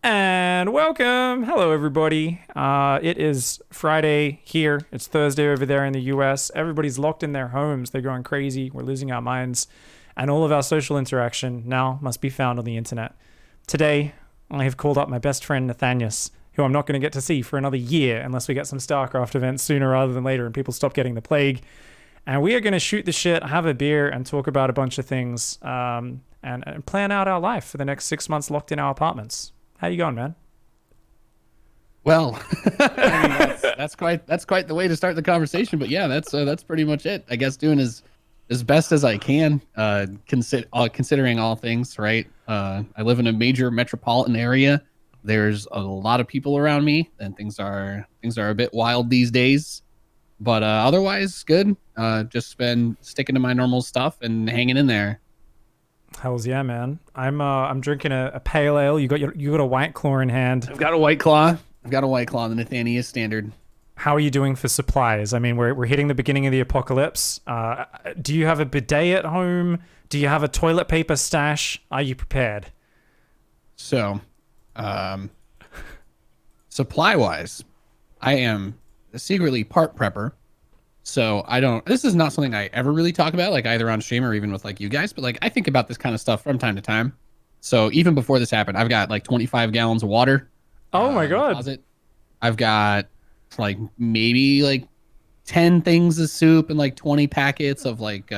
And welcome. Hello, everybody. It is Friday here. It's Thursday over there in the US. Everybody's locked in their homes. They're going crazy. We're losing our minds. And all of our social interaction now must be found on the internet. Today, I have called up my best friend, Nathanias, who I'm not going to get to see for another year unless we get some StarCraft events sooner rather than later and people stop getting the plague. And we are going to shoot the shit, have a beer, and talk about a bunch of things and plan out our life for the next 6 months locked in our apartments. How you going, man? Well, I mean, that's quite the way to start the conversation. But yeah, that's pretty much it. I guess doing as best as I can, considering all things. Right. I live in a major metropolitan area. There's a lot of people around me, and things are a bit wild these days. But otherwise, good. Just been sticking to my normal stuff and hanging in there. Hells yeah, man. I'm drinking a pale ale. You got a White Claw in hand. I've got a White Claw. The Nathanias standard. How are you doing for supplies? I mean, we're hitting the beginning of the apocalypse. Do you have a bidet at home? Do you have a toilet paper stash? Are you prepared? So, supply-wise, I am secretly part prepper. So this is not something I ever really talk about, like either on stream or even with like you guys, but like I think about this kind of stuff from time to time. So even before this happened, I've got like 25 gallons of water. Oh my God. I've got like maybe like 10 things of soup and like 20 packets of like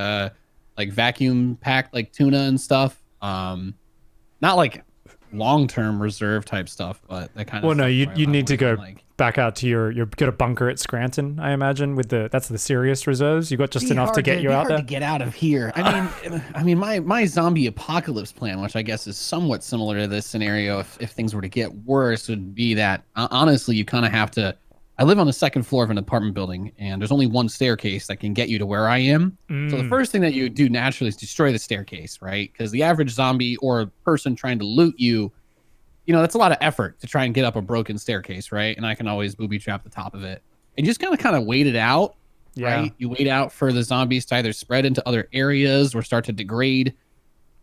vacuum packed like tuna and stuff. Not like long-term reserve type stuff, but that kind of well, stuff. No, you need to go back out to your got a bunker at Scranton, I imagine, with that's the serious reserves. You got just enough to get you out there. To get out of here. I mean, my zombie apocalypse plan, which I guess is somewhat similar to this scenario, if things were to get worse, would be that honestly you kind of have to. I live on the second floor of an apartment building, and there's only one staircase that can get you to where I am. So the first thing that you do naturally is destroy the staircase, right? Because the average zombie or person trying to loot you, that's a lot of effort to try and get up a broken staircase, right? And I can always booby trap the top of it. And just kind of wait it out, right? You wait out for the zombies to either spread into other areas or start to degrade.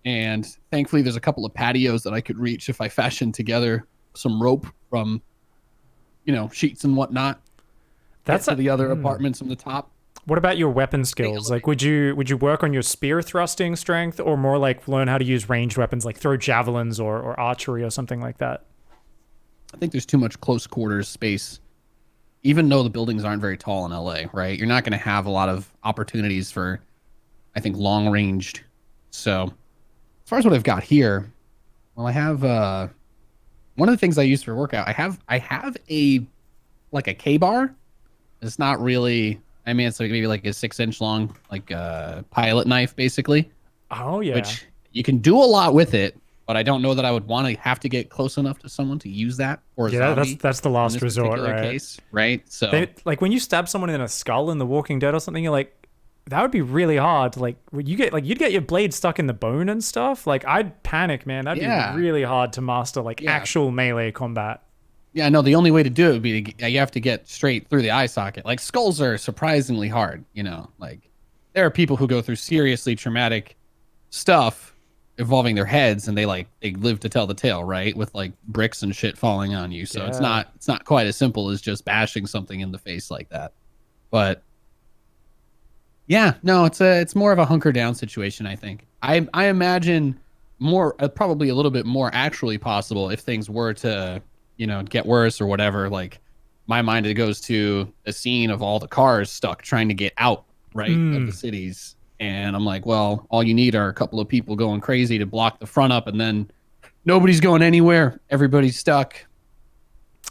And thankfully, there's a couple of patios that I could reach if I fashioned together some rope from sheets and whatnot. That's to the other apartments on the top. What about your weapon skills? Like, would you work on your spear thrusting strength, or more like learn how to use ranged weapons, like throw javelins or archery or something like that? I think there's too much close quarters space. Even though the buildings aren't very tall in LA, right? You're not going to have a lot of opportunities for, I think, long ranged. So, as far as what I've got here, well, I have one of the things I use for workout. I have a K-bar. It's not really. I mean, it's like maybe like a 6-inch long, like pilot knife, basically. Oh yeah. Which you can do a lot with it, but I don't know that I would want to have to get close enough to someone to use that. Or that's the last resort, right? Case, right. So like when you stab someone in a skull in The Walking Dead or something, you're like, that would be really hard. Like you'd get your blade stuck in the bone and stuff. Like I'd panic, man. That'd be really hard to master, actual melee combat. Yeah, no, the only way to do it would be you have to get straight through the eye socket. Like skulls are surprisingly hard, like there are people who go through seriously traumatic stuff involving their heads and they live to tell the tale, right? With like bricks and shit falling on you. So it's not quite as simple as just bashing something in the face like that. But yeah, no, it's more of a hunker down situation, I think. I imagine more probably a little bit more actually possible if things were to get worse or whatever. Like my mind, it goes to a scene of all the cars stuck trying to get out, right, of the cities. And I'm like, well, all you need are a couple of people going crazy to block the front up, and then nobody's going anywhere. Everybody's stuck.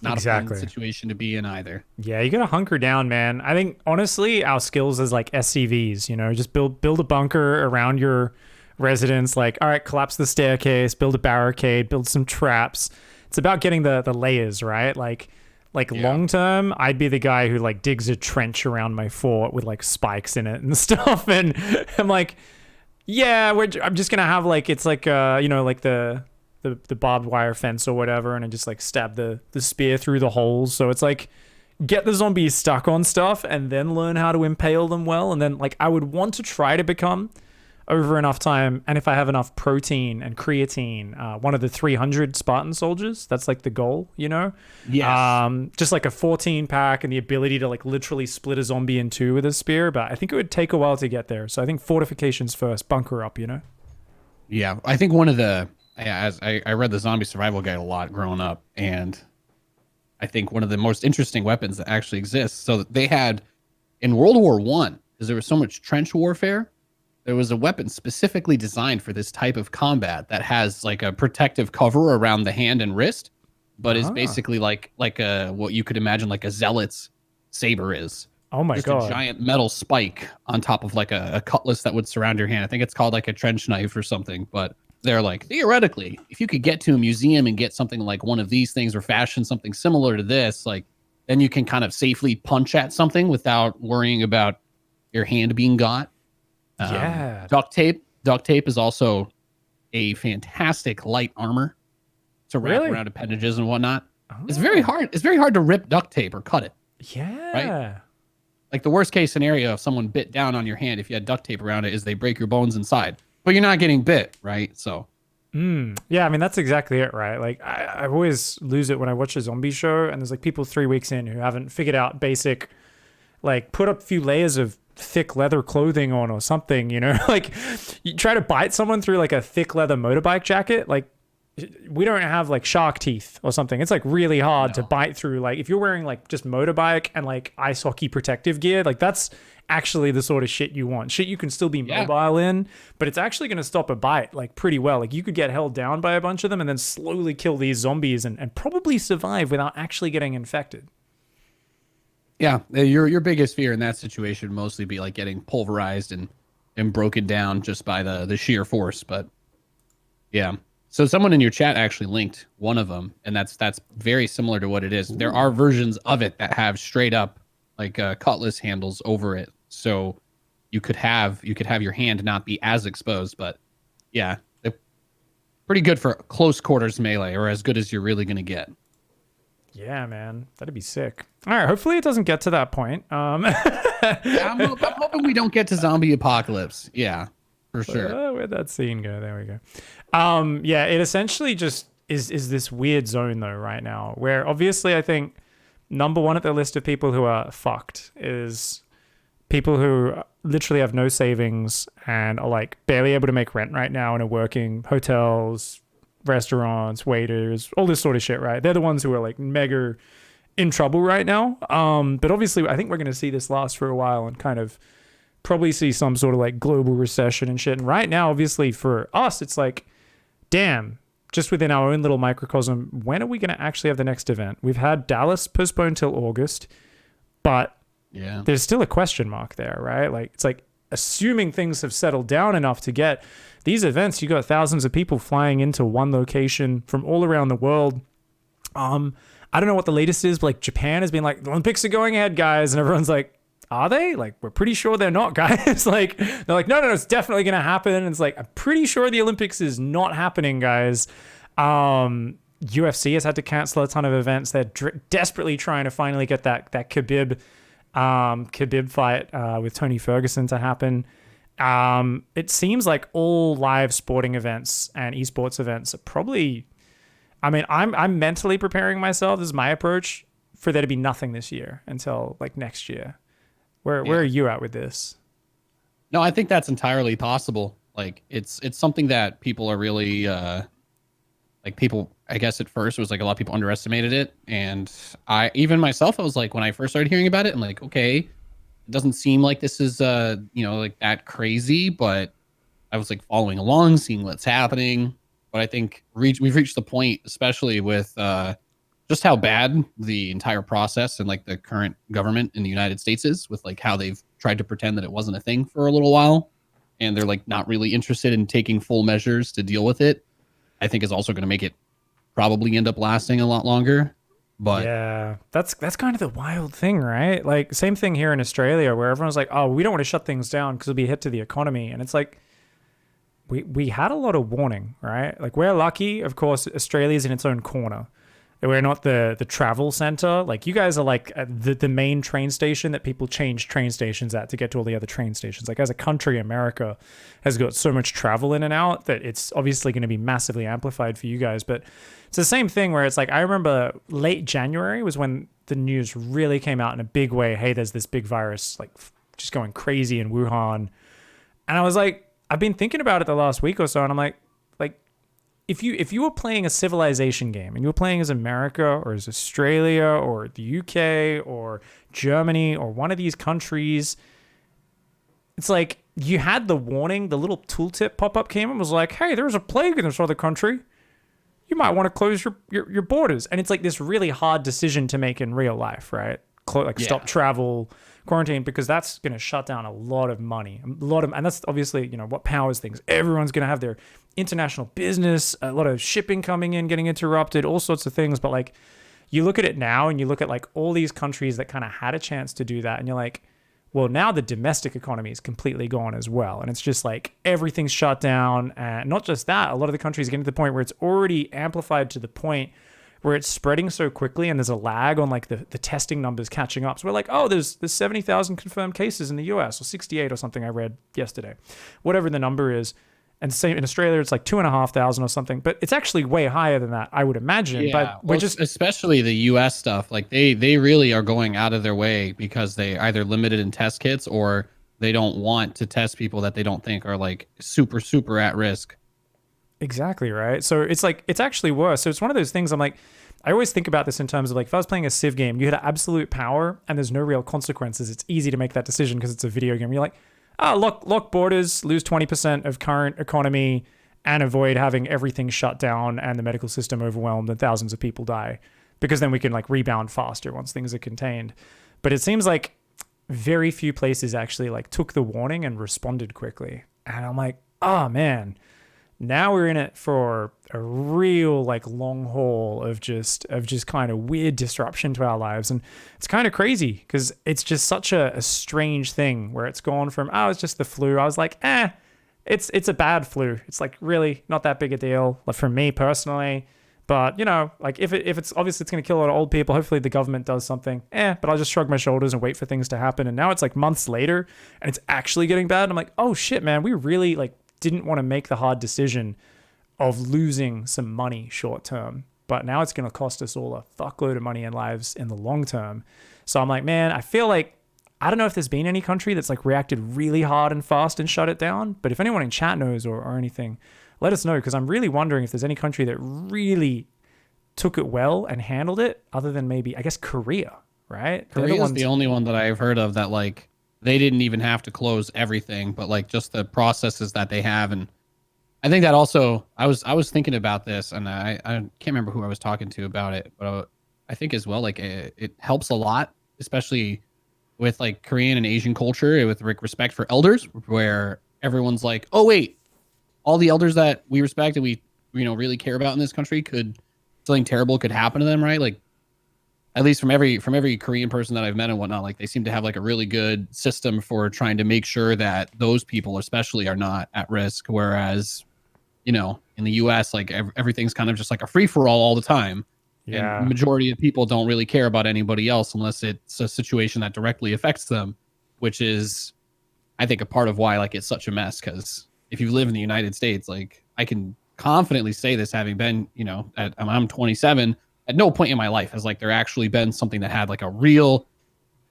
Not a fun situation to be in either. Yeah, you gotta hunker down, man. I think honestly, our skills as like SCVs, just build a bunker around your residence. Like, all right, collapse the staircase, build a barricade, build some traps. It's about getting the layers, right? Like long term, I'd be the guy who like digs a trench around my fort with like spikes in it and stuff. And I'm like, yeah, I'm just gonna have like it's like like the barbed wire fence or whatever, and I just like stab the spear through the holes. So it's like get the zombies stuck on stuff and then learn how to impale them well. And then like I would want to try to become over enough time, and if I have enough protein and creatine, one of the 300 Spartan soldiers. That's like the goal, you know? Yes. Just like a 14 pack and the ability to like literally split a zombie in two with a spear. But I think it would take a while to get there. So I think fortifications first, bunker up, you know? Yeah, I think one of the as I read the zombie survival guide a lot growing up, and I think one of the most interesting weapons that actually exists. So they had in World War One, because there was so much trench warfare, there was a weapon specifically designed for this type of combat that has like a protective cover around the hand and wrist, but is basically like a what you could imagine like a zealot's saber is. Oh my Just God. a giant metal spike on top of like a cutlass that would surround your hand. I think it's called like a trench knife or something. But they're like, theoretically, if you could get to a museum and get something like one of these things or fashion something similar to this, like then you can kind of safely punch at something without worrying about your hand being got. Yeah. Duct tape. Duct tape is also a fantastic light armor to wrap Really? around appendages and whatnot. Oh. It's very hard. It's very hard to rip duct tape or cut it. Yeah. Like the worst case scenario, if someone bit down on your hand, if you had duct tape around it, is they break your bones inside. But you're not getting bit, right? So Yeah, I mean, that's exactly it, right? Like, I always lose it when I watch a zombie show and there's like people 3 weeks in who haven't figured out basic, like, put up a few layers of thick leather clothing on or something, you know? Like, you try to bite someone through like a thick leather motorbike jacket, like, we don't have like shark teeth or something. It's like really hard to bite through. Like if you're wearing like just motorbike and like ice hockey protective gear, like that's actually the sort of shit you want. Shit you can still be mobile in, but it's actually going to stop a bite like pretty well. Like you could get held down by a bunch of them and then slowly kill these zombies and probably survive without actually getting infected. yeah, your biggest fear in that situation would mostly be like getting pulverized and broken down just by the sheer force. But yeah. So someone in your chat actually linked one of them, and that's very similar to what it is. Ooh. There are versions of it that have straight up like cutlass handles over it, so you could have your hand not be as exposed. But yeah, they're pretty good for close quarters melee, or as good as you're really gonna get. Yeah, man, that'd be sick. All right, hopefully it doesn't get to that point. Yeah, I'm hoping we don't get to zombie apocalypse. Yeah. For sure. Where'd that scene go? There we go. Yeah, it essentially just is this weird zone though right now where obviously I think number one at the list of people who are fucked is people who literally have no savings and are like barely able to make rent right now and are working hotels, restaurants, waiters, all this sort of shit, right? They're the ones who are like mega in trouble right now. But obviously I think we're going to see this last for a while and kind of probably see some sort of like global recession and shit. And right now, obviously for us, it's like, damn, just within our own little microcosm, when are we going to actually have the next event? We've had Dallas postponed till August, but yeah, there's still a question mark there, right? Like, it's like assuming things have settled down enough to get these events, you got thousands of people flying into one location from all around the world. I don't know what the latest is, but like Japan has been like, the Olympics are going ahead, guys. And everyone's like, are they? Like, we're pretty sure they're not, guys. Like, they're like, no, it's definitely going to happen. And it's like, I'm pretty sure the Olympics is not happening, guys. UFC has had to cancel a ton of events. They're desperately trying to finally get that Khabib fight with Tony Ferguson to happen. It seems like all live sporting events and esports events are probably, I mean, I'm mentally preparing myself. This is my approach for there to be nothing this year until like next year. Where are you at with this? No, I think that's entirely possible. Like it's something that people are really like people, I guess at first it was like a lot of people underestimated it. And I even myself, I was like, when I first started hearing about it, I'm like, okay, it doesn't seem like this is like that crazy, but I was like following along, seeing what's happening. But I think we've reached the point, especially with just how bad the entire process and like the current government in the United States is, with like how they've tried to pretend that it wasn't a thing for a little while, and they're like not really interested in taking full measures to deal with it. I think is also going to make it probably end up lasting a lot longer. But yeah, that's kind of the wild thing, right? Like same thing here in Australia where everyone's like, oh, we don't want to shut things down because it'll be a hit to the economy. And it's like, we had a lot of warning, right? Like we're lucky, of course, Australia's in its own corner. We're not the travel center. Like you guys are like the main train station that people change train stations at to get to all the other train stations. Like as a country, America has got so much travel in and out that it's obviously going to be massively amplified for you guys. But it's the same thing where it's like I remember late January was when the news really came out in a big way. Hey, there's this big virus like just going crazy in Wuhan, and I was like, I've been thinking about it the last week or so, and I'm like if you were playing a civilization game and you were playing as America or as Australia or the UK or Germany or one of these countries, it's like you had the warning, the little tooltip pop-up came and was like, hey, there's a plague in this other country. You might want to close your borders. And it's like this really hard decision to make in real life, right? Stop travel, quarantine, because that's going to shut down a lot of money, and that's obviously, what powers things. Everyone's going to have their international business, a lot of shipping coming in, getting interrupted, all sorts of things. But like, you look at it now and you look at like all these countries that kind of had a chance to do that. And you're like, well, now the domestic economy is completely gone as well. And it's just like everything's shut down. And not just that, a lot of the countries are getting to the point where it's already amplified to the point where it's spreading so quickly and there's a lag on like the testing numbers catching up. So we're like, oh, there's 70,000 confirmed cases in the US or 68 or something I read yesterday, whatever the number is. And same in Australia, it's like 2,500 or something, but it's actually way higher than that, I would imagine. Yeah, But we're just especially the US stuff, like they really are going out of their way because they either limited in test kits or they don't want to test people that they don't think are like super at risk. exactly right. So it's like it's actually worse. So it's one of those things I'm like, I always think about this in terms of like if I was playing a Civ game, you had absolute power and there's no real consequences. It's easy to make that decision because it's a video game. You're like, lock borders, lose 20% of current economy, and avoid having everything shut down and the medical system overwhelmed and thousands of people die, because then we can like rebound faster once things are contained. But it seems like very few places actually like took the warning and responded quickly. And I'm like, oh man, now we're in it for a real like long haul of just kind of weird disruption to our lives. And it's kind of crazy because it's just such a strange thing where it's gone from, it's just the flu. I was like, it's a bad flu. It's like really not that big a deal, like for me personally. But like if it's obviously it's going to kill a lot of old people, hopefully the government does something. But I'll just shrug my shoulders and wait for things to happen. And now it's like months later and it's actually getting bad. And I'm like, oh shit, man, we really like didn't want to make the hard decision of losing some money short term, but now it's going to cost us all a fuckload of money and lives in the long term. So I'm like, man, I feel like I don't know if there's been any country that's like reacted really hard and fast and shut it down, but if anyone in chat knows or anything, let us know, because I'm really wondering if there's any country that really took it well and handled it, other than maybe I guess Korea, right? Korea's the only one that I've heard of that like they didn't even have to close everything, but like just the processes that they have. And I think that also I was thinking about this, and I can't remember who I was talking to about it, but I think as well like it helps a lot, especially with like Korean and Asian culture with respect for elders, where everyone's like, oh wait, all the elders that we respect and we really care about in this country, could something terrible could happen to them, right? Like at least from every Korean person that I've met and whatnot, like they seem to have like a really good system for trying to make sure that those people especially are not at risk. Whereas, in the US, like everything's kind of just like a free for all the time. Yeah. And the majority of people don't really care about anybody else unless it's a situation that directly affects them, which is, I think, a part of why like it's such a mess. Because if you live in the United States, like I can confidently say this, having been, I'm 27, at no point in my life has like there actually been something that had like a real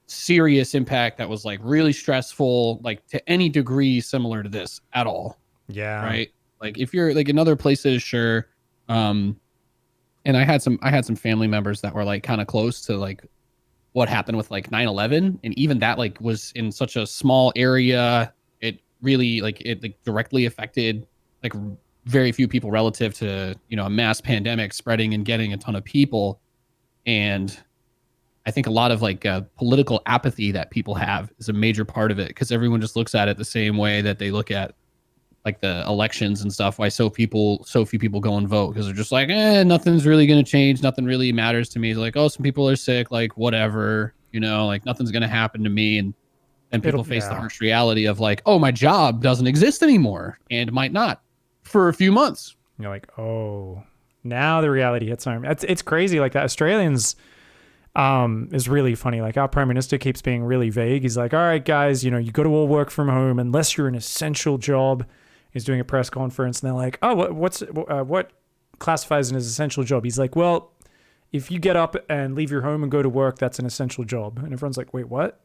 serious impact that was like really stressful, like to any degree similar to this at all. Yeah. Right. Like if you're like in other places, sure. And I had some family members that were like kind of close to like what happened with like 9/11, and even that like was in such a small area. It really like directly affected like very few people relative to a mass pandemic spreading and getting a ton of people. And I think a lot of like political apathy that people have is a major part of it, because everyone just looks at it the same way that they look at like the elections and stuff. Why so few people go and vote, because they're just like, nothing's really going to change, nothing really matters to me. It's like, oh, some people are sick, like whatever, like nothing's going to happen to me. And then people face the harsh reality of like, oh, my job doesn't exist anymore and might not for a few months. You're like, oh Now the reality hits home. It's crazy like that. Australians is really funny. Like our prime minister keeps being really vague. He's like, all right, guys, you got to all work from home unless you're an essential job. He's doing a press conference and they're like, oh, what classifies as an essential job? He's like, well, if you get up and leave your home and go to work, that's an essential job. And everyone's like, wait, what?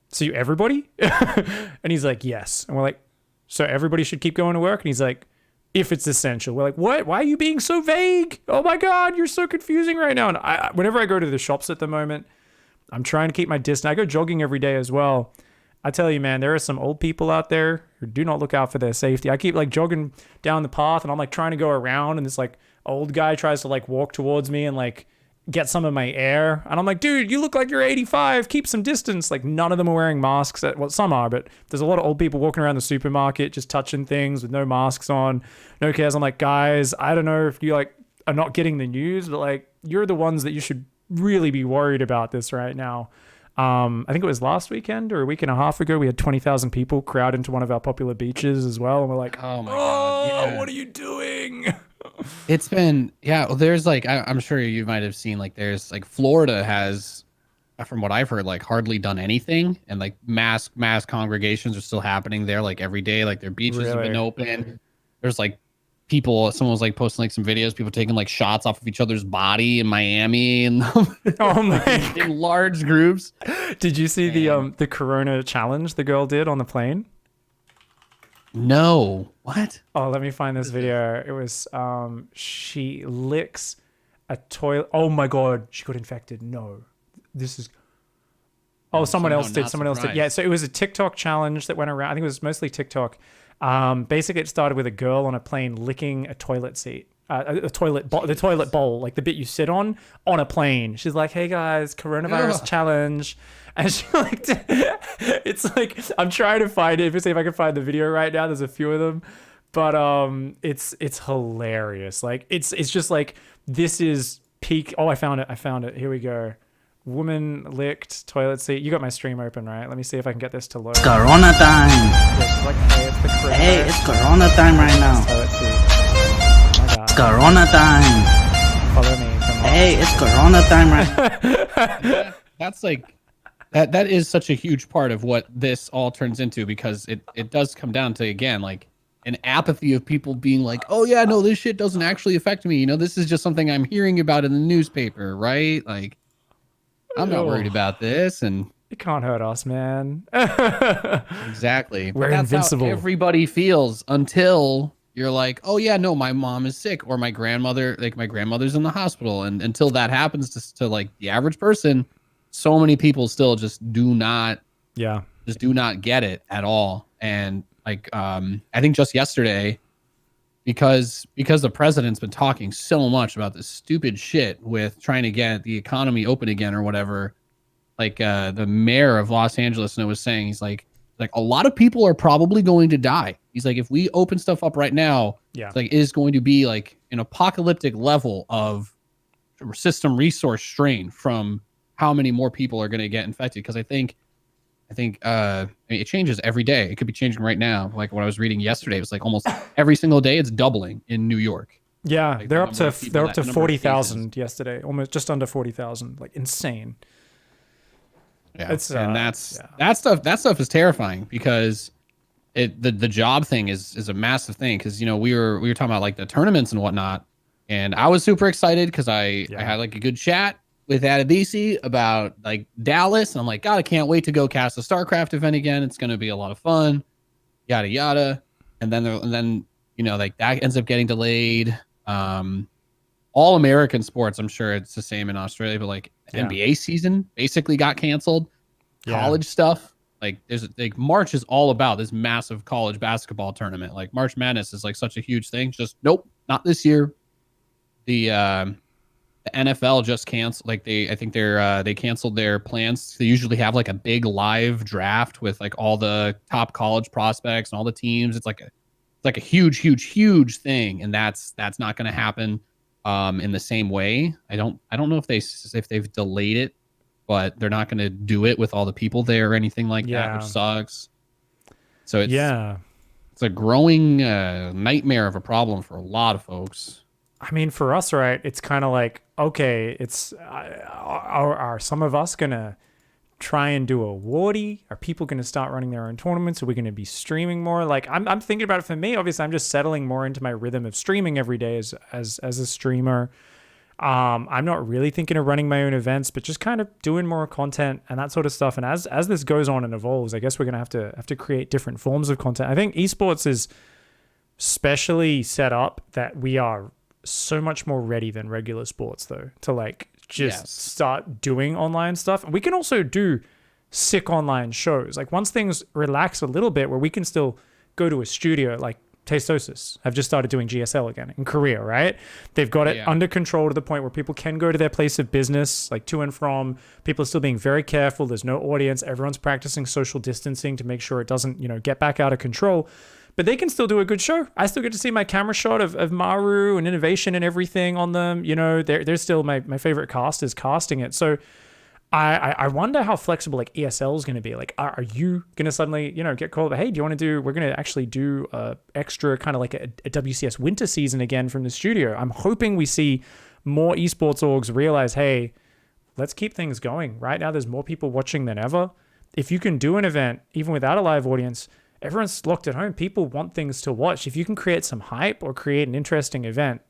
So everybody? And he's like, yes. And we're like, so everybody should keep going to work? And he's like, if it's essential. We're like, what? Why are you being so vague? Oh my God, you're so confusing right now. And whenever I go to the shops at the moment, I'm trying to keep my distance. I go jogging every day as well. I tell you, man, there are some old people out there who do not look out for their safety. I keep like jogging down the path and I'm like trying to go around and this like old guy tries to like walk towards me and like get some of my air. And I'm like, dude, you look like you're 85. Keep some distance. Like none of them are wearing masks. Well, some are, but there's a lot of old people walking around the supermarket just touching things with no masks on, no cares. I'm like, guys, I don't know if you like are not getting the news, but like you're the ones that you should really be worried about this right now. I think it was last weekend or a week and a half ago, we had 20,000 people crowd into one of our popular beaches as well. And we're like, oh my God, yeah. What are you doing? It's been, yeah, well, there's like, I'm sure you might have seen, like, there's like Florida has, from what I've heard, like hardly done anything. And like mass congregations are still happening there like every day. Like their beaches have been open. There's like someone was like posting like some videos, people taking like shots off of each other's body in Miami and oh my in large groups. Did you see the Corona challenge the girl did on the plane? No. What? Oh, let me find this video. It was she licks a toilet. Oh my God, she got infected. No. This is someone else did. Someone else did. Yeah, so it was a TikTok challenge that went around. I think it was mostly TikTok. Basically, it started with a girl on a plane licking a toilet seat, the toilet bowl, like the bit you sit on a plane. She's like, "Hey guys, coronavirus challenge," and she like, it's like I'm trying to find it. See if I can find the video right now. There's a few of them, but it's hilarious. Like it's just like this is peak. Oh, I found it. Here we go. Woman licked toilet seat. You got my stream open, right? Let me see if I can get this to load. Corona time. Yeah, she's like, hey, it's the coronavirus. Hey, it's Corona time right now. Toilet seat. Oh my God. Corona time. Follow me. Come on. Hey, it's Corona time right now. That's like, that is such a huge part of what this all turns into, because it does come down to, again, like an apathy of people being like, oh yeah, no, this shit doesn't actually affect me. This is just something I'm hearing about in the newspaper, right? Like, I'm not worried about this, and it can't hurt us, man. Exactly. We're that's invincible. How everybody feels until you're like, oh yeah, no, my mom is sick, or my grandmother's in the hospital, and until that happens to like the average person, so many people still just do not get it at all. And like, I think just yesterday, because the president's been talking so much about this stupid shit with trying to get the economy open again or whatever, like the mayor of Los Angeles was saying, he's like a lot of people are probably going to die. He's like, if we open stuff up right now, it's like it is going to be like an apocalyptic level of system resource strain from how many more people are going to get infected. Because I think it changes every day. It could be changing right now. Like what I was reading yesterday, it was like almost every single day it's doubling in New York. Yeah, like they're up to 40,000 yesterday, almost just under 40,000. Like insane. Yeah, that stuff is terrifying, because the job thing is a massive thing. Because we were talking about like the tournaments and whatnot, and I was super excited because I had like a good chat with Adebisi about like Dallas, and I'm like, God, I can't wait to go cast a StarCraft event again. It's going to be a lot of fun, yada yada. And then like that ends up getting delayed. All American sports, I'm sure it's the same in Australia, but like NBA season basically got canceled. College stuff, like there's like March is all about this massive college basketball tournament. Like March Madness is like such a huge thing. Just nope, not this year. The NFL just canceled. Like they canceled their plans. They usually have like a big live draft with like all the top college prospects and all the teams. It's like a huge thing, and that's not going to happen in the same way. I don't know if they've delayed it, but they're not going to do it with all the people there or anything like that, which sucks. So it's a growing nightmare of a problem for a lot of folks. I mean, for us, right, it's kind of like, okay, are some of us going to try and do a wardy? Are people going to start running their own tournaments? Are we going to be streaming more? Like, I'm thinking about it for me. Obviously, I'm just settling more into my rhythm of streaming every day as a streamer. I'm not really thinking of running my own events, but just kind of doing more content and that sort of stuff. And as this goes on and evolves, I guess we're gonna have to create different forms of content. I think esports is specially set up that we are so much more ready than regular sports, though, to like just Yes. start doing online stuff. We can also do sick online shows. Like once things relax a little bit, where we can still go to a studio, like Tastosis have just started doing GSL again in Korea, right? They've got it Yeah. under control to the point where people can go to their place of business, like to and from. People are still being very careful. There's no audience. Everyone's practicing social distancing to make sure it doesn't, get back out of control. But they can still do a good show. I still get to see my camera shot of Maru and innovation and everything on them. They're still my favorite cast is casting it. So I wonder how flexible like ESL is going to be. Like, are you going to suddenly, get called? Hey, do you want to do? We're going to actually do a extra kind of like a WCS winter season again from the studio. I'm hoping we see more esports orgs realize, hey, let's keep things going. Right now, there's more people watching than ever. If you can do an event even without a live audience, everyone's locked at home. People want things to watch. If you can create some hype or create an interesting event,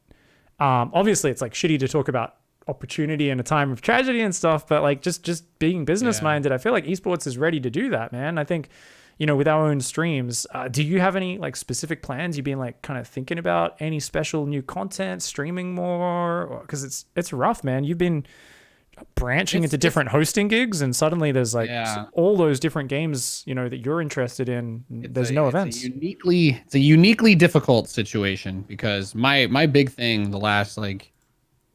obviously it's like shitty to talk about opportunity in a time of tragedy and stuff, but like just being business minded, I feel like esports is ready to do that, man. I think, with our own streams, do you have any like specific plans you've been like kind of thinking about, any special new content, streaming more? Because it's rough, man. You've been branching into different hosting gigs, and suddenly there's like all those different games that you're interested in. There's no events. It's a uniquely difficult situation, because my big thing the last like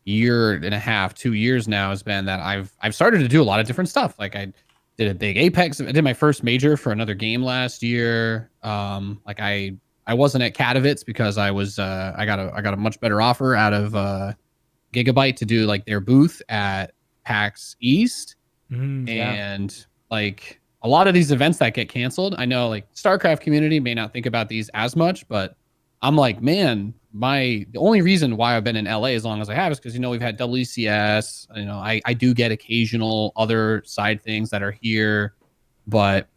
year and a half, 2 years now, has been that I've started to do a lot of different stuff. Like I did a big Apex. I did my first major for another game last year. Like I wasn't at Katowice because I was I got a much better offer out of Gigabyte to do like their booth at PAX East. And like a lot of these events that get canceled, I know like StarCraft community may not think about these as much, but I'm like, man, the only reason why I've been in LA as long as I have is because we've had WCS. I do get occasional other side things that are here, but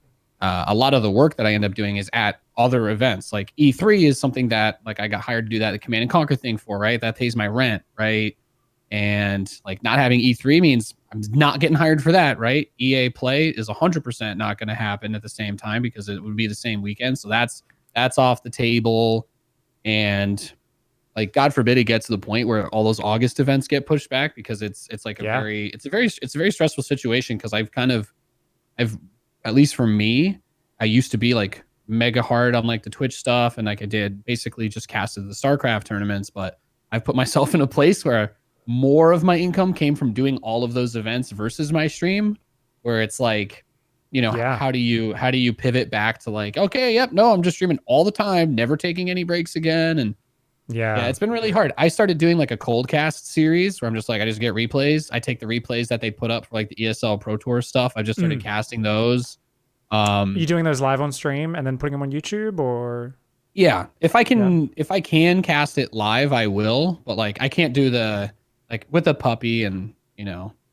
a lot of the work that I end up doing is at other events. Like E3 is something that like I got hired to do that the Command and Conquer thing for, right? That pays my rent, right? And like not having E3 means I'm not getting hired for that, right? EA Play is 100% not going to happen at the same time because it would be the same weekend. So that's off the table. And like, God forbid it gets to the point where all those August events get pushed back, because it's like it's a very stressful situation. Because I've at least for me, I used to be like mega hard on like the Twitch stuff, and like I did basically just casted the StarCraft tournaments, but I've put myself in a place where more of my income came from doing all of those events versus my stream, where it's like, how do you pivot back to like, okay, yep, no, I'm just streaming all the time, never taking any breaks again. And yeah, it's been really hard. I started doing like a cold cast series where I'm just like, I just get replays. I take the replays that they put up for like the ESL Pro Tour stuff. I just started casting those. You doing those live on stream and then putting them on YouTube, or? Yeah, if I can cast it live, I will. But like, I can't do the like with a puppy, and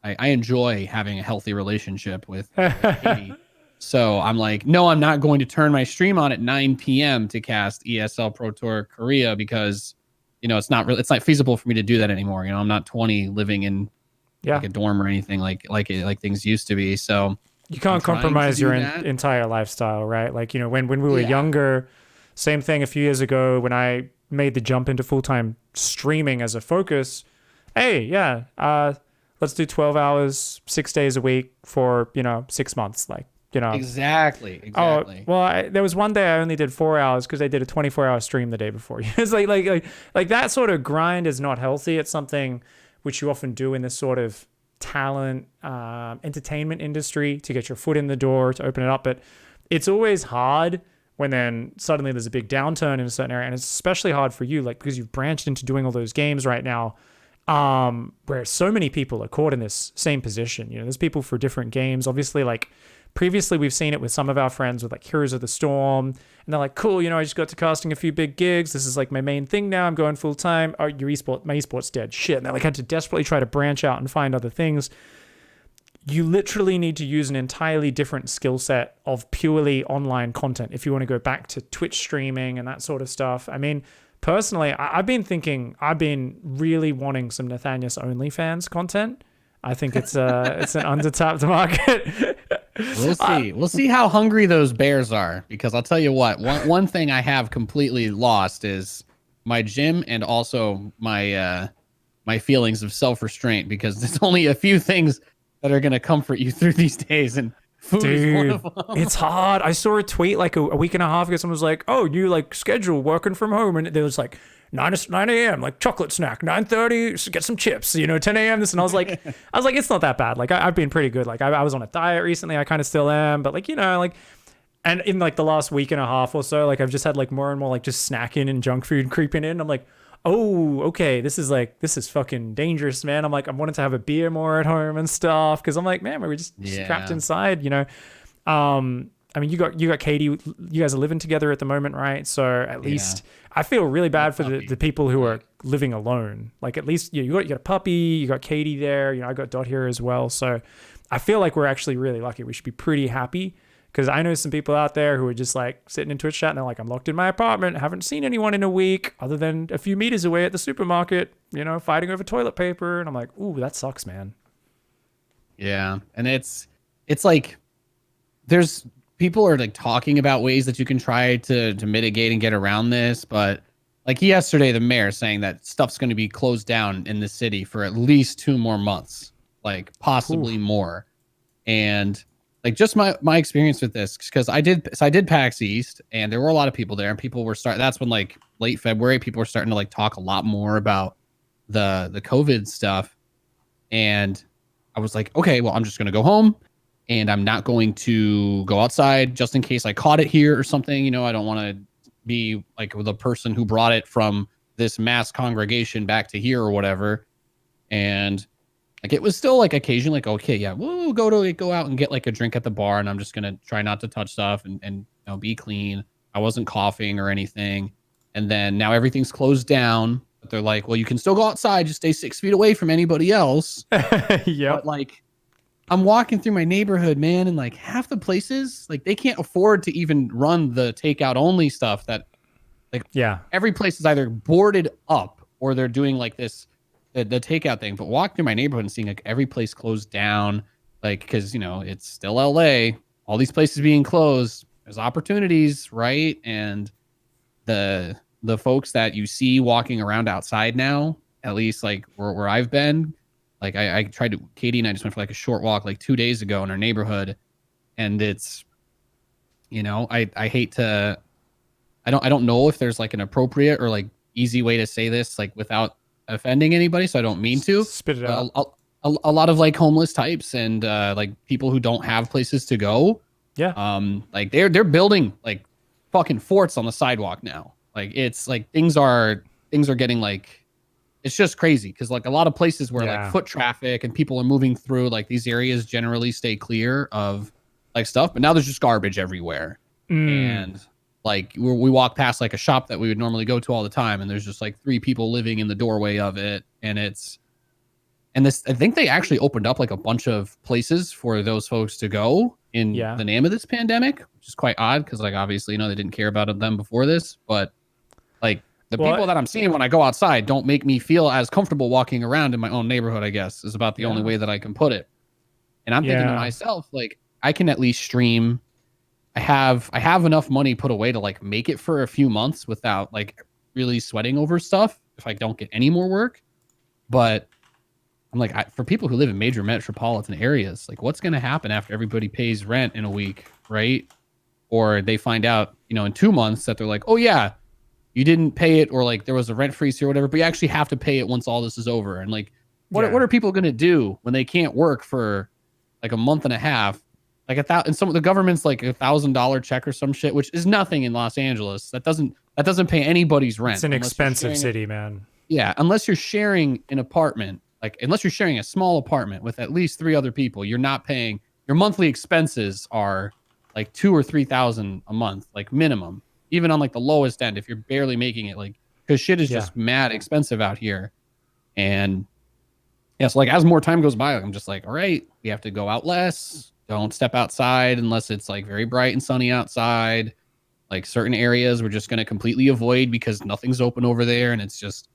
I enjoy having a healthy relationship with Katie. So I'm like, no, I'm not going to turn my stream on at 9 p.m. to cast ESL Pro Tour Korea, because it's not feasible for me to do that anymore. I'm not 20 living in like a dorm or anything like things used to be. So you can't compromise your entire lifestyle, right? Like, when we were younger, same thing a few years ago when I made the jump into full-time streaming as a focus. Hey, let's do 12 hours, 6 days a week for, 6 months. Like, Exactly. Oh, well, there was one day I only did 4 hours because I did a 24-hour stream the day before. It's like that sort of grind is not healthy. It's something which you often do in this sort of talent, entertainment industry to get your foot in the door, to open it up. But it's always hard when then suddenly there's a big downturn in a certain area. And it's especially hard for you, like, because you've branched into doing all those games right now, where so many people are caught in this same position. There's people for different games. Obviously, like, previously we've seen it with some of our friends with like Heroes of the Storm, and they're like, cool, you know, I just got to casting a few big gigs. This is like my main thing now. I'm going full time. Oh, my esport's dead. Shit. And they like had to desperately try to branch out and find other things. You literally need to use an entirely different skill set of purely online content if you want to go back to Twitch streaming and that sort of stuff. I mean, personally, I've been really wanting some Nathanias OnlyFans content. I think it's an undertapped market. We'll see. We'll see how hungry those bears are, because I'll tell you what, one thing I have completely lost is my gym and also my my feelings of self-restraint, because there's only a few things that are going to comfort you through these days, and food is one of them. It's hard. I saw a tweet like a week and a half ago. Someone was like, oh, you like schedule working from home, and there was like 9 a.m. like chocolate snack, 9:30 get some chips, you know, 10 a.m. this, and I was like it's not that bad. Like I've been pretty good. Like I was on a diet recently. I kind of still am, but like, you know, like, and in like the last week and a half or so, like I've just had like more and more like just snacking and junk food creeping in. I'm like, oh, okay, this is fucking dangerous, man. I'm like, I'm wanting to have a beer more at home and stuff, because I'm like, man, we're just trapped inside, you know. I mean, you got Katie. You guys are living together at the moment, right? So at least I feel really bad for the people who are living alone. Like at least you got a puppy, you got Katie there. You know, I got Dot here as well. So I feel like we're actually really lucky. We should be pretty happy, because I know some people out there who are just like sitting in Twitch chat and they're like, I'm locked in my apartment, haven't seen anyone in a week other than a few meters away at the supermarket, you know, fighting over toilet paper. And I'm like, ooh, that sucks, man. Yeah, and it's like there's people are like talking about ways that you can try to mitigate and get around this, but like yesterday, the mayor saying that stuff's going to be closed down in the city for at least 2 more months, like possibly more. And like just my experience with this, because I did PAX East, and there were a lot of people there, and people were that's when like late February, people were starting to like talk a lot more about the COVID stuff. And I was like, okay, well, I'm just going to go home, and I'm not going to go outside just in case I caught it here or something. You know, I don't want to be like the person who brought it from this mass congregation back to here or whatever. And like, it was still like occasionally like, okay, yeah, we'll go out and get like a drink at the bar, and I'm just going to try not to touch stuff and you know, be clean. I wasn't coughing or anything. And then now everything's closed down, but they're like, well, you can still go outside, just stay 6 feet away from anybody else. Yeah. But like, I'm walking through my neighborhood, man, and like half the places, like they can't afford to even run the takeout only stuff. That like, yeah, every place is either boarded up or they're doing like this, the takeout thing. But walking through my neighborhood and seeing like every place closed down, like, because you know it's still LA, all these places being closed, there's opportunities, right? And the folks that you see walking around outside now, at least like where I've been. Like I tried to, Katie and I just went for like a short walk like 2 days ago in our neighborhood, and it's, you know, I hate to, I don't know if there's like an appropriate or like easy way to say this like without offending anybody, so I don't mean to. Spit it out. A lot of like homeless types and like people who don't have places to go. Yeah. Like they're building like fucking forts on the sidewalk now. Like it's like things are getting like, it's just crazy, because like a lot of places where like foot traffic and people are moving through, like these areas generally stay clear of like stuff, but now there's just garbage everywhere. And like we walk past like a shop that we would normally go to all the time, and there's just like 3 people living in the doorway of it. And this, I think they actually opened up like a bunch of places for those folks to go in the name of this pandemic, which is quite odd, because like obviously, you know, they didn't care about them before this, but like the people that I'm seeing when I go outside don't make me feel as comfortable walking around in my own neighborhood, I guess, is about the only way that I can put it. And I'm thinking to myself, like, I can at least stream. I have enough money put away to like make it for a few months without like really sweating over stuff if I don't get any more work. But I'm like, for people who live in major metropolitan areas, like what's going to happen after everybody pays rent in a week, right? Or they find out, you know, in 2 months that they're like, oh yeah, you didn't pay it, or like there was a rent freeze here or whatever, but you actually have to pay it once all this is over. And like, what are people going to do when they can't work for like a month and a half? Like and some of the government's like $1,000 check or some shit, which is nothing in Los Angeles. That doesn't pay anybody's rent. It's an expensive city, man. Yeah, unless you're sharing an apartment, like unless you're sharing a small apartment with at least 3 other people, you're not paying your monthly expenses are like 2 or 3,000 a month, like minimum, even on like the lowest end, if you're barely making it, like, because shit is Yeah. just mad expensive out here. And yeah, so like as more time goes by, I'm just like, all right, we have to go out less. Don't step outside unless it's like very bright and sunny outside. Like certain areas we're just going to completely avoid because nothing's open over there and it's just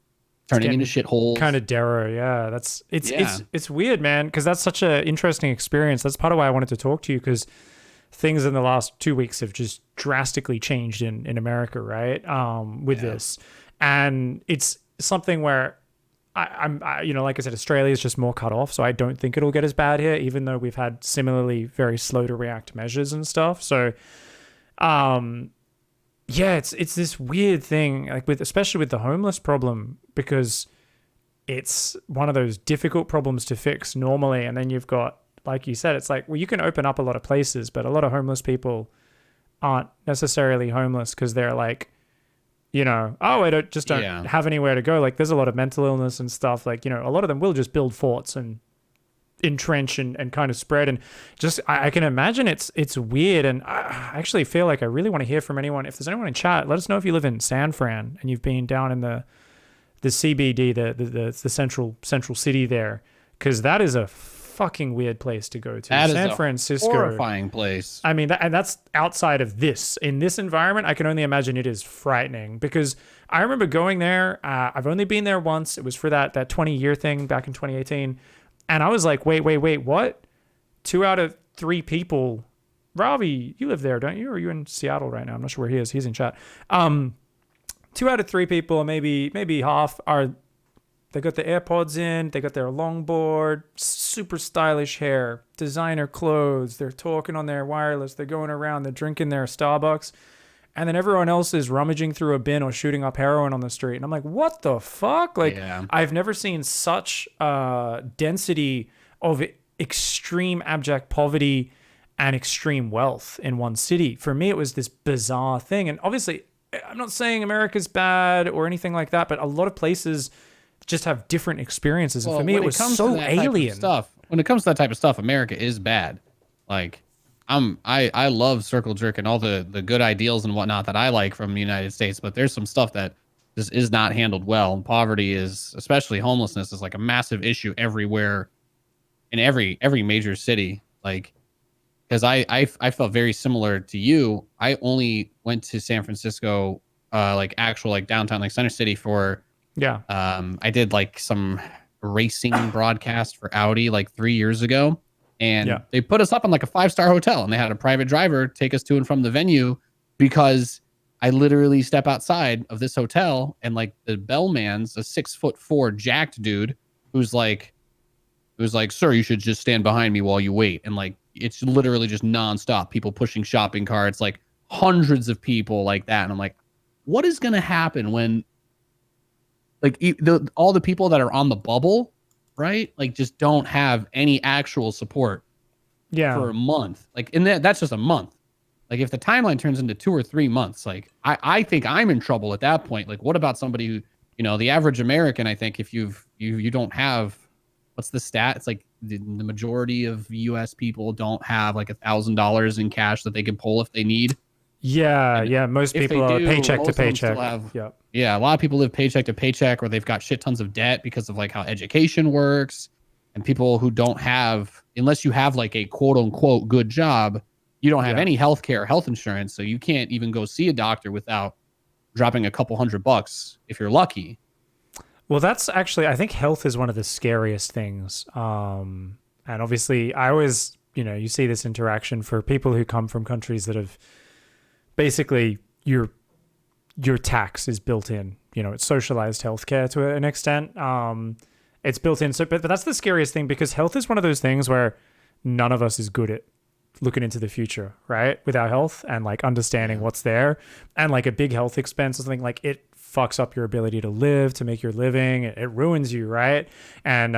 turning into shitholes. Kind of darrow, yeah. Yeah. It's weird, man, because that's such an interesting experience. That's part of why I wanted to talk to you, because things in the last 2 weeks have just drastically changed in America, right? With this, and it's something where you know, like I said, Australia is just more cut off, so I don't think it'll get as bad here, even though we've had similarly very slow to react measures and stuff. So, yeah, it's this weird thing, like especially with the homeless problem, because it's one of those difficult problems to fix normally, and then you've got, like you said, it's like, well, you can open up a lot of places, but a lot of homeless people aren't necessarily homeless because they're like, you know, oh, I don't have anywhere to go. Like, there's a lot of mental illness and stuff. Like, you know, a lot of them will just build forts and entrench and kind of spread. And just, I can imagine it's weird. And I actually feel like I really want to hear from anyone. If there's anyone in chat, let us know if you live in San Fran and you've been down in the CBD, the central city there, because that is a fucking weird place to go to. That San is Francisco, horrifying place. I mean, and that's outside of this. In this environment, I can only imagine it is frightening, because I remember going there. I've only been there once. It was for that 20-year thing back in 2018. And I was like, wait, what? 2 out of 3 people. Ravi, you live there, don't you? Or are you in Seattle right now? I'm not sure where he is. He's in chat. 2 out of 3 people, maybe half, they got the AirPods in, they got their longboard, super stylish hair, designer clothes, they're talking on their wireless, they're going around, they're drinking their Starbucks, and then everyone else is rummaging through a bin or shooting up heroin on the street. And I'm like, what the fuck? Like, I've never seen such density of extreme abject poverty and extreme wealth in one city. For me, it was this bizarre thing. And obviously, I'm not saying America's bad or anything like that, but a lot of places just have different experiences. And for me, it was so alien. When it comes to that type of stuff, America is bad. Like, I love circle jerk and all the good ideals and whatnot that I like from the United States, but there's some stuff that just is not handled well. And poverty is, especially homelessness, is like a massive issue everywhere in every major city. Like, because I felt very similar to you. I only went to San Francisco, like actual like downtown, like Center City for I did like some racing broadcast for Audi like 3 years ago. And they put us up in like a 5-star hotel, and they had a private driver take us to and from the venue, because I literally step outside of this hotel and like the bellman's a 6'4" jacked dude who's like, sir, you should just stand behind me while you wait. And like, it's literally just nonstop people pushing shopping carts, like hundreds of people like that. And I'm like, what is going to happen when like all the people that are on the bubble, right? Like, just don't have any actual support for a month. Like, and that's just a month. Like, if the timeline turns into 2 or 3 months, like I think I'm in trouble at that point. Like, what about somebody who, you know, the average American, I think if you don't have, what's the stat? It's like the majority of US people don't have like $1,000 in cash that they can pull if they need. Most people are paycheck to paycheck. A lot of people live paycheck to paycheck, or they've got shit tons of debt because of like how education works. And people who don't have, unless you have like a quote unquote good job, you don't have any health care or health insurance. So you can't even go see a doctor without dropping a couple $100 if you're lucky. Well, that's actually, I think health is one of the scariest things. And obviously, I always, you know, you see this interaction for people who come from countries that have basically your tax is built in. You know, it's socialized healthcare to an extent. It's built in. So, but that's the scariest thing, because health is one of those things where none of us is good at looking into the future, right? With our health and like understanding what's there, and like a big health expense or something, like it fucks up your ability to live, to make your living. It ruins you, right? And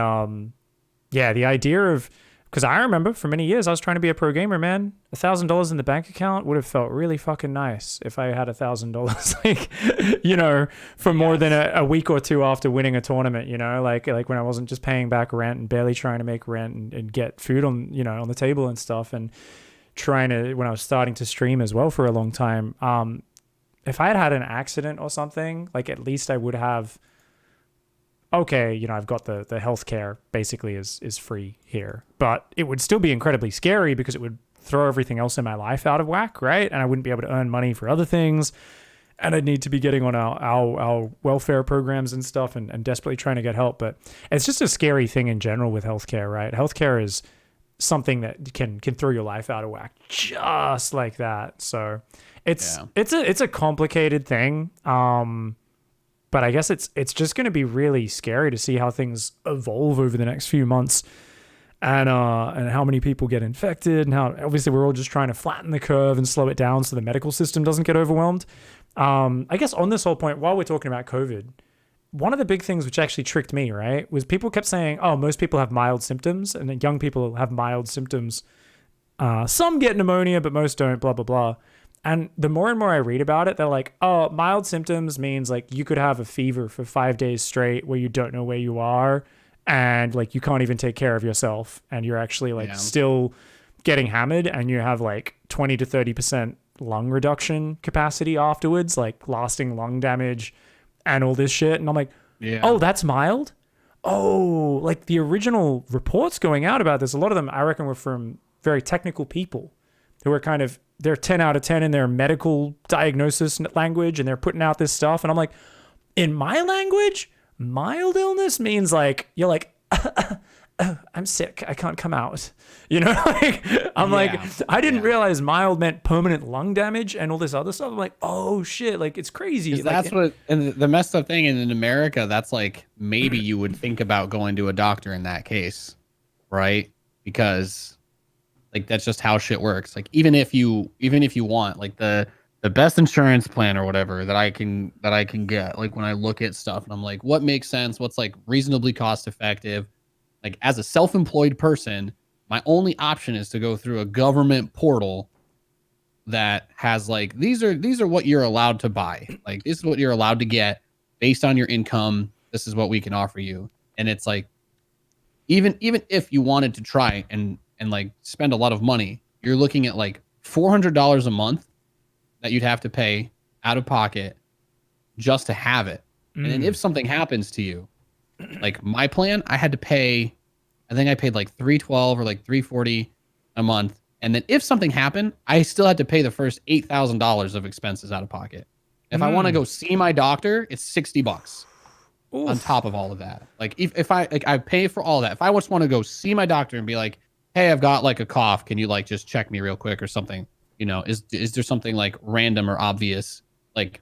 the idea of Because I remember for many years I was trying to be a pro gamer, man. $1,000 in the bank account would have felt really fucking nice if I had $1,000, like, for more than a week or two after winning a tournament. Like when I wasn't just paying back rent and barely trying to make rent and get food on on the table and stuff, and trying to when I was starting to stream as well for a long time. If I had had an accident or something, like at least I would have. Okay, I've got the healthcare basically is free here, but it would still be incredibly scary because it would throw everything else in my life out of whack, right? And I wouldn't be able to earn money for other things, and I'd need to be getting on our welfare programs and stuff and desperately trying to get help. But it's just a scary thing in general with healthcare, right? Healthcare is something that can throw your life out of whack just like that. So it's a complicated thing. But I guess it's just going to be really scary to see how things evolve over the next few months, and how many people get infected, and how obviously we're all just trying to flatten the curve and slow it down so the medical system doesn't get overwhelmed. I guess on this whole point, while we're talking about COVID, one of the big things which actually tricked me, right, was people kept saying, oh, most people have mild symptoms, and then young people have mild symptoms. Some get pneumonia, but most don't, blah, blah, blah. And the more and more I read about it, they're like, oh, mild symptoms means like you could have a fever for 5 days straight where you don't know where you are, and like you can't even take care of yourself, and you're actually like still getting hammered, and you have like 20 to 30% lung reduction capacity afterwards, like lasting lung damage and all this shit. And I'm like, oh, that's mild? Oh, like the original reports going out about this, a lot of them I reckon were from very technical people who are kind of, they're 10 out of 10 in their medical diagnosis language, and they're putting out this stuff. And I'm like, in my language, mild illness means like, you're like, I'm sick, I can't come out. Like, I didn't realize mild meant permanent lung damage and all this other stuff. I'm like, oh shit, like it's crazy. Like, that's what, and the messed up thing in America, that's like, maybe you would think about going to a doctor in that case, right? Because like that's just how shit works. Like even if you want like the best insurance plan or whatever that I can get, like when I look at stuff and I'm like, what makes sense? What's like reasonably cost effective? Like as a self-employed person, my only option is to go through a government portal that has like, these are what you're allowed to buy. Like this is what you're allowed to get based on your income. This is what we can offer you. And it's like, even if you wanted to try and like spend a lot of money, you're looking at like $400 a month that you'd have to pay out of pocket just to have it. And then if something happens to you, like my plan, I had to pay, I think I paid like $312 or like $340 a month. And then if something happened, I still had to pay the first $8,000 of expenses out of pocket. If I want to go see my doctor, it's $60 on top of all of that. Like if I pay for all that, if I just want to go see my doctor and be like, hey, I've got like a cough, can you like just check me real quick or something? Is there something like random or obvious? Like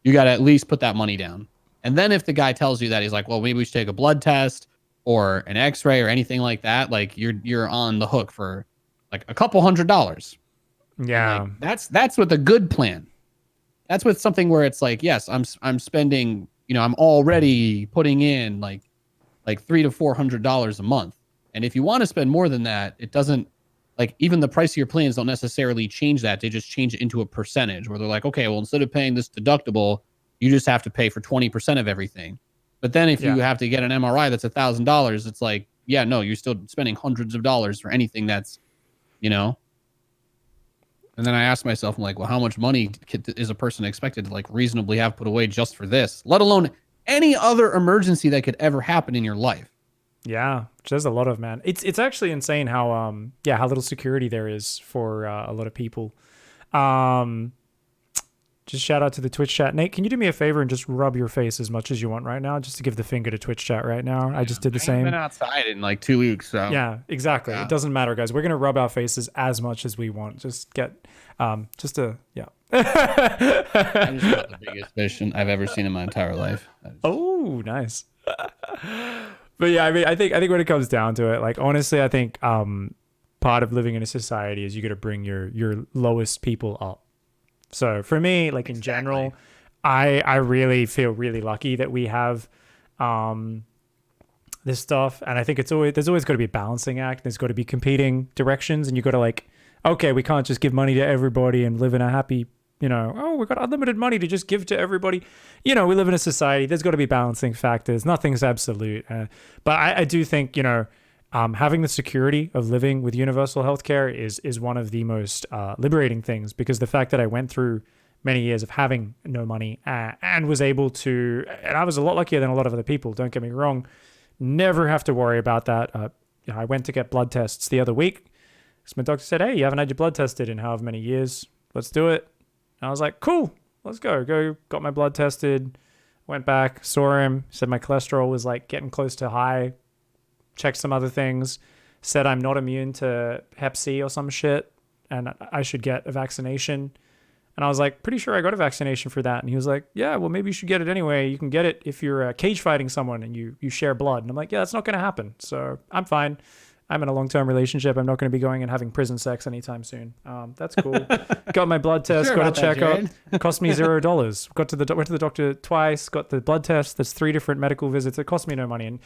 you got to at least put that money down. And then if the guy tells you that, he's like, well, maybe we should take a blood test or an x-ray or anything like that. Like you're on the hook for like a couple $100. Yeah. Like, that's with a good plan. That's with something where it's like, yes, I'm spending, I'm already putting in like $300 to $400 a month. And if you want to spend more than that, it doesn't, like even the price of your plans don't necessarily change that. They just change it into a percentage where they're like, okay, well, instead of paying this deductible, you just have to pay for 20% of everything. But then if you have to get an MRI that's $1,000, it's like, yeah, no, you're still spending hundreds of dollars for anything that's, And then I asked myself, I'm like, well, how much money is a person expected to like reasonably have put away just for this, let alone any other emergency that could ever happen in your life? Yeah, which there's a lot of, man. It's actually insane how how little security there is for a lot of people. Just shout out to the Twitch chat. Nate, can you do me a favor and just rub your face as much as you want right now, just to give the finger to Twitch chat right now? I just did the same. I've been outside in like 2 weeks, so yeah, exactly. Yeah. It doesn't matter, guys. We're gonna rub our faces as much as we want. Just get I just got the biggest fish I've ever seen in my entire life. Oh, nice. But yeah, I mean, I think when it comes down to it, like honestly, I think part of living in a society is you got to bring your lowest people up. So for me, like in general, I really feel really lucky that we have this stuff. And I think there's always got to be a balancing act. There's got to be competing directions, and you got to like, okay, we can't just give money to everybody and live in a happy, oh, we've got unlimited money to just give to everybody. We live in a society. There's got to be balancing factors. Nothing's absolute. But I do think, having the security of living with universal healthcare is one of the most liberating things, because the fact that I went through many years of having no money and was able to, and I was a lot luckier than a lot of other people, don't get me wrong, never have to worry about that. I went to get blood tests the other week. So my doctor said, hey, you haven't had your blood tested in however many years. Let's do it. And I was like, cool, let's go. Got my blood tested, went back, saw him, said my cholesterol was like getting close to high, checked some other things, said I'm not immune to Hep C or some shit, and I should get a vaccination. And I was like, pretty sure I got a vaccination for that. And he was like, yeah, well, maybe you should get it anyway. You can get it if you're cage fighting someone and you share blood. And I'm like, yeah, that's not going to happen. So I'm fine. I'm in a long-term relationship. I'm not going to be going and having prison sex anytime soon. That's cool. Got my blood test, Sure got a checkup. Jared. Cost me $0. Went to the doctor twice, got the blood test. There's 3 different medical visits. It cost me no money. And,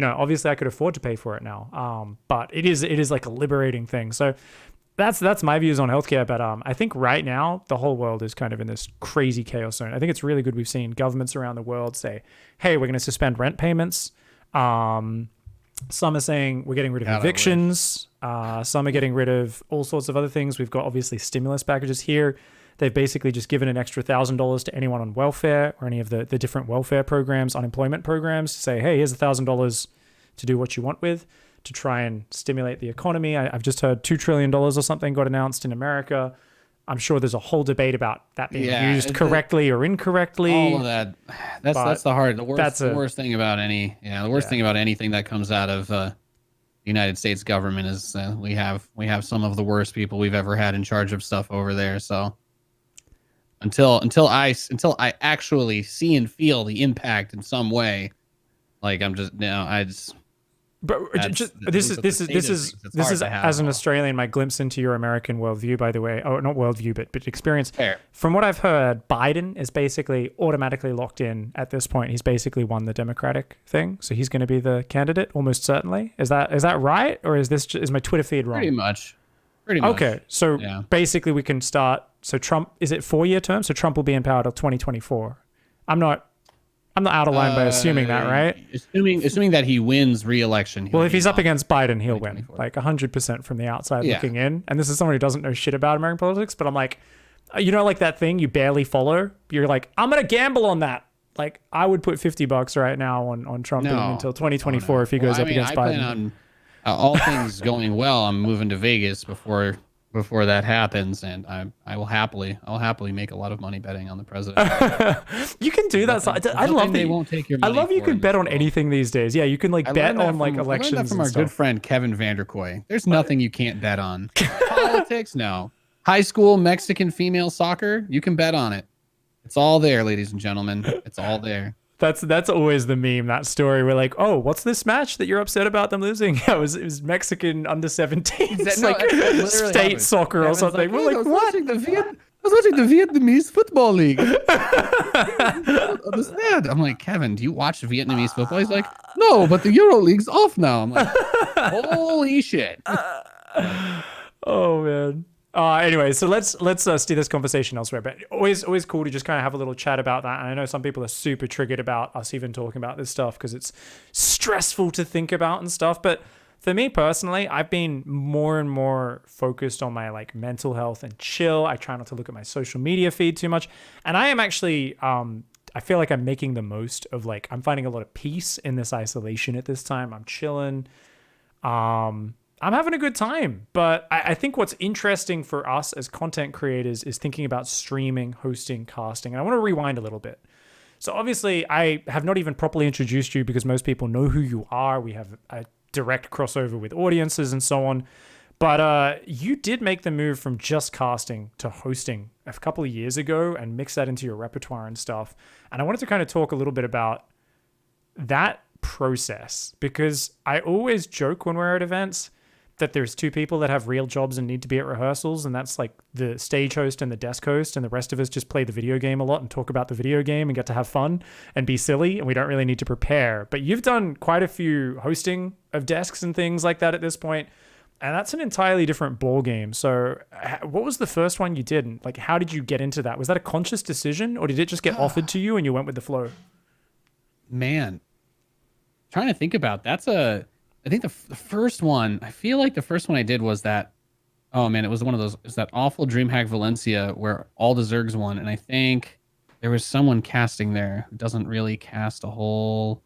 obviously I could afford to pay for it now. But it is like a liberating thing. So that's my views on healthcare. But I think right now the whole world is kind of in this crazy chaos zone. I think it's really good. We've seen governments around the world say, hey, we're going to suspend rent payments. Some are saying we're getting rid of evictions. Some are getting rid of all sorts of other things. We've got obviously stimulus packages here. They've basically just given an extra $1,000 to anyone on welfare or any of the different welfare programs, unemployment programs, to say, hey, here's $1,000 to do what you want with, to try and stimulate the economy. I've just heard $2 trillion or something got announced in America. I'm sure there's a whole debate about that being used correctly or incorrectly. All of that. That's the worst thing about thing about anything that comes out of the United States government is we have some of the worst people we've ever had in charge of stuff over there. So until I actually see and feel the impact in some way, like But this is as an Australian, my glimpse into your American worldview, by the way. Oh, not worldview, but experience. Fair. From what I've heard, Biden is basically automatically locked in at this point. He's basically won the Democratic thing, so he's going to be the candidate almost certainly. Is that right, or is my Twitter feed wrong? Pretty much. Okay, so basically we can start. So Trump, is it 4-year term? So Trump will be in power till 2024. I'm not out of line by assuming that, right? Assuming that he wins re-election. Well, if he's up against Biden, he'll win, like 100% from the outside looking in. And this is someone who doesn't know shit about American politics, but I'm like, like that thing you barely follow? You're like, I'm going to gamble on that. Like, I would put $50 right now on Trump until 2024 if he goes up against Biden. Plan on all things going well. I'm moving to Vegas before that happens, and I will happily make a lot of money betting on the president. You can do that. I love that. They won't take your I money love you for can in bet this on world. anything these days. Yeah, you can bet on like elections. I learned that from our good friend Kevin Vanderkoy. There's nothing you can't bet on. Politics, no. High school Mexican female soccer, you can bet on it. It's all there, ladies and gentlemen. It's all there. That's always the meme, that story. We're like, oh, what's this match that you're upset about them losing? Yeah, it was Mexican under 17. It's like state soccer or something. We're like, what? I was watching the Vietnamese football league. I don't understand. I'm like, Kevin, do you watch Vietnamese football? He's like, no, but the Euro League's off now. I'm like, holy shit. Oh man. Anyway, so let's steer this conversation elsewhere. But always cool to just kind of have a little chat about that. And I know some people are super triggered about us even talking about this stuff because it's stressful to think about and stuff. But for me personally, I've been more and more focused on my like mental health and chill. I try not to look at my social media feed too much. And I am actually, I feel like I'm making the most of like, I'm finding a lot of peace in this isolation at this time. I'm chilling. I'm having a good time, but I think what's interesting for us as content creators is thinking about streaming, hosting, casting. And I want to rewind a little bit. So obviously I have not even properly introduced you because most people know who you are. We have a direct crossover with audiences and so on. But you did make the move from just casting to hosting a couple of years ago and mix that into your repertoire and stuff. And I wanted to kind of talk a little bit about that process because I always joke when we're at events that there's two people that have real jobs and need to be at rehearsals, and that's like the stage host and the desk host, and the rest of us just play the video game a lot and talk about the video game and get to have fun and be silly, and we don't really need to prepare. But you've done quite a few hosting of desks and things like that at this point, and that's an entirely different ball game. So what was the first one you did, and like how did you get into that? Was that a conscious decision, or did it just get offered to you and you went with the flow? Man, trying to think about I think the first one, I feel like the first one I did was that, oh man, it was one of those, it was that awful DreamHack Valencia where all the Zergs won. And I think there was someone casting there who doesn't really cast a whole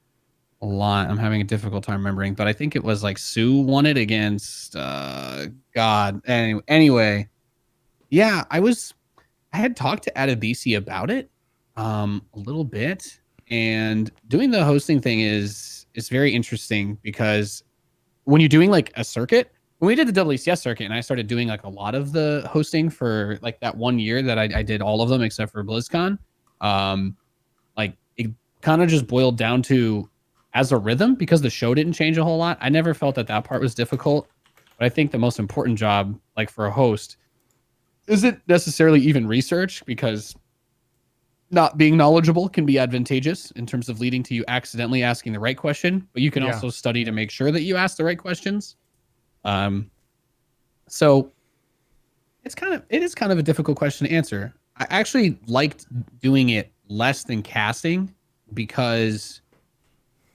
lot. I'm having a difficult time remembering, but I think it was like Sue won it against, God. Anyway, yeah, I had talked to Adebisi about it a little bit, and doing the hosting thing is very interesting because when you're doing like a circuit, when we did the WCS circuit and I started doing like a lot of the hosting for like that 1 year that I did all of them except for BlizzCon, like it kind of just boiled down to as a rhythm because the show didn't change a whole lot. I never felt that part was difficult, but I think the most important job like for a host isn't necessarily even research, because not being knowledgeable can be advantageous in terms of leading to you accidentally asking the right question, but you can also study to make sure that you ask the right questions. So it is kind of a difficult question to answer. I actually liked doing it less than casting because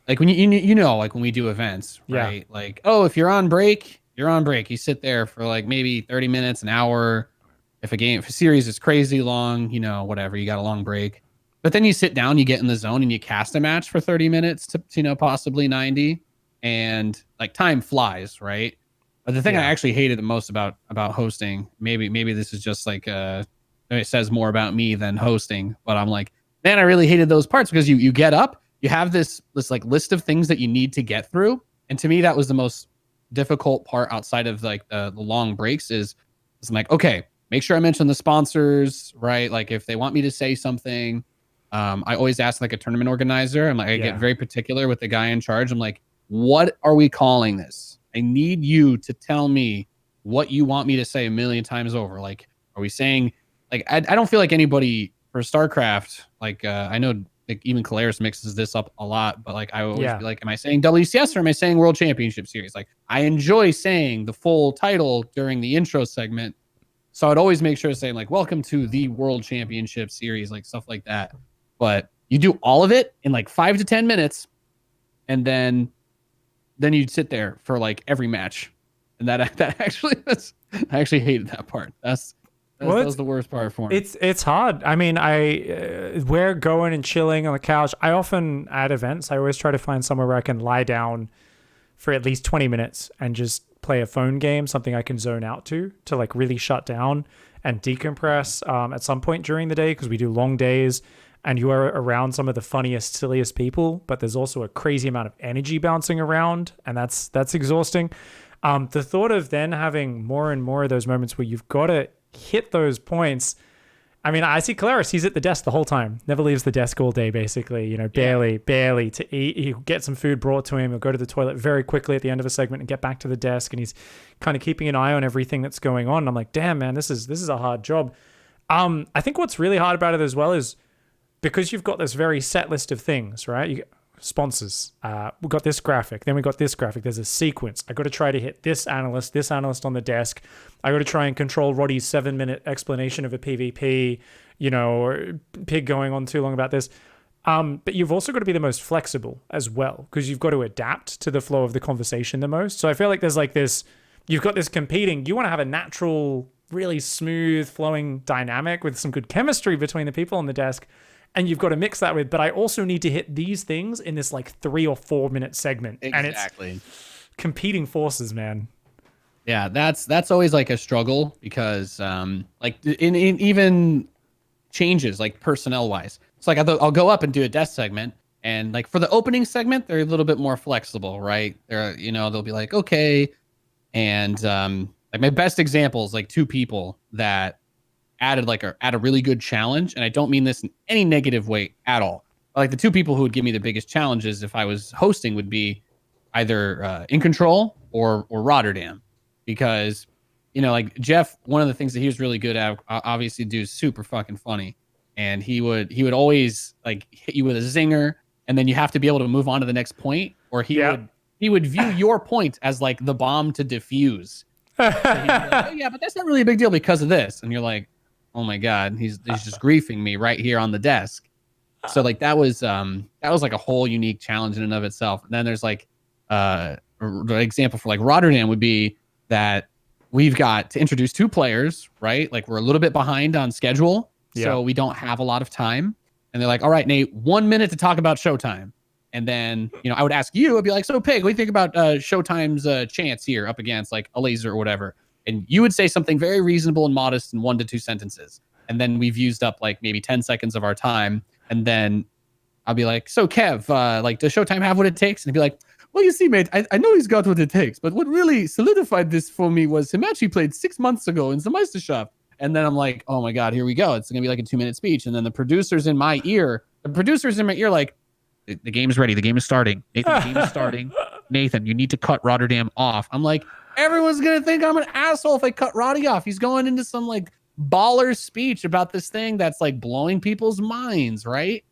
like when you know, like when we do events, right? Like, oh, if you're on break, you're on break. You sit there for like maybe 30 minutes, an hour. If a series is crazy long, you know, whatever, you got a long break. But then you sit down, you get in the zone, and you cast a match for 30 minutes to you know, possibly 90. And like time flies, right? But the thing I actually hated the most about hosting, maybe this is just like it says more about me than hosting, but I'm like, man, I really hated those parts because you get up, you have this like list of things that you need to get through. And to me, that was the most difficult part outside of like the long breaks is I'm like, okay, make sure I mention the sponsors, right? Like if they want me to say something, I always ask like a tournament organizer. I'm like, I get very particular with the guy in charge. I'm like, what are we calling this? I need you to tell me what you want me to say a million times over. Like, are we saying like, I don't feel like anybody for StarCraft, like I know like even Kalaris mixes this up a lot, but like I always be like, am I saying WCS or am I saying World Championship Series? Like I enjoy saying the full title during the intro segment. So I'd always make sure to say like, welcome to the World Championship Series, like stuff like that. But you do all of it in like 5 to 10 minutes. And then you'd sit there for like every match. And that actually was, I actually hated that part. That was the worst part for me. It's hard. I mean, we're going and chilling on the couch. I often at events, I always try to find somewhere where I can lie down for at least 20 minutes and just play a phone game, something I can zone out to like really shut down and decompress at some point during the day, because we do long days and you are around some of the funniest, silliest people, but there's also a crazy amount of energy bouncing around, and that's exhausting. The thought of then having more and more of those moments where you've got to hit those points. I mean, I see Kalaris, he's at the desk the whole time, never leaves the desk all day, basically, you know, barely to eat. He'll get some food brought to him. He'll go to the toilet very quickly at the end of a segment and get back to the desk. And he's kind of keeping an eye on everything that's going on. And I'm like, damn, man, this is a hard job. I think what's really hard about it as well is because you've got this very set list of things, right? You get sponsors. We've got this graphic. Then we got this graphic. There's a sequence. I got to try to hit this analyst on the desk. I got to try and control Roddy's 7-minute explanation of a PvP, you know, or Pig going on too long about this. But you've also got to be the most flexible as well, because you've got to adapt to the flow of the conversation the most. So I feel like there's like this, you've got this competing. You want to have a natural, really smooth flowing dynamic with some good chemistry between the people on the desk. And you've got to mix that with, but I also need to hit these things in this like 3 or 4 minute segment. Exactly. And it's competing forces, man. Yeah, that's always like a struggle because like in even changes like personnel wise. It's like I'll go up and do a desk segment, and like for the opening segment, they're a little bit more flexible, right? They're, you know, they'll be like, okay. And like my best example is like 2 people that add a really good challenge, and I don't mean this in any negative way at all. But like the 2 people who would give me the biggest challenges if I was hosting would be either In Control or Rotterdam. because, like Jeff, one of the things that he was really good at, obviously, dude's super fucking funny, and he would always like hit you with a zinger, and then you have to be able to move on to the next point, or he would view your point as like the bomb to defuse. So he'd be like, oh yeah, but that's not really a big deal because of this, and you're like, oh my god, he's just griefing me right here on the desk. So like that was like a whole unique challenge in and of itself. And then there's like the example for like Rotterdam would be that we've got to introduce 2 players, right? Like we're a little bit behind on schedule, so we don't have a lot of time. And they're like, all right, Nate, 1 minute to talk about Showtime. And then, I would ask you, I'd be like, so Pig, what do you think about Showtime's chance here up against like a laser or whatever? And you would say something very reasonable and modest in 1 to 2 sentences. And then we've used up like maybe 10 seconds of our time. And then I'll be like, so Kev, like does Showtime have what it takes? And he'd be like, well, you see, mate, I know he's got what it takes, but what really solidified this for me was him actually played 6 months ago in the Meisterschaft. And then I'm like, oh my God, here we go. It's going to be like a 2-minute speech. And then the producers in my ear like, the game's ready. The game is starting. Nathan, the game is starting. Nathan, you need to cut Rotterdam off. I'm like, everyone's going to think I'm an asshole if I cut Roddy off. He's going into some like baller speech about this thing that's like blowing people's minds, right?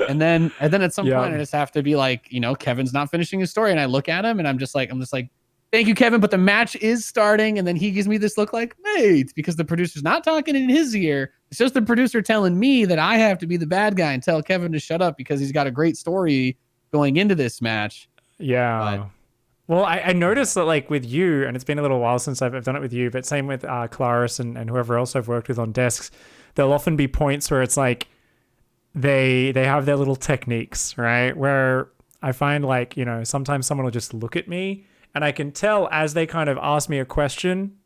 And then at some point I just have to be like, Kevin's not finishing his story, and I look at him and I'm just like, thank you, Kevin, but the match is starting. And then he gives me this look like, mate, because the producer's not talking in his ear. It's just the producer telling me that I have to be the bad guy and tell Kevin to shut up because he's got a great story going into this match. Yeah. But, well, I noticed that like with you, and it's been a little while since I've done it with you, but same with Claris and whoever else I've worked with on desks, there'll often be points where it's like they have their little techniques, right? Where I find like, sometimes someone will just look at me and I can tell as they kind of ask me a question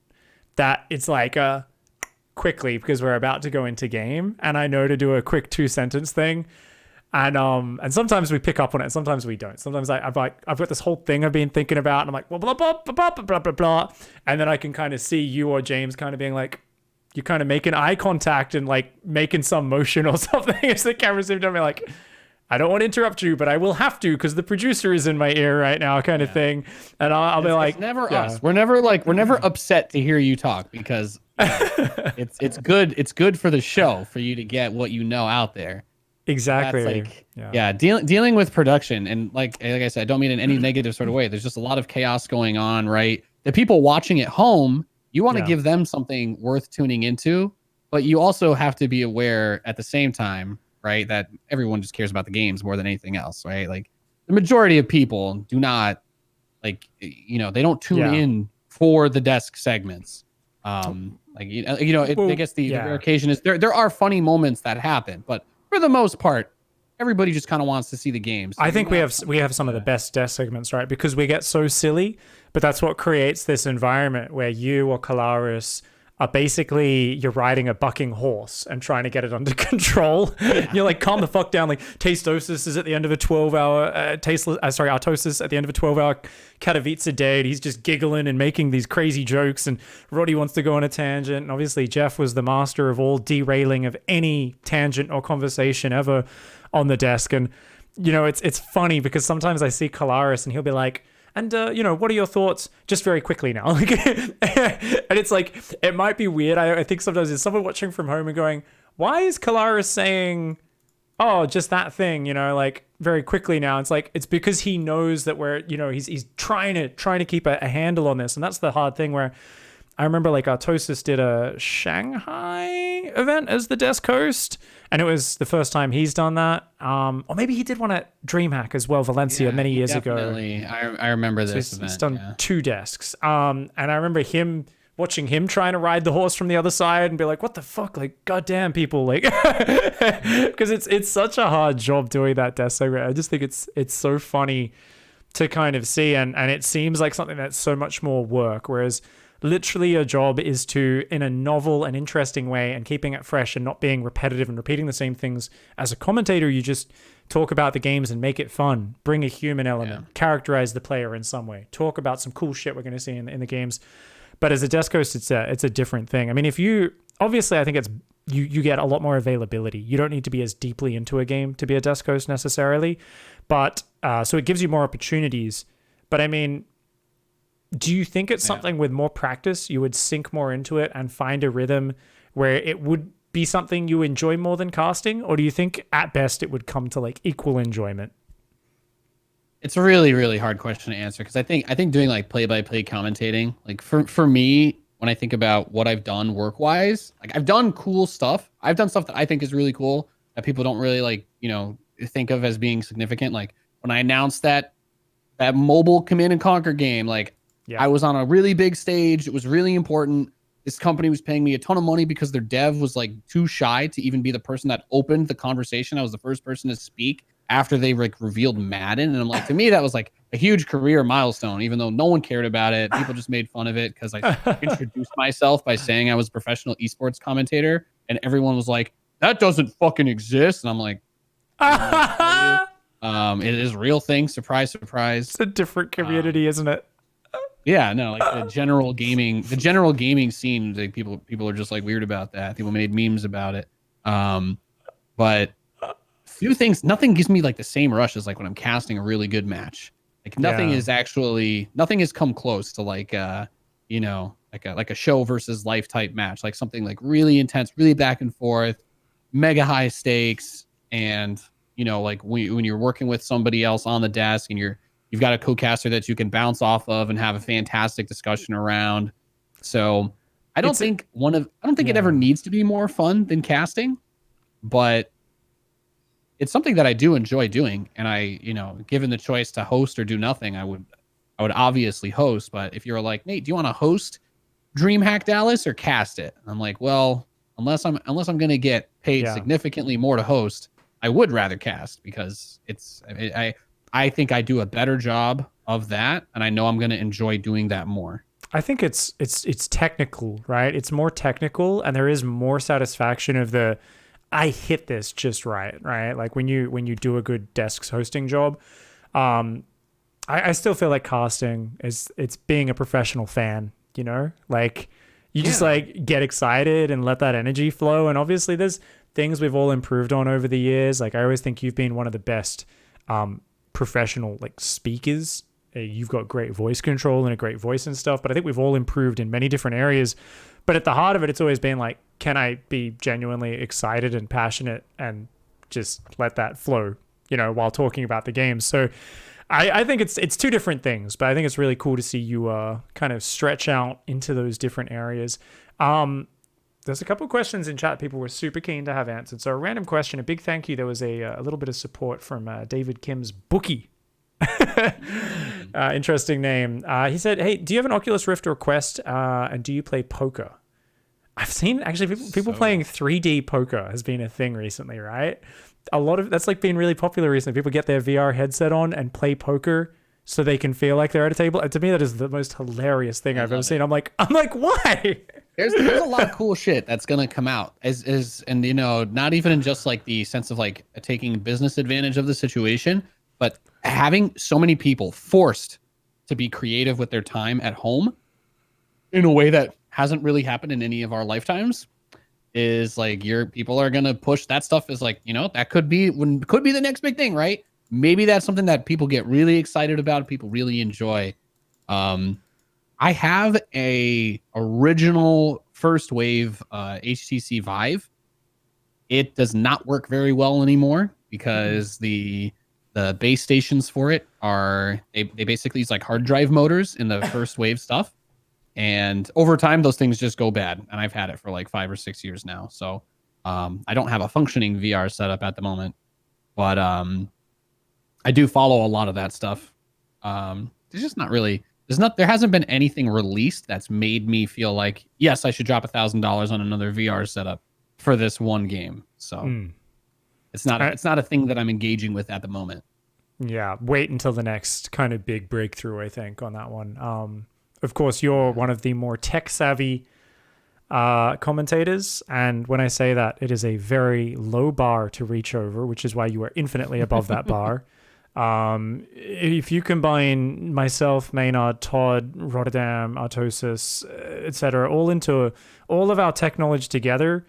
that it's like quickly because we're about to go into game, and I know to do a quick 2-sentence thing. And sometimes we pick up on it, and sometimes we don't. Sometimes I've got this whole thing I've been thinking about, and I'm like, blah, blah, blah, blah, blah, blah, blah, blah. And then I can kind of see you or James kind of being like, you're kind of making eye contact and like making some motion or something as the camera's in. I'm like, I don't want to interrupt you, but I will have to because the producer is in my ear right now, kind of thing. And I'll be like, it's never us. We're never upset to hear you talk because it's good. It's good for the show for you to get what out there. Exactly. That's like, dealing with production, and like I said, I don't mean in any negative sort of way. There's just a lot of chaos going on, right? The people watching at home, you want to give them something worth tuning into, but you also have to be aware at the same time, right, that everyone just cares about the games more than anything else, right? Like the majority of people do not they don't tune in for the desk segments. I guess the rare occasion is there are funny moments that happen, but for the most part, everybody just kind of wants to see the games. So I think we have some of the best desk segments, right? Because we get so silly, but that's what creates this environment where you or Kalaris are basically, you're riding a bucking horse and trying to get it under control. You're like, calm the fuck down. Like Tastosis is at the end of a 12-hour Artosis at the end of a 12-hour Katowice day. And he's just giggling and making these crazy jokes. And Roddy wants to go on a tangent. And obviously Jeff was the master of all derailing of any tangent or conversation ever on the desk. And it's funny because sometimes I see Kalaris and he'll be like, and, what are your thoughts just very quickly now? Like, and it's like, it might be weird. I think sometimes there's someone watching from home and going, why is Kalaris saying, oh, just that thing, like very quickly now? It's like, it's because he knows that he's trying to keep a handle on this. And that's the hard thing where I remember like Artosis did a Shanghai event as the desk host, and it was the first time he's done that. Or maybe he did one at DreamHack as well, Valencia, many years ago. I remember this event. He's done 2 desks. And I remember watching him trying to ride the horse from the other side and be like, what the fuck? Like, goddamn people. Like, because it's such a hard job doing that desk segment. I just think it's so funny to kind of see. And it seems like something that's so much more work. Whereas literally your job is to, in a novel and interesting way and keeping it fresh and not being repetitive and repeating the same things. As a commentator, you just talk about the games and make it fun, bring a human element, characterize the player in some way, talk about some cool shit we're going to see in the games. But as a desk host, it's a different thing. I mean, obviously I think it's, you get a lot more availability. You don't need to be as deeply into a game to be a desk host necessarily, but so it gives you more opportunities. But I mean, Do you think it's something with more practice you would sink more into it and find a rhythm where it would be something you enjoy more than casting? Or do you think at best it would come to like equal enjoyment? It's a really, really hard question to answer because I think doing like play-by-play commentating, like for me, when I think about what I've done work-wise, like I've done cool stuff. I've done stuff that I think is really cool that people don't really like, think of as being significant. Like when I announced that mobile Command and Conquer game, like I was on a really big stage. It was really important. This company was paying me a ton of money because their dev was like too shy to even be the person that opened the conversation. I was the first person to speak after they like revealed Madden. And I'm like, to me, that was like a huge career milestone, even though no one cared about it. People just made fun of it because I introduced myself by saying I was a professional esports commentator. And everyone was like, that doesn't fucking exist. And I'm like, it is a real thing. Surprise, surprise. It's a different community, isn't it? Yeah, no, like the general gaming scene, like people are just like weird about that. People made memes about it. But few things, nothing gives me like the same rush as like when I'm casting a really good match. Like nothing has come close to like like a show versus life type match, like something like really intense, really back and forth, mega high stakes, and like when you're working with somebody else on the desk and you've got a co-caster that you can bounce off of and have a fantastic discussion around. So I don't think it ever needs to be more fun than casting, but it's something that I do enjoy doing. And I, given the choice to host or do nothing, I would obviously host. But if you're like, Nate, do you want to host DreamHack Dallas or cast it? And I'm like, well, unless I'm going to get paid significantly more to host, I would rather cast because I think I do a better job of that, and I know I'm going to enjoy doing that more. I think it's technical, right? It's more technical, and there is more satisfaction of the I hit this just right? Like when you do a good desk hosting job. I still feel like casting it's being a professional fan, like you just like get excited and let that energy flow. And obviously there's things we've all improved on over the years. Like I always think you've been one of the best professional like speakers. You've got great voice control and a great voice and stuff, but I think we've all improved in many different areas. But at the heart of it, it's always been like, can I be genuinely excited and passionate and just let that flow, while talking about the game. So I think it's two different things, but I think it's really cool to see you kind of stretch out into those different areas. There's a couple of questions in chat people were super keen to have answered. So a random question, a big thank you. There was a little bit of support from David Kim's Bookie. Interesting name. He said, hey, do you have an Oculus Rift or Quest, and do you play poker? I've seen actually people playing 3D poker has been a thing recently, right? A lot of that's like been really popular recently. People get their VR headset on and play poker so they can feel like they're at a table. And to me, that is the most hilarious thing I've ever seen. I'm like, why? There's a lot of cool shit that's gonna come out and not even in just like the sense of like taking business advantage of the situation, but having so many people forced to be creative with their time at home in a way that hasn't really happened in any of our lifetimes is like people are gonna push that stuff is like, that could be the next big thing, right? Maybe that's something that people get really excited about, people really enjoy. I have a original first wave HTC Vive. It does not work very well anymore because the base stations for it they basically use like hard drive motors in the first wave stuff. And over time, those things just go bad. And I've had it for like 5 or 6 years now. So I don't have a functioning VR setup at the moment. But I do follow a lot of that stuff. There's just not really... there hasn't been anything released that's made me feel like, yes, I should drop $1,000 on another VR setup for this one game. So it's not a thing that I'm engaging with at the moment. Yeah, wait until the next kind of big breakthrough, I think, on that one. Of course, you're one of the more tech-savvy commentators, and when I say that, it is a very low bar to reach over, which is why you are infinitely above that bar. If you combine myself, Maynard, Todd, Rotterdam, Artosis, etc., all of our tech knowledge together,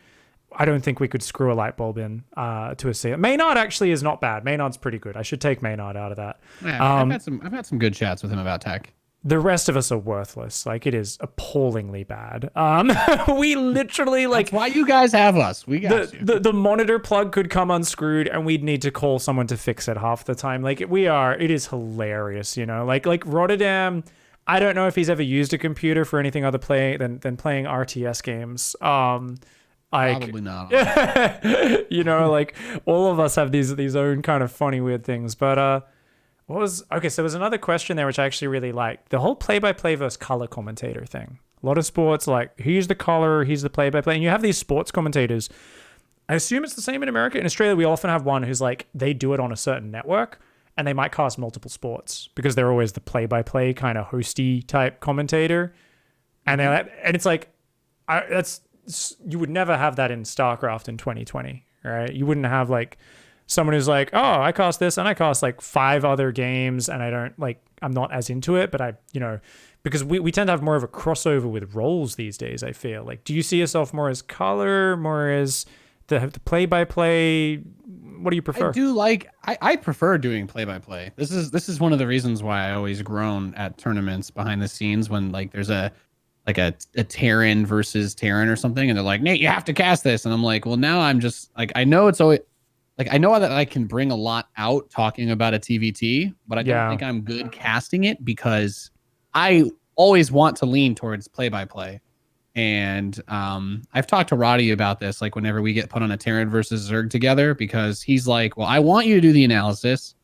I don't think we could screw a light bulb in to a ceiling. Maynard actually is not bad. Maynard's pretty good. I should take Maynard out of that. Yeah, I've had some good chats with him about tech. The rest of us are worthless. Like, it is appallingly bad. We literally like That's why you guys have us. We got you. the monitor plug could come unscrewed and we'd need to call someone to fix it half the time. Like, it is hilarious, you know. Like Rotterdam, I don't know if he's ever used a computer for anything other than playing RTS games. Probably not. You know, like, all of us have these own kind of funny weird things. But so there was another question there which I actually really liked. The whole play-by-play versus color commentator thing. A lot of sports, like, he's the color, he's the play-by-play, and you have these sports commentators. I assume it's the same in America. In Australia, we often have one who's like, they do it on a certain network, and they might cast multiple sports because they're always the play-by-play kind of hosty type commentator. And it's like, you would never have that in StarCraft in 2020, right? You wouldn't have like someone who's like, oh, I cast this and I cast like 5 other games and I'm not as into it, but because we tend to have more of a crossover with roles these days, I feel. Like, do you see yourself more as color, more as the play-by-play? What do you prefer? I prefer doing play-by-play. This is one of the reasons why I always groan at tournaments behind the scenes when like there's a Terran versus Terran or something, and they're like, Nate, you have to cast this. And I'm like, well, now I'm just like, I know it's always like, I know that I can bring a lot out talking about a TVT, but I don't think I'm good casting it because I always want to lean towards play-by-play. And I've talked to Roddy about this, like whenever we get put on a Terran versus Zerg together, because he's like, well, I want you to do the analysis,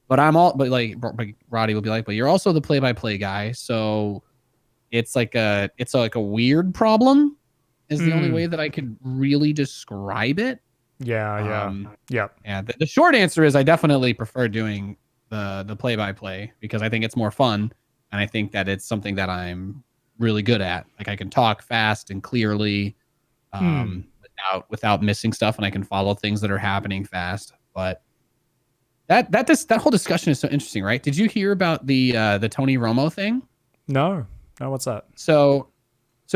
but Roddy will be like, but you're also the play-by-play guy. So it's like a weird problem is the only way that I could really describe it. Yeah. The short answer is I definitely prefer doing the play-by-play because I think it's more fun, and I think that it's something that I'm really good at. Like, I can talk fast and clearly, without missing stuff, and I can follow things that are happening fast. But that whole discussion is so interesting, right? Did you hear about the Tony Romo thing? No, what's that? So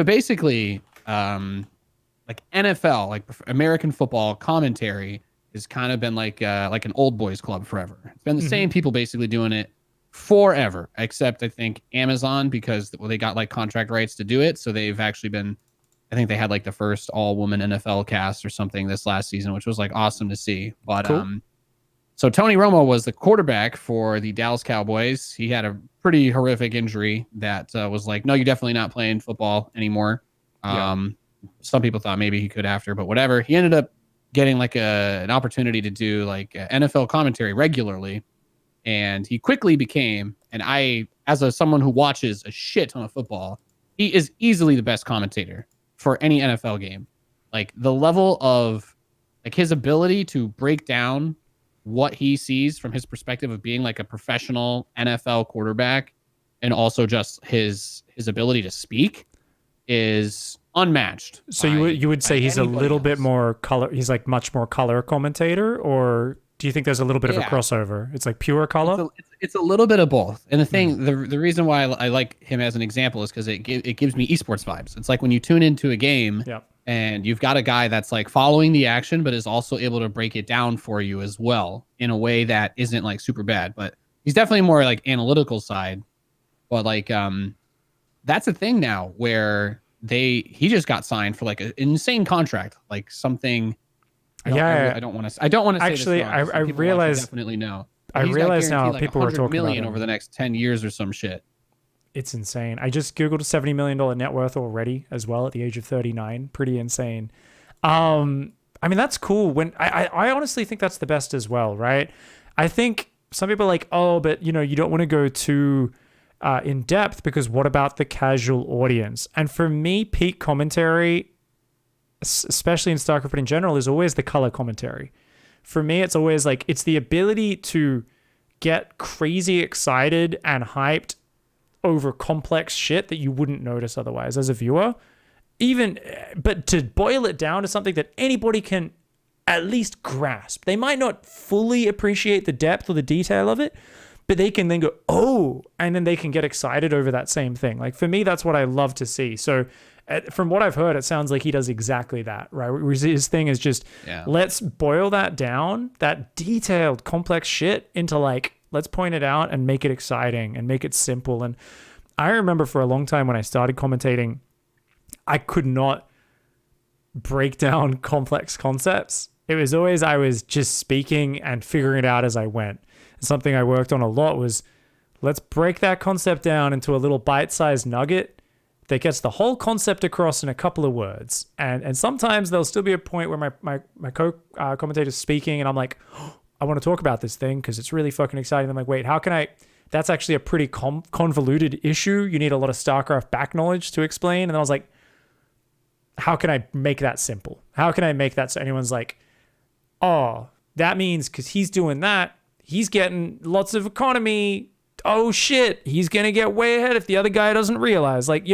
basically, like NFL, like American football commentary has kind of been like an old boys club forever. It's been the same people basically doing it forever, except I think Amazon, because they got like contract rights to do it. So they've actually been, I think they had like the first all woman NFL cast or something this last season, which was like awesome to see. But cool. So Tony Romo was the quarterback for the Dallas Cowboys. He had a pretty horrific injury that was like, no, you're definitely not playing football anymore. Some people thought maybe he could after, but whatever. He ended up getting like an opportunity to do like NFL commentary regularly. And he quickly became, and I, as someone who watches a shit ton of football, he is easily the best commentator for any NFL game. Like, the level of like his ability to break down what he sees from his perspective of being like a professional NFL quarterback, and also just his ability to speak is unmatched. So you would say he's a little bit more color. He's like much more color commentator, or do you think there's a little bit of a crossover? It's like pure color. It's a little bit of both. And the thing, the reason why I like him as an example is because it gives me esports vibes. It's like when you tune into a game and you've got a guy that's like following the action, but is also able to break it down for you as well in a way that isn't like super bad. But he's definitely more like analytical side. But like that's a thing now where he just got signed for like an insane contract, like something. I don't want to say actually this wrong, I realize definitely know. I realize now like people were talking million about over the next 10 years or some shit. It's insane. I just googled a $70 million net worth already as well at the age of 39. Pretty insane. I mean, that's cool. When I honestly think that's the best as well, right? I think some people are like, oh, but you don't want to go too in depth because what about the casual audience? And for me, peak commentary, especially in StarCraft but in general, is always the color commentary. For me, it's always like, it's the ability to get crazy excited and hyped over complex shit that you wouldn't notice otherwise as a viewer. But to boil it down to something that anybody can at least grasp. They might not fully appreciate the depth or the detail of it, but they can then go, oh, and then they can get excited over that same thing. Like, for me, that's what I love to see. So from what I've heard, it sounds like he does exactly that, right? His thing is just, let's boil that down, that detailed, complex shit into like, let's point it out and make it exciting and make it simple. And I remember for a long time when I started commentating, I could not break down complex concepts. It was always I was just speaking and figuring it out as I went. And something I worked on a lot was, let's break that concept down into a little bite-sized nugget that gets the whole concept across in a couple of words. And sometimes there'll still be a point where my co-commentator's speaking and I'm like, oh, I want to talk about this thing because it's really fucking exciting. I'm like, wait, how can I... That's actually a pretty convoluted issue. You need a lot of StarCraft back knowledge to explain. And then I was like, how can I make that simple? How can I make that so anyone's like, oh, that means because he's doing that, he's getting lots of economy. Oh shit, he's going to get way ahead if the other guy doesn't realize. Like,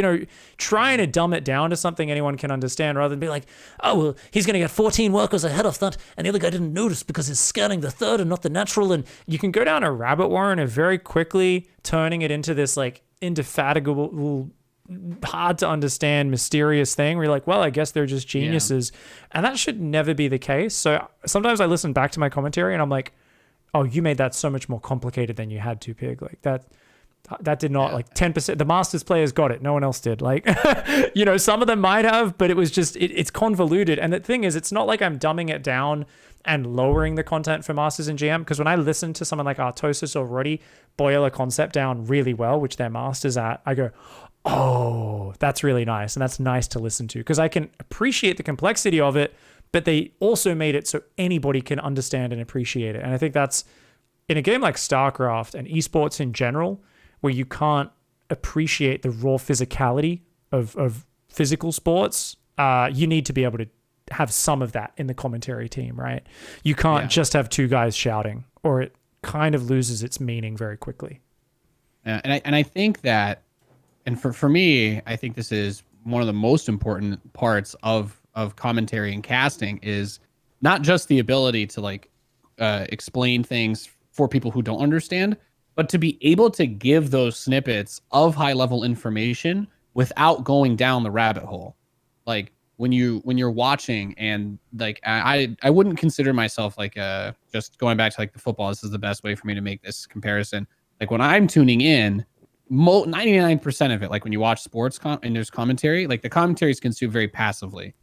trying to dumb it down to something anyone can understand rather than be like, oh, well, he's going to get 14 workers ahead of that and the other guy didn't notice because he's scanning the third and not the natural. And you can go down a rabbit warren of very quickly turning it into this like indefatigable, hard to understand, mysterious thing where you're like, well, I guess they're just geniuses. Yeah. And that should never be the case. So sometimes I listen back to my commentary and I'm like, oh, you made that so much more complicated than you had to, Pig. Like that did not, like 10%. The Masters players got it. No one else did. Like, some of them might have, but it was just, it's convoluted. And the thing is, it's not like I'm dumbing it down and lowering the content for Masters and GM. Because when I listen to someone like Artosis or Roddy boil a concept down really well, which they're masters at, I go, oh, that's really nice. And that's nice to listen to because I can appreciate the complexity of it, but they also made it so anybody can understand and appreciate it. And I think that's in a game like StarCraft and esports in general, where you can't appreciate the raw physicality of physical sports, you need to be able to have some of that in the commentary team, right? You can't just have two guys shouting or it kind of loses its meaning very quickly. And I think that, and for me, I think this is one of the most important parts of commentary and casting is not just the ability to explain things for people who don't understand, but to be able to give those snippets of high level information without going down the rabbit hole. Like when you're watching and like, I wouldn't consider myself like just going back to like the football. This is the best way for me to make this comparison. Like when I'm tuning in, 99% of it, like when you watch sports and there's commentary, like the commentary is consumed very passively.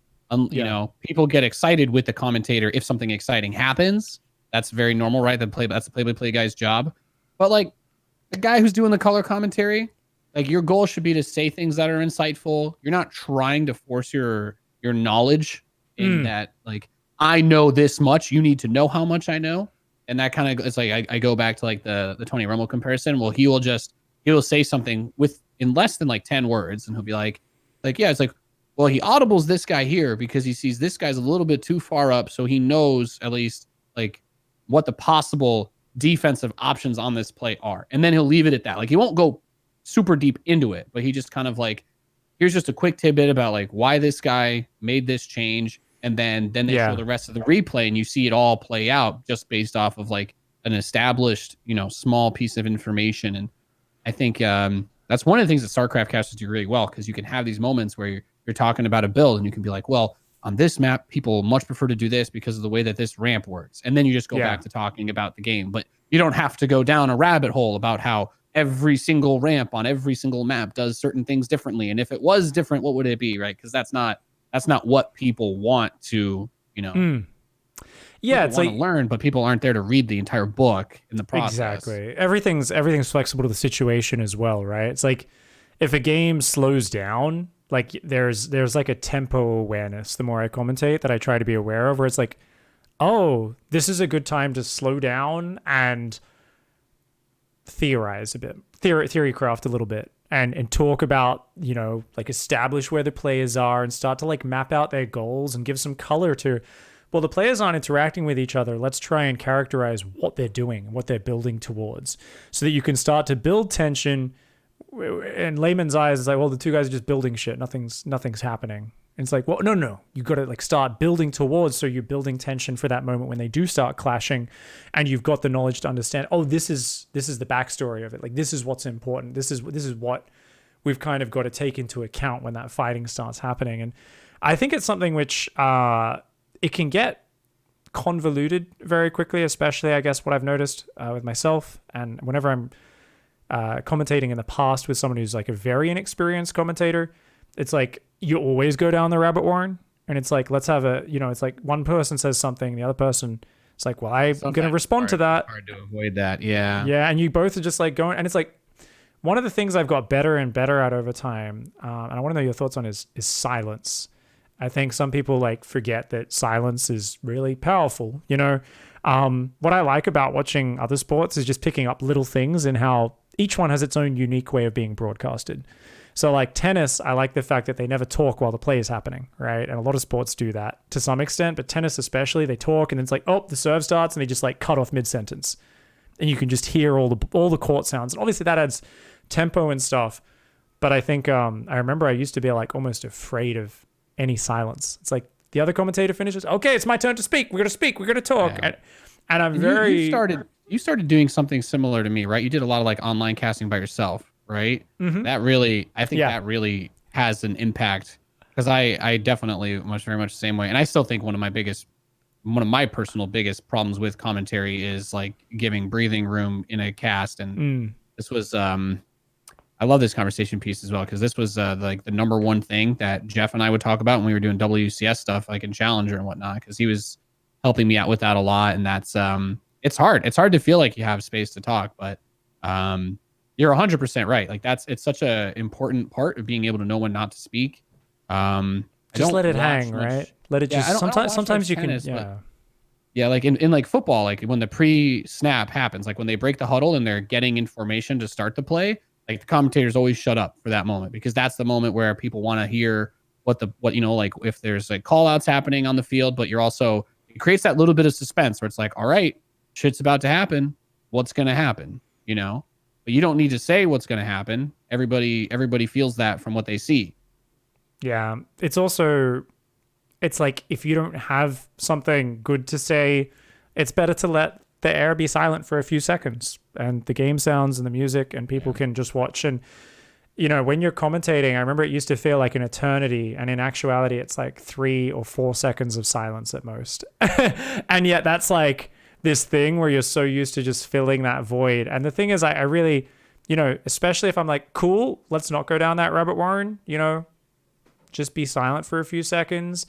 People get excited with the commentator if something exciting happens. That's very normal, right? That's the play-by-play guy's job. But like the guy who's doing the color commentary, like your goal should be to say things that are insightful. You're not trying to force your knowledge in that, like, I know this much, you need to know how much I know. And that kind of, it's like I go back to like the Tony Romo comparison. Well, he will say something in less than like 10 words, and he'll be like, yeah, it's like, well, he audibles this guy here because he sees this guy's a little bit too far up, so he knows at least like what the possible defensive options on this play are. And then he'll leave it at that. Like he won't go super deep into it, but he just kind of like, here's just a quick tidbit about like why this guy made this change. And then they show the rest of the replay and you see it all play out just based off of like an established, small piece of information. And I think that's one of the things that StarCraft casters do really well, because you can have these moments where you're talking about a build and you can be like, well, on this map, people much prefer to do this because of the way that this ramp works. And then you just go back to talking about the game. But you don't have to go down a rabbit hole about how every single ramp on every single map does certain things differently. And if it was different, what would it be, right? Because that's not what people want to, Yeah, it's want like to learn, but people aren't there to read the entire book in the process. Exactly. Everything's flexible to the situation as well, right? It's like if a game slows down, like there's like a tempo awareness the more I commentate that I try to be aware of, where it's like, oh, this is a good time to slow down and theorize a bit, theory craft a little bit, and talk about, like establish where the players are and start to like map out their goals and give some color to, well, the players aren't interacting with each other. Let's try and characterize what they're doing, what they're building towards, so that you can start to build tension. In layman's eyes, it's like, well, the two guys are just building shit. Nothing's happening. And it's like, well, no. You got to like start building towards, so you're building tension for that moment when they do start clashing, and you've got the knowledge to understand, oh, this is the backstory of it. Like, this is what's important. This is what we've kind of got to take into account when that fighting starts happening. And I think it's something which it can get convoluted very quickly, especially, I guess, what I've noticed with myself. And whenever I'm commentating in the past with someone who's like a very inexperienced commentator, it's like you always go down the rabbit warren, and it's like, let's have it's like one person says something, the other person is like, well, I'm going to respond to that. Hard to avoid that. Yeah. Yeah. And you both are just like going, and it's like one of the things I've got better and better at over time, and I want to know your thoughts on is silence. I think some people like forget that silence is really powerful. What I like about watching other sports is just picking up little things and how each one has its own unique way of being broadcasted. So like tennis, I like the fact that they never talk while the play is happening, right? And a lot of sports do that to some extent, but tennis especially, they talk and then it's like, oh, the serve starts, and they just like cut off mid-sentence. And you can just hear all the court sounds. And obviously that adds tempo and stuff. But I think I remember I used to be like almost afraid of any silence. It's like the other commentator finishes, okay, it's my turn to speak. We're going to talk. Yeah. And I'm You started doing something similar to me, right? You did a lot of like online casting by yourself, right? Mm-hmm. That really really has an impact, because I definitely very much the same way. And I still think one of my personal biggest problems with commentary is like giving breathing room in a cast. And this was, I love this conversation piece as well, because this was like the number one thing that Jeff and I would talk about when we were doing WCS stuff, like in Challenger and whatnot, because he was helping me out with that a lot. And that's, it's hard. It's hard to feel like you have space to talk, but you're 100% right. Like it's such a important part of being able to know when not to speak. Just let it hang, right? Let it just, sometimes you tennis, can, yeah. Like in like football, like when the pre-snap happens, like when they break the huddle and they're getting information to start the play, like the commentators always shut up for that moment, because that's the moment where people want to hear what like if there's like call outs happening on the field, but it creates that little bit of suspense where it's like, all right, shit's about to happen. What's going to happen? But you don't need to say what's going to happen. Everybody feels that from what they see. Yeah. It's like if you don't have something good to say, it's better to let the air be silent for a few seconds and the game sounds and the music, and people can just watch. And, when you're commentating, I remember it used to feel like an eternity. And in actuality, it's like 3 or 4 seconds of silence at most. And yet that's like this thing where you're so used to just filling that void. And the thing is, I really, especially if I'm like, cool, let's not go down that rabbit warren, just be silent for a few seconds.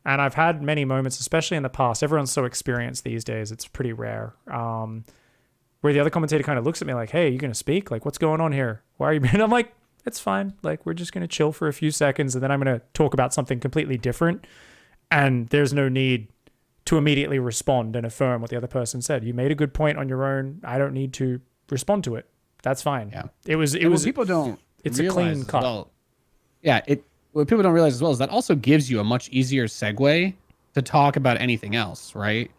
And I've had many moments, especially in the past. Everyone's so experienced these days. It's pretty rare. Where the other commentator kind of looks at me like, hey, are you going to speak? Like, what's going on here? Why are you being? I'm like, it's fine. Like, we're just going to chill for a few seconds, and then I'm going to talk about something completely different. And there's no need to immediately respond and affirm what the other person said. You made a good point on your own. I don't need to respond to it. That's fine. Yeah. It was. People don't. It's a clean cut. Well, yeah. What people don't realize as well is that also gives you a much easier segue to talk about anything else, right?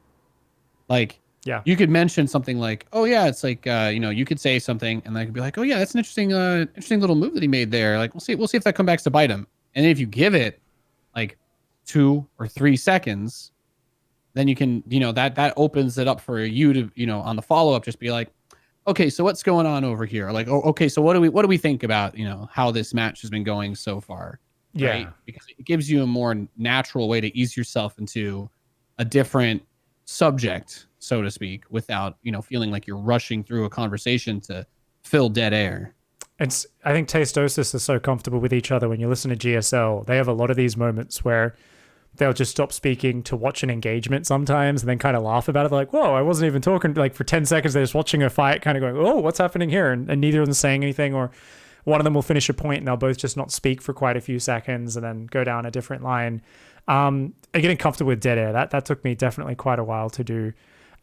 Like, yeah, you could mention something like, oh yeah, it's like, you could say something and they could be like, oh yeah, that's an interesting little move that he made there. Like, we'll see if that comes back to bite him. And then if you give it like 2 or 3 seconds, then you can, that opens it up for you to, on the follow up, just be like, okay, so what's going on over here? Like, oh, okay, so what do we think about, how this match has been going so far? Yeah, right? Because it gives you a more natural way to ease yourself into a different subject, so to speak, without, feeling like you're rushing through a conversation to fill dead air. I think Tastosis is so comfortable with each other. When you listen to GSL, they have a lot of these moments where they'll just stop speaking to watch an engagement sometimes and then kind of laugh about it. They're like, whoa, I wasn't even talking. Like for 10 seconds, they're just watching a fight, kind of going, oh, what's happening here? And neither of them saying anything, or one of them will finish a point and they'll both just not speak for quite a few seconds and then go down a different line. Getting comfortable with dead air, that took me definitely quite a while to do.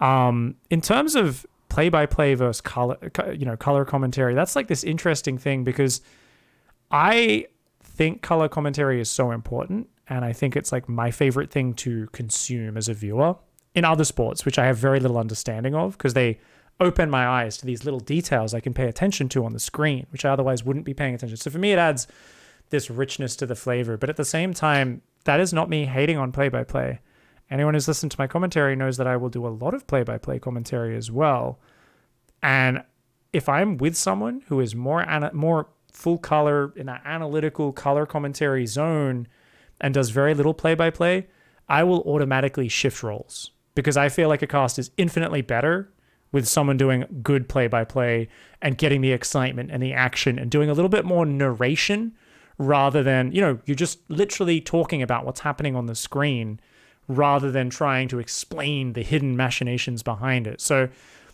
In terms of play-by-play versus color commentary, that's like this interesting thing, because I think color commentary is so important, and I think it's like my favorite thing to consume as a viewer in other sports, which I have very little understanding of, because they open my eyes to these little details I can pay attention to on the screen, which I otherwise wouldn't be paying attention. So for me, it adds this richness to the flavor. But at the same time, that is not me hating on play-by-play. Anyone who's listened to my commentary knows that I will do a lot of play-by-play commentary as well. And if I'm with someone who is more full color in that analytical color commentary zone and does very little play-by-play, I will automatically shift roles, because I feel like a cast is infinitely better with someone doing good play-by-play and getting the excitement and the action and doing a little bit more narration rather than, you're just literally talking about what's happening on the screen rather than trying to explain the hidden machinations behind it. So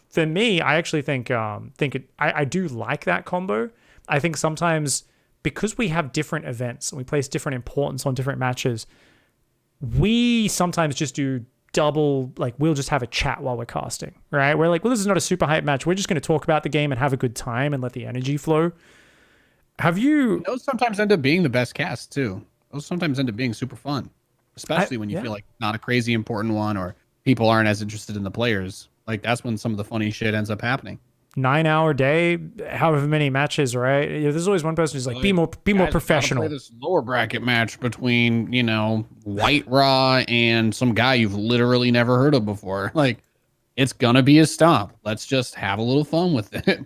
for me, I actually think I do like that combo. I think sometimes because we have different events and we place different importance on different matches, we sometimes just do double, like we'll just have a chat while we're casting, right? We're like, well, this is not a super hype match. We're just going to talk about the game and have a good time and let the energy flow. Those sometimes end up being the best casts too. Those sometimes end up being super fun, especially when you feel like not a crazy important one or people aren't as interested in the players. Like that's when some of the funny shit ends up happening. 9-hour day, however many matches, right? There's always one person who's like, be more professional. Play this lower bracket match between, White Raw and some guy you've literally never heard of before. Like, it's gonna be a stomp. Let's just have a little fun with it.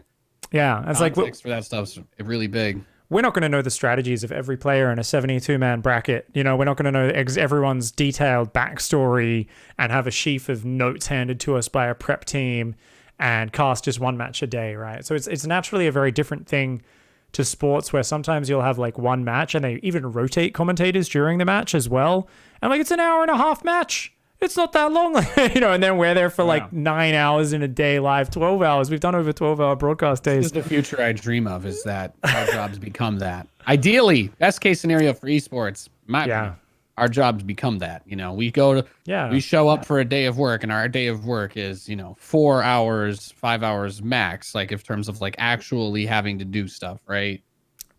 Yeah, it's like for that stuff's really big. We're not going to know the strategies of every player in a 72-man bracket. We're not going to know everyone's detailed backstory and have a sheaf of notes handed to us by a prep team and cast just one match a day, right? So it's naturally a very different thing to sports where sometimes you'll have like one match and they even rotate commentators during the match as well. And like, it's an hour and a half match. It's not that long, and then we're there for like 9 hours in a day live, 12 hours. We've done over 12-hour broadcast days. This is the future I dream of, is that our jobs become that. Ideally, best case scenario for esports, our jobs become that. We show up for a day of work, and our day of work is 4 hours, 5 hours max, like in terms of like actually having to do stuff, right?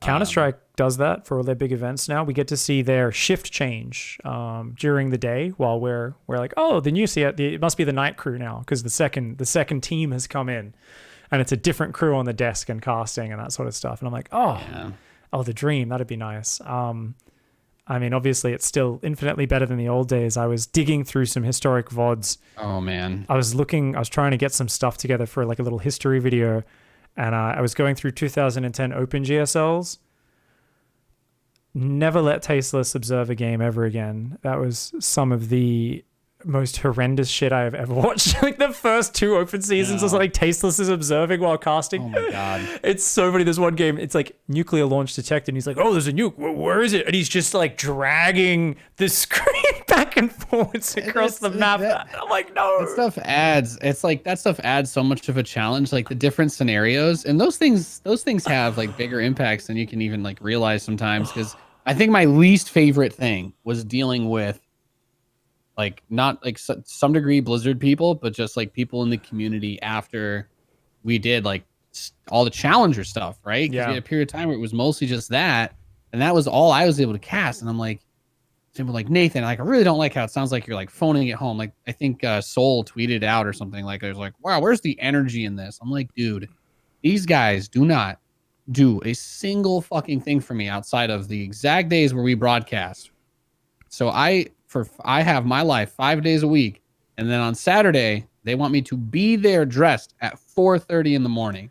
Counter-Strike does that for all their big events now. We get to see their shift change during the day while we're like, oh, the new it must be the night crew now because the second team has come in and it's a different crew on the desk and casting and that sort of stuff. And I'm like, the dream, that'd be nice. I mean, obviously it's still infinitely better than the old days. I was digging through some historic VODs. Oh man. I was trying to get some stuff together for like a little history video. And I was going through 2010 Open GSLs. Never let Tasteless observe a game ever again. That was some of the most horrendous shit I have ever watched. Like the first two Open seasons was like Tasteless is observing while casting. Oh my god. It's so funny. There's one game, it's like nuclear launch detected, and he's like, oh, there's a nuke. Where is it? And he's just like dragging the screen back and forwards across the map. I'm like, no. That stuff adds. It's like that stuff adds so much of a challenge, like the different scenarios, and those things have like bigger impacts than you can even like realize sometimes. Because I think my least favorite thing was dealing with like not like some degree Blizzard people, but just like people in the community after we did like all the Challenger stuff, right? Because we had a period of time where it was mostly just that, and that was all I was able to cast. And I'm like, people like, Nathan, like I really don't like how it sounds like you're like phoning it home. Like I think Soul tweeted out or something like, I was like, wow, where's the energy in this? I'm like, dude, these guys do not do a single fucking thing for me outside of the exact days where we broadcast. So I have my life 5 days a week, and then on Saturday they want me to be there dressed at 4:30 in the morning.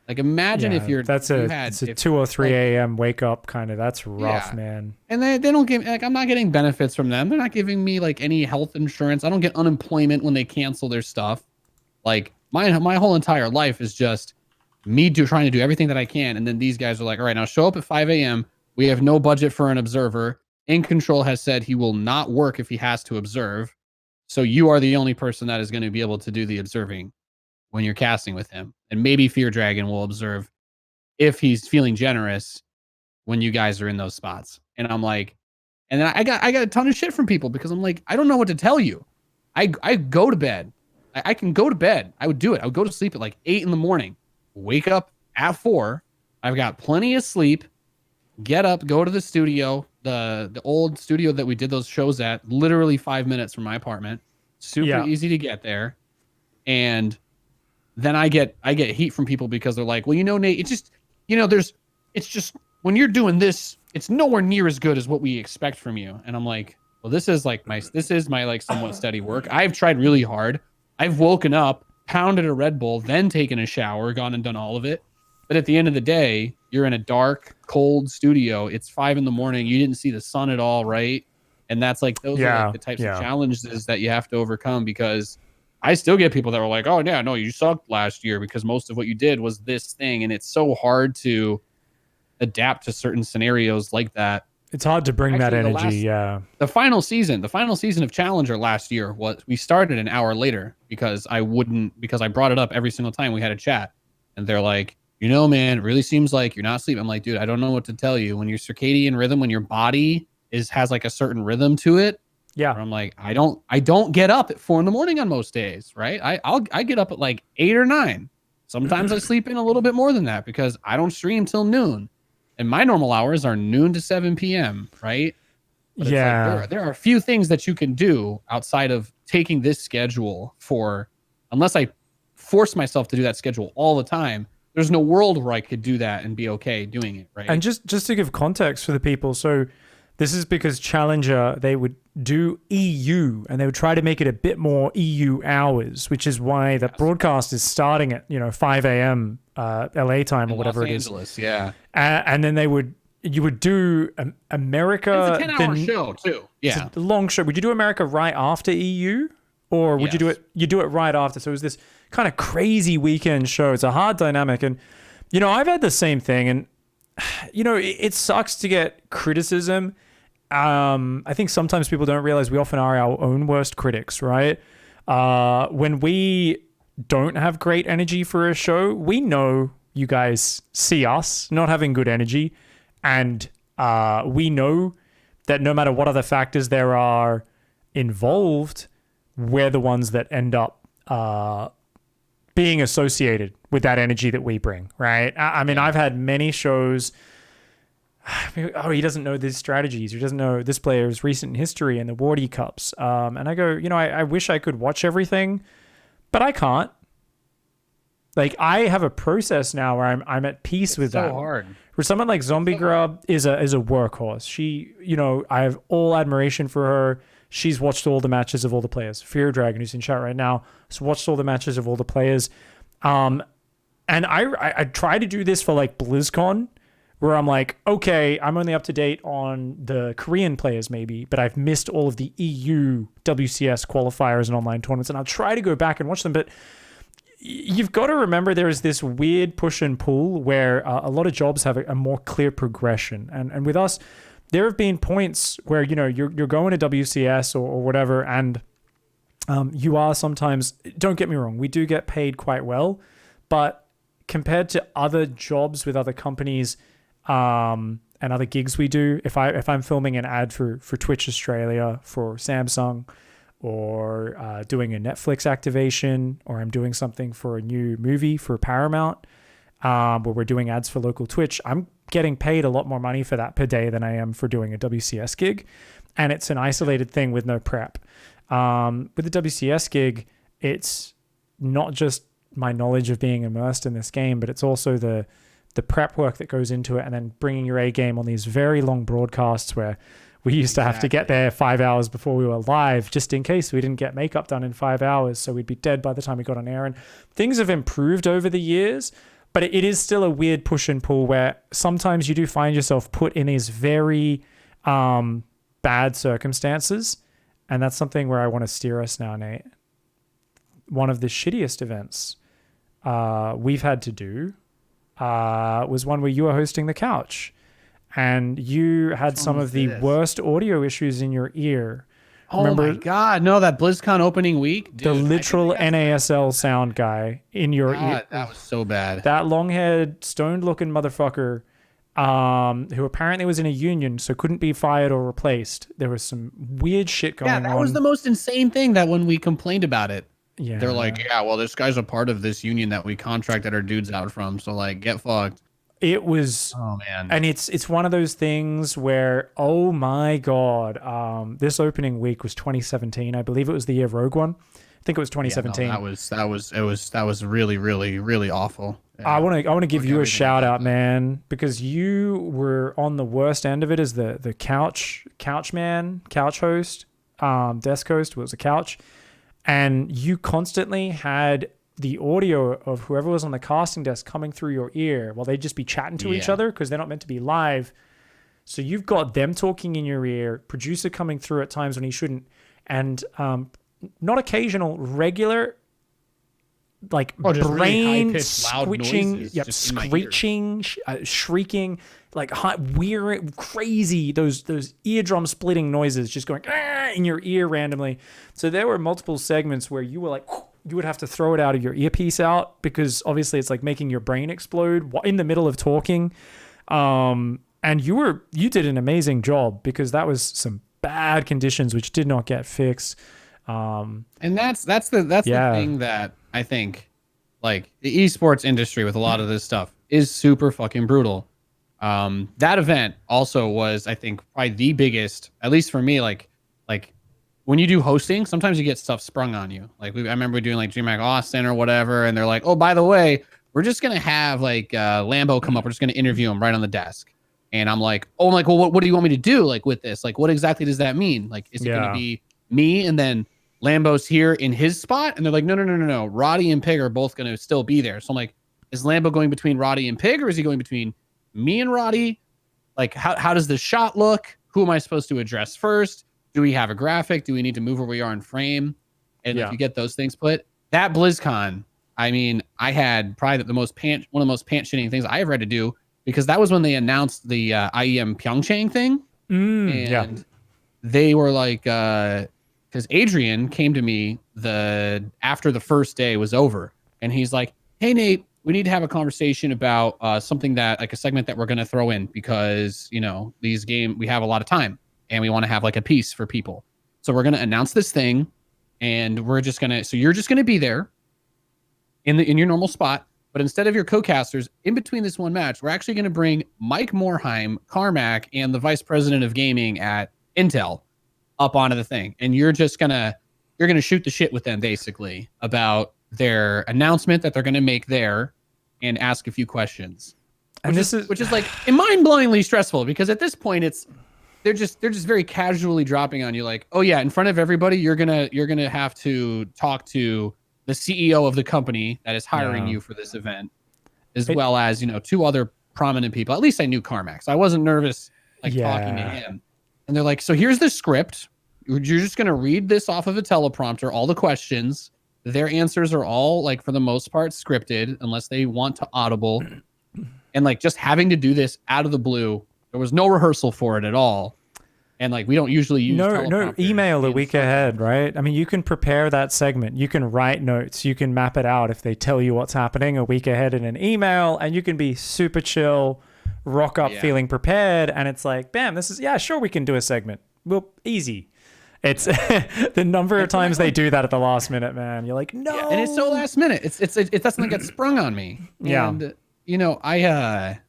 Like imagine if you're it's a 2 or 3 a.m. wake up kind of. That's rough, man. And they don't give like I'm not getting benefits from them. They're not giving me like any health insurance. I don't get unemployment when they cancel their stuff. Like my whole entire life is just me trying to do everything that I can, and then these guys are like, all right, now show up at 5 a.m. We have no budget for an observer. In Control has said he will not work if he has to observe. So you are the only person that is going to be able to do the observing when you're casting with him. And maybe Fear Dragon will observe if he's feeling generous when you guys are in those spots. And I'm like, and then I got a ton of shit from people because I'm like, I don't know what to tell you. I go to bed. I can go to bed. I would do it. I would go to sleep at like 8 in the morning, wake up at 4. I've got plenty of sleep, get up, go to the studio, the old studio that we did those shows at, literally 5 minutes from my apartment. Super easy to get there. And then I get heat from people because they're like, well, Nate, it's just, it's just when you're doing this, it's nowhere near as good as what we expect from you. And I'm like, well, this is my like somewhat steady work. I've tried really hard. I've woken up, pounded a Red Bull, then taken a shower, gone and done all of it. But at the end of the day, you're in a dark, cold studio. It's 5 in the morning. You didn't see the sun at all, right? And that's like those are like the types of challenges that you have to overcome because I still get people that were like, oh yeah, no, you sucked last year because most of what you did was this thing. And it's so hard to adapt to certain scenarios like that. It's hard to bring that Actually, energy. Yeah. the final season of Challenger last year was we started an hour later because I brought it up every single time we had a chat. And they're like, man, it really seems like you're not sleeping. I'm like, dude, I don't know what to tell you. When your circadian rhythm, when your body has like a certain rhythm to it. Yeah. I'm like, I don't get up at 4 a.m. on most days, right? I get up at like 8 or 9. Sometimes I sleep in a little bit more than that because I don't stream till noon. And my normal hours are noon to 7 p.m., right? But yeah. Like there are a few things that you can do outside of taking this schedule unless I force myself to do that schedule all the time. There's no world where I could do that and be okay doing it, right? And just to give context for the people, so this is because Challenger, they would do EU and they would try to make it a bit more EU hours, which is why the broadcast is starting at 5 a.m. LA time or whatever Los it is. Angeles, yeah. And then you would do America. It's a 10-hour show too. Yeah, it's a long show. Would you do America right after EU, or would you do it? You do it right after. So it was this kind of crazy weekend show. It's a hard dynamic, and I've had the same thing, and it sucks to get criticism. I think sometimes people don't realize we often are our own worst critics, right? When we don't have great energy for a show, we know you guys see us not having good energy, and we know that no matter what other factors there are involved, we're the ones that end up being associated with that energy that we bring, right? I mean, I've had many shows. Oh, he doesn't know these strategies. He doesn't know this player's recent history and the Wardy Cups. And I go, I wish I could watch everything, but I can't. Like, I have a process now where I'm at peace with that. So hard. For someone like Zombie Grub is a workhorse. She, I have all admiration for her. She's watched all the matches of all the players. Fear Dragon, who's in chat right now, has watched all the matches of all the players. And I try to do this for like BlizzCon, where I'm like, okay, I'm only up to date on the Korean players maybe, but I've missed all of the EU WCS qualifiers and online tournaments, and I'll try to go back and watch them. But you've got to remember there is this weird push and pull where a lot of jobs have a more clear progression. And with us, there have been points where, you're going to WCS or whatever, and you are sometimes, don't get me wrong, we do get paid quite well, but compared to other jobs with other companies, and other gigs we do, if I'm filming an ad for Twitch Australia, for Samsung, or doing a Netflix activation, or I'm doing something for a new movie for Paramount, where we're doing ads for local Twitch, I'm getting paid a lot more money for that per day than I am for doing a WCS gig. And it's an isolated thing with no prep. With the WCS gig, it's not just my knowledge of being immersed in this game, but it's also the prep work that goes into it, and then bringing your A game on these very long broadcasts where we used to have to get there 5 hours before we were live, just in case we didn't get makeup done in 5 hours. So we'd be dead by the time we got on air. And things have improved over the years, but it is still a weird push and pull where sometimes you do find yourself put in these very bad circumstances. And that's something where I want to steer us now, Nate. One of the shittiest events we've had to do was one where you were hosting the couch, and you had some of the worst audio issues in your ear. Remember, my God, no, that BlizzCon opening week? Dude, the literal NASL sound guy in your ear. That was so bad. That long-haired, stoned-looking motherfucker who apparently was in a union, so couldn't be fired or replaced. There was some weird shit going on. Yeah, that was the most insane thing, that when we complained about it, yeah, they're like, yeah, well, this guy's a part of this union that we contracted our dudes out from, so like, get fucked. It was, oh man, and it's one of those things where, oh my God, this opening week was 2017. I believe it was the year of Rogue One. I think it was 2017. Yeah, no, that was really, really, really awful. Yeah. I want to give you a shout out, man, because you were on the worst end of it as the couch host, desk host was a couch, and you constantly had the audio of whoever was on the casting desk coming through your ear while they'd just be chatting to each other because they're not meant to be live. So you've got them talking in your ear, producer coming through at times when he shouldn't. And not occasional, regular, like just really brain high-pitched, loud squitching, noises yep, just in my ear. screeching, shrieking, like weird, crazy, those eardrum splitting noises just going in your ear randomly. So there were multiple segments where you were like, you would have to throw it out of your earpiece out because obviously it's like making your brain explode in the middle of talking. And you did an amazing job because that was some bad conditions which did not get fixed. And that's the thing that I think, like, the esports industry with a lot of this stuff is super fucking brutal. That event also was, I think, probably the biggest, at least for me, like when you do hosting, sometimes you get stuff sprung on you. Like I remember doing like DreamHack Austin or whatever, and they're like, oh, by the way, we're just gonna have like Lambo come up. We're just gonna interview him right on the desk. And I'm like, oh, I'm like, well, what do you want me to do like with this? Like, what exactly does that mean? Like, is it gonna be me and then Lambo's here in his spot? And they're like, no. Roddy and Pig are both gonna still be there. So I'm like, is Lambo going between Roddy and Pig, or is he going between me and Roddy? Like, how does the shot look? Who am I supposed to address first? Do we have a graphic? Do we need to move where we are in frame? And if you get those things put, that BlizzCon, I mean, I had probably one of the most pants-shitting things I ever had to do, because that was when they announced the IEM Pyeongchang thing. And they were like, because Adrian came to me after the first day was over, and he's like, hey, Nate, we need to have a conversation about something that, like, a segment that we're going to throw in, because, you know, we have a lot of time and we want to have like a piece for people. So we're going to announce this thing, and you're just going to be there in your normal spot. But instead of your co-casters in between this one match, we're actually going to bring Mike Morheim, Carmack, and the vice president of gaming at Intel up onto the thing. And you're going to shoot the shit with them basically about their announcement that they're going to make there, and ask a few questions. And which is like mind-blowingly stressful, because at this point they're just very casually dropping on you, like, oh yeah, in front of everybody, you're gonna have to talk to the CEO of the company that is hiring you for this event, as well as, you know, two other prominent people. At least I knew Carmack, so I wasn't nervous talking to him. And they're like, so here's the script. You're just gonna read this off of a teleprompter, all the questions. Their answers are all, like, for the most part, scripted, unless they want to audible. And like, just having to do this out of the blue, there was no rehearsal for it at all. And like, we don't usually use no email a week ahead, right? I mean, you can prepare that segment, you can write notes, you can map it out if they tell you what's happening a week ahead in an email, and you can be super chill, rock up feeling prepared, and it's like, bam, this is, sure, we can do a segment. Well, easy. It's the number of times they do that at the last minute, man. You're like, no. And it's so last minute. It doesn't get sprung on me. And, you know, I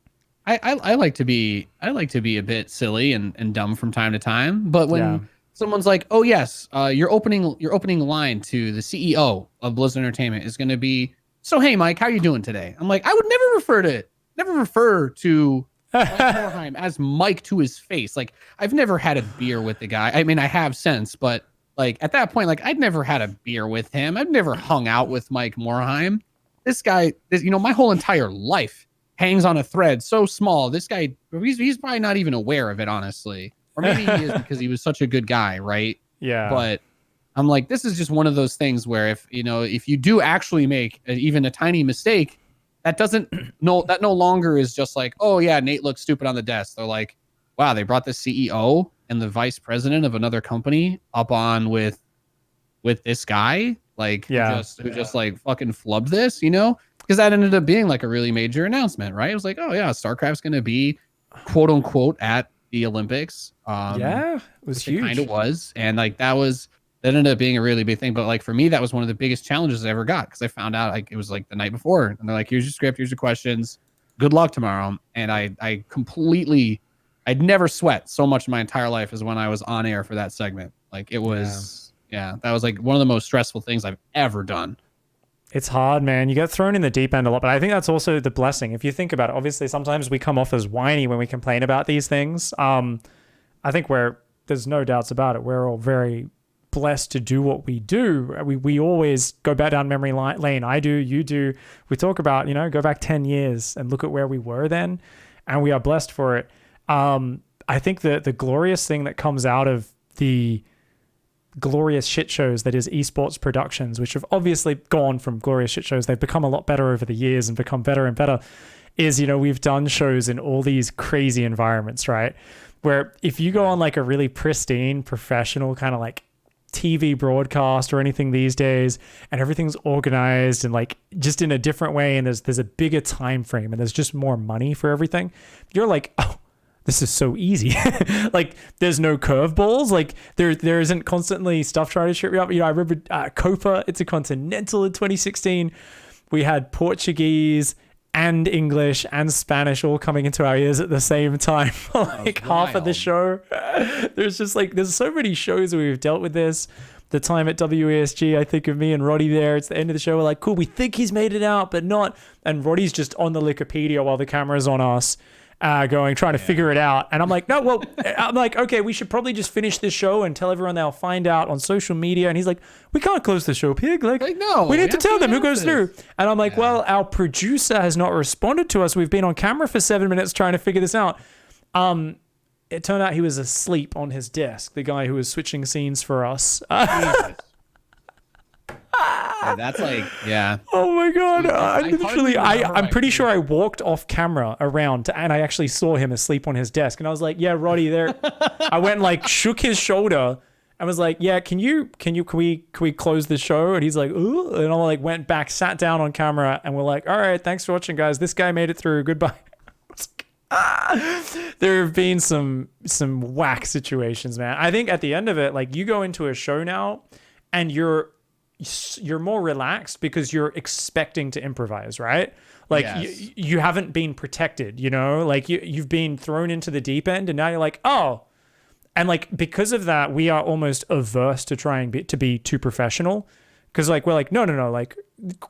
like to be a bit silly and dumb from time to time. But when someone's like, oh yes, your opening line to the CEO of Blizzard Entertainment is going to be, so hey Mike, how you doing today? I'm like, I would never refer to Mike Morheim as Mike to his face. Like, I've never had a beer with the guy. I mean, I have since, but like, at that point, like, I'd never had a beer with him. I've never hung out with Mike Morheim. This guy, you know, my whole entire life hangs on a thread so small. This guy, he's probably not even aware of it, honestly. Or maybe he is, because he was such a good guy, right? Yeah. But I'm like, this is just one of those things where if you do actually make even a tiny mistake, that no longer is just like, oh yeah, Nate looks stupid on the desk. They're like, wow, they brought the CEO and the vice president of another company up on with this guy, like, who just like fucking flubbed this, you know? Because that ended up being like a really major announcement, right? It was like, oh yeah, StarCraft's going to be quote unquote at the Olympics. It was huge. It kind of was. And like, that ended up being a really big thing. But like, for me, that was one of the biggest challenges I ever got, because I found out, like, it was like the night before, and they're like, here's your script, here's your questions, good luck tomorrow. And I'd never sweat so much in my entire life as when I was on air for that segment. Like, it was, that was like one of the most stressful things I've ever done. It's hard, man. You get thrown in the deep end a lot, but I think that's also the blessing. If you think about it, obviously sometimes we come off as whiny when we complain about these things. I think there's no doubts about it. We're all very blessed to do what we do. We always go back down memory lane. I do, you do. We talk about, go back 10 years and look at where we were then, and we are blessed for it. I think the glorious thing that comes out of the glorious shit shows that is esports productions, which have obviously gone from glorious shit shows. They've become a lot better over the years and become better and better. Is, you know, we've done shows in all these crazy environments, right? Where if you go on like a really pristine, professional kind of like TV broadcast or anything these days, and everything's organized and like just in a different way, and there's a bigger time frame and there's just more money for everything, you're like, oh, this is so easy. Like there's no curveballs. Like there isn't constantly stuff trying to trip you up. You know, I remember Copa Intercontinental in 2016. We had Portuguese and English and Spanish all coming into our ears at the same time for like half of the show. There's so many shows where we've dealt with this. The time at WESG, I think of me and Roddy there. It's the end of the show. We're like, cool, we think he's made it out, but not. And Roddy's just on the Wikipedia while the camera's on us. Trying to figure it out. And I'm like, no, well, I'm like, okay, we should probably just finish this show and tell everyone they'll find out on social media. And he's like, we can't close the show, Pig. Like no, we need to tell them who goes through. And I'm like, well, our producer has not responded to us. We've been on camera for 7 minutes trying to figure this out. It turned out he was asleep on his desk, the guy who was switching scenes for us. Yeah, that's like, yeah. Oh my God. I'm pretty sure I walked off camera around and I actually saw him asleep on his desk. And I was like, yeah, Roddy, there. I went and like shook his shoulder and was like, yeah, can we close the show? And he's like, ooh. And I like went back, sat down on camera, and we're like, all right, thanks for watching, guys. This guy made it through. Goodbye. There have been some whack situations, man. I think at the end of it, like you go into a show now and you're more relaxed because you're expecting to improvise, right? Like yes. you haven't been protected, you know, like you've been thrown into the deep end and now you're like, oh, and like, because of that, we are almost averse to trying to be too professional. Cause like, we're like, no, like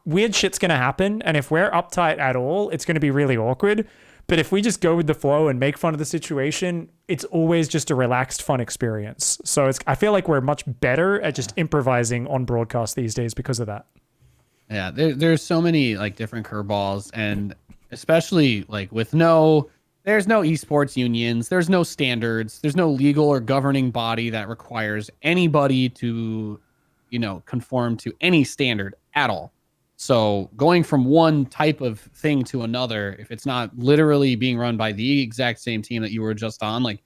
weird shit's going to happen. And if we're uptight at all, it's going to be really awkward. But if we just go with the flow and make fun of the situation, it's always just a relaxed, fun experience. So I feel like we're much better at just improvising on broadcast these days because of that. Yeah, there's so many like different curveballs, and especially like there's no esports unions, there's no standards, there's no legal or governing body that requires anybody to, you know, conform to any standard at all. So going from one type of thing to another, if it's not literally being run by the exact same team that you were just on, like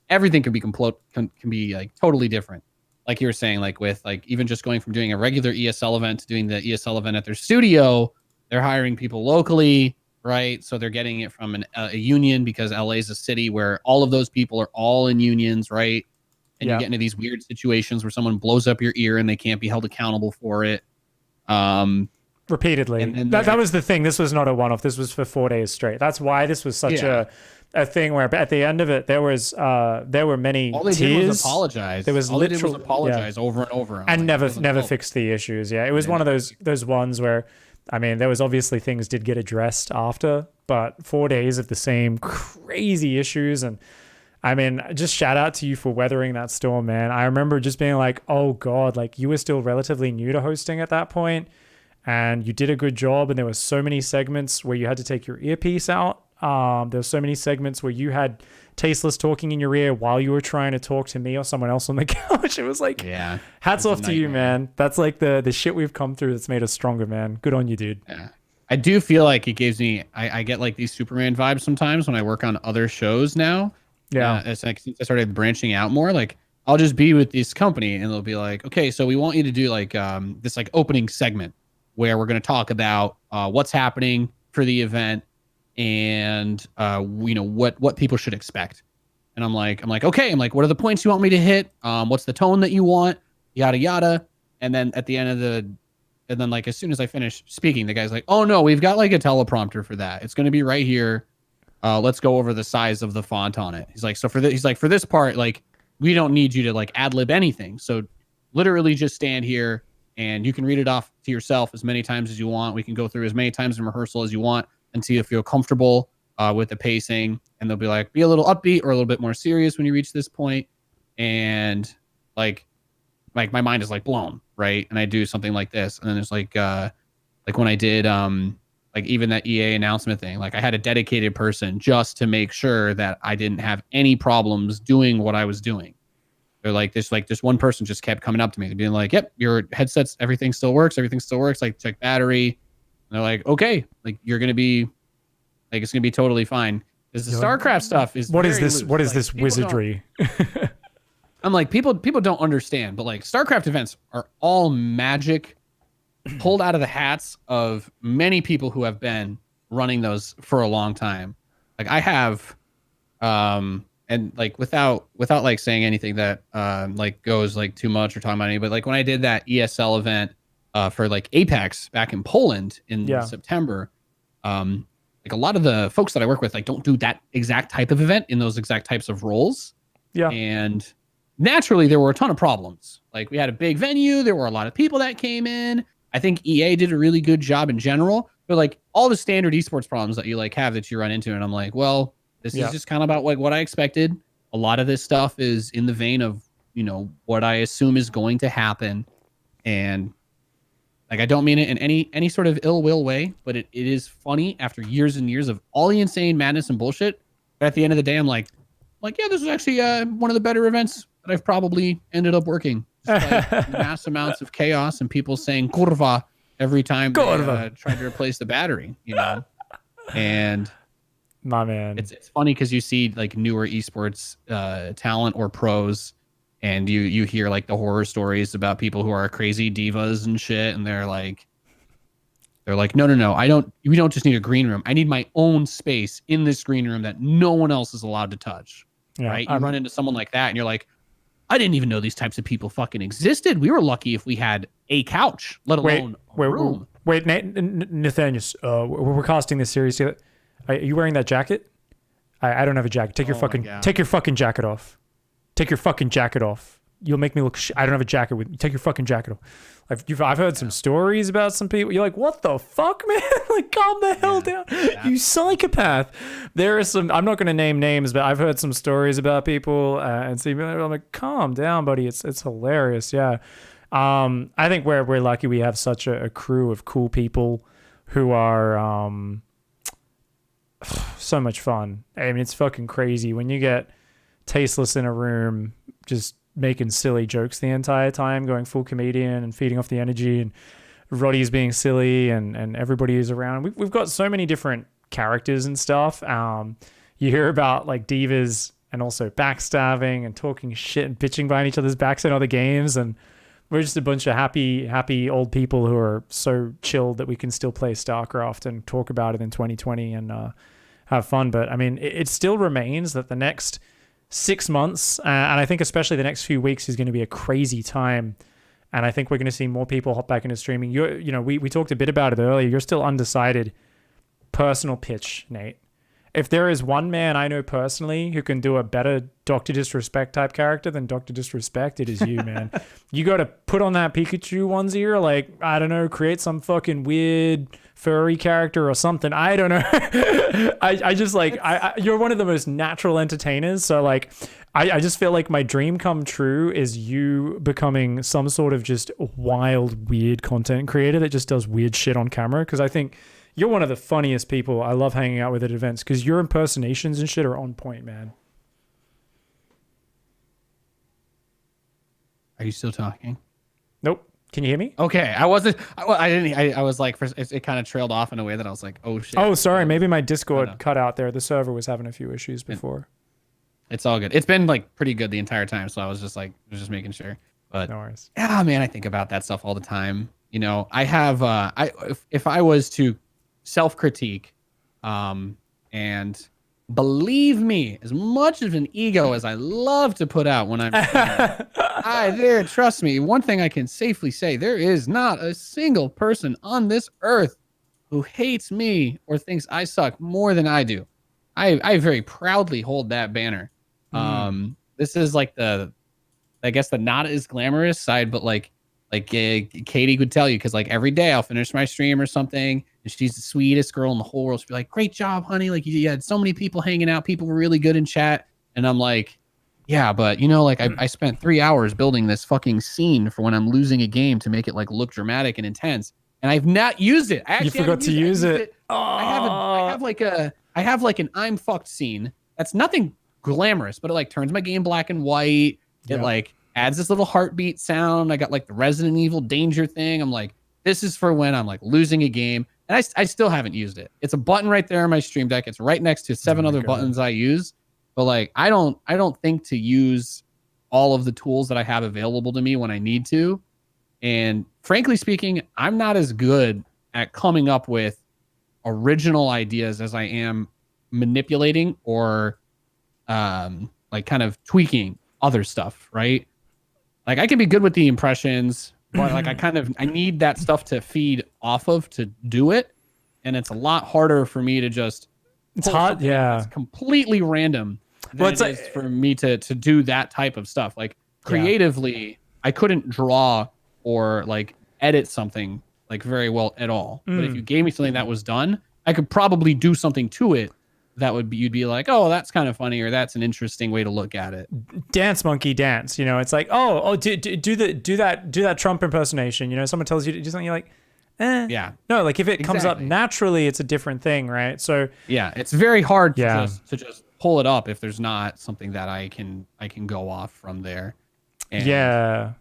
everything can be like totally different. Like you were saying, like with like even just going from doing a regular ESL event to doing the ESL event at their studio, they're hiring people locally, right? So they're getting it from a union because LA is a city where all of those people are all in unions, right? And you get into these weird situations where someone blows up your ear and they can't be held accountable for it. Repeatedly. That was the thing. This was not a one-off. This was for 4 days straight. That's why this was such a thing where at the end of it, there were many all they tears. Did was apologize. There was literally apologize over and over. And never fixed the issues. Yeah. It was one of those ones where, I mean, there was obviously things did get addressed after, but 4 days of the same crazy issues. And I mean, just shout out to you for weathering that storm, man. I remember just being like, oh God, like you were still relatively new to hosting at that point. And you did a good job, and there were so many segments where you had to take your earpiece out. There were so many segments where you had Tasteless talking in your ear while you were trying to talk to me or someone else on the couch. It was like, hats off to you, man. That's like the shit we've come through that's made us stronger, man. Good on you, dude. Yeah. I do feel like it gives me, I get like these Superman vibes sometimes when I work on other shows now. Yeah. It's like since I started branching out more, like I'll just be with this company and they'll be like, okay, so we want you to do like this like opening segment where we're going to talk about what's happening for the event and you know what people should expect. And I'm like, okay, what are the points you want me to hit? What's the tone that you want? Yada yada. And then at the end of and then like as soon as I finish speaking, the guy's like, oh no, we've got like a teleprompter for that. It's going to be right here. Let's go over the size of the font on it. He's like, so for this part, like we don't need you to like ad lib anything. So literally just stand here. And you can read it off to yourself as many times as you want. We can go through as many times in rehearsal as you want until you feel comfortable with the pacing. And they'll be like, be a little upbeat or a little bit more serious when you reach this point. And like my mind is like blown, right? And I do something like this. And then there's like when I did like even that EA announcement thing, like I had a dedicated person just to make sure that I didn't have any problems doing what I was doing. They're like this one person just kept coming up to me, being like, "Yep, your headsets, everything still works. Like, check battery." And they're like, "Okay, like you're gonna be, like it's gonna be totally fine." Because the StarCraft stuff is What is very this? loose. What is Like, this people wizardry? I'm like, people don't understand, but like StarCraft events are all magic pulled out of the hats of many people who have been running those for a long time. Like I have, and like without like saying anything that like goes like too much or talking about any, but like when I did that ESL event for like Apex back in Poland in September, like a lot of the folks that I work with like don't do that exact type of event in those exact types of roles. Yeah. And naturally there were a ton of problems. Like we had a big venue, there were a lot of people that came in. I think EA did a really good job in general, but like all the standard esports problems that you like have that you run into, and I'm like, well, this is just kind of about like what I expected. A lot of this stuff is in the vein of, you know, what I assume is going to happen. And like I don't mean it in any sort of ill will way, but it is funny after years and years of all the insane madness and bullshit. But at the end of the day, I'm like, yeah, this is actually one of the better events that I've probably ended up working. Despite mass amounts of chaos and people saying "kurva" every time they tried to replace the battery, you know. And my man, it's funny because you see like newer esports talent or pros, and you hear like the horror stories about people who are crazy divas and shit, and they're like, no, we don't just need a green room. I need my own space in this green room that no one else is allowed to touch. Yeah, right? You run into someone like that and you're like, I didn't even know these types of people fucking existed. We were lucky if we had a couch, let alone a room. Wait, Nathanias, we're casting this series. Are you wearing that jacket? I don't have a jacket. Take your fucking jacket off. Take your fucking jacket off. You'll make me look. I don't have a jacket with me. Take your fucking jacket off. I've heard some stories about some people. You're like, what the fuck, man? Like, calm the hell down, you psychopath. There are some. I'm not going to name names, but I've heard some stories about people and see. I'm like, calm down, buddy. It's hilarious. Yeah. I think we're lucky we have such a crew of cool people who are so much fun. I mean, it's fucking crazy when you get tasteless in a room, just making silly jokes the entire time, going full comedian and feeding off the energy, and Roddy's being silly, and everybody is around. We've got so many different characters and stuff. You hear about like divas and also backstabbing and talking shit and bitching behind each other's backs in other games, and we're just a bunch of happy old people who are so chilled that we can still play StarCraft and talk about it in 2020 and have fun. But I mean, it still remains that the next 6 months, and I think especially the next few weeks, is going to be a crazy time. And I think we're going to see more people hop back into streaming. We talked a bit about it earlier. You're still undecided. Personal pitch, Nate. If there is one man I know personally who can do a better Dr. Disrespect type character than Dr. Disrespect, it is you, man. You got to put on that Pikachu onesie, or like, I don't know, create some fucking weird furry character or something. I don't know. I just like, you're one of the most natural entertainers. So like, I just feel like my dream come true is you becoming some sort of just wild, weird content creator that just does weird shit on camera. Cause I think you're one of the funniest people I love hanging out with at events, because your impersonations and shit are on point, man. Are you still talking? Nope. Can you hear me? Okay. I wasn't. I didn't. I was like, it kind of trailed off in a way that I was like, oh shit. Oh, sorry. Maybe my Discord cut out there. The server was having a few issues before. It's all good. It's been like pretty good the entire time, so I was just making sure. But no worries. Yeah, man, I think about that stuff all the time. You know, I have. If I was to self-critique, and believe me, as much of an ego as I love to put out when I'm trust me, one thing I can safely say, there is not a single person on this earth who hates me or thinks I suck more than I do. I very proudly hold that banner. This is like the not as glamorous side, but like Katie would tell you, because like every day I'll finish my stream or something, and she's the sweetest girl in the whole world. She'll be like, great job, honey. Like you had so many people hanging out. People were really good in chat. And I'm like, yeah, but you know, like I spent 3 hours building this fucking scene for when I'm losing a game to make it like look dramatic and intense. And I've not used it. You forgot to use it. I have like an I'm fucked scene. That's nothing glamorous, but it like turns my game black and white. It Yep. like adds this little heartbeat sound. I got like the Resident Evil danger thing. I'm like, this is for when I'm like losing a game. And I still haven't used it. It's a button right there on my Stream Deck. It's right next to 7 my other God. buttons I use. But like I don't think to use all of the tools that I have available to me when I need to. And frankly speaking, I'm not as good at coming up with original ideas as I am manipulating or like kind of tweaking other stuff, right? Like I can be good with the impressions, but like I need that stuff to feed off of to do it. And it's a lot harder for me to just It's pull hard, something out yeah. that's completely random than Well, it it's is like- for me to do that type of stuff. Like creatively, I couldn't draw or like edit something like very well at all. But if you gave me something that was done, I could probably do something to it that would be, you'd be like, oh, that's kind of funny, or that's an interesting way to look at it. Dance monkey dance, you know, it's like, do that Trump impersonation, you know, someone tells you to do something, you're like, Yeah. no, like if it comes up Exactly. naturally, it's a different thing, right? So Yeah, it's very hard to Yeah. just pull it up if there's not something that I can go off from there. And, yeah.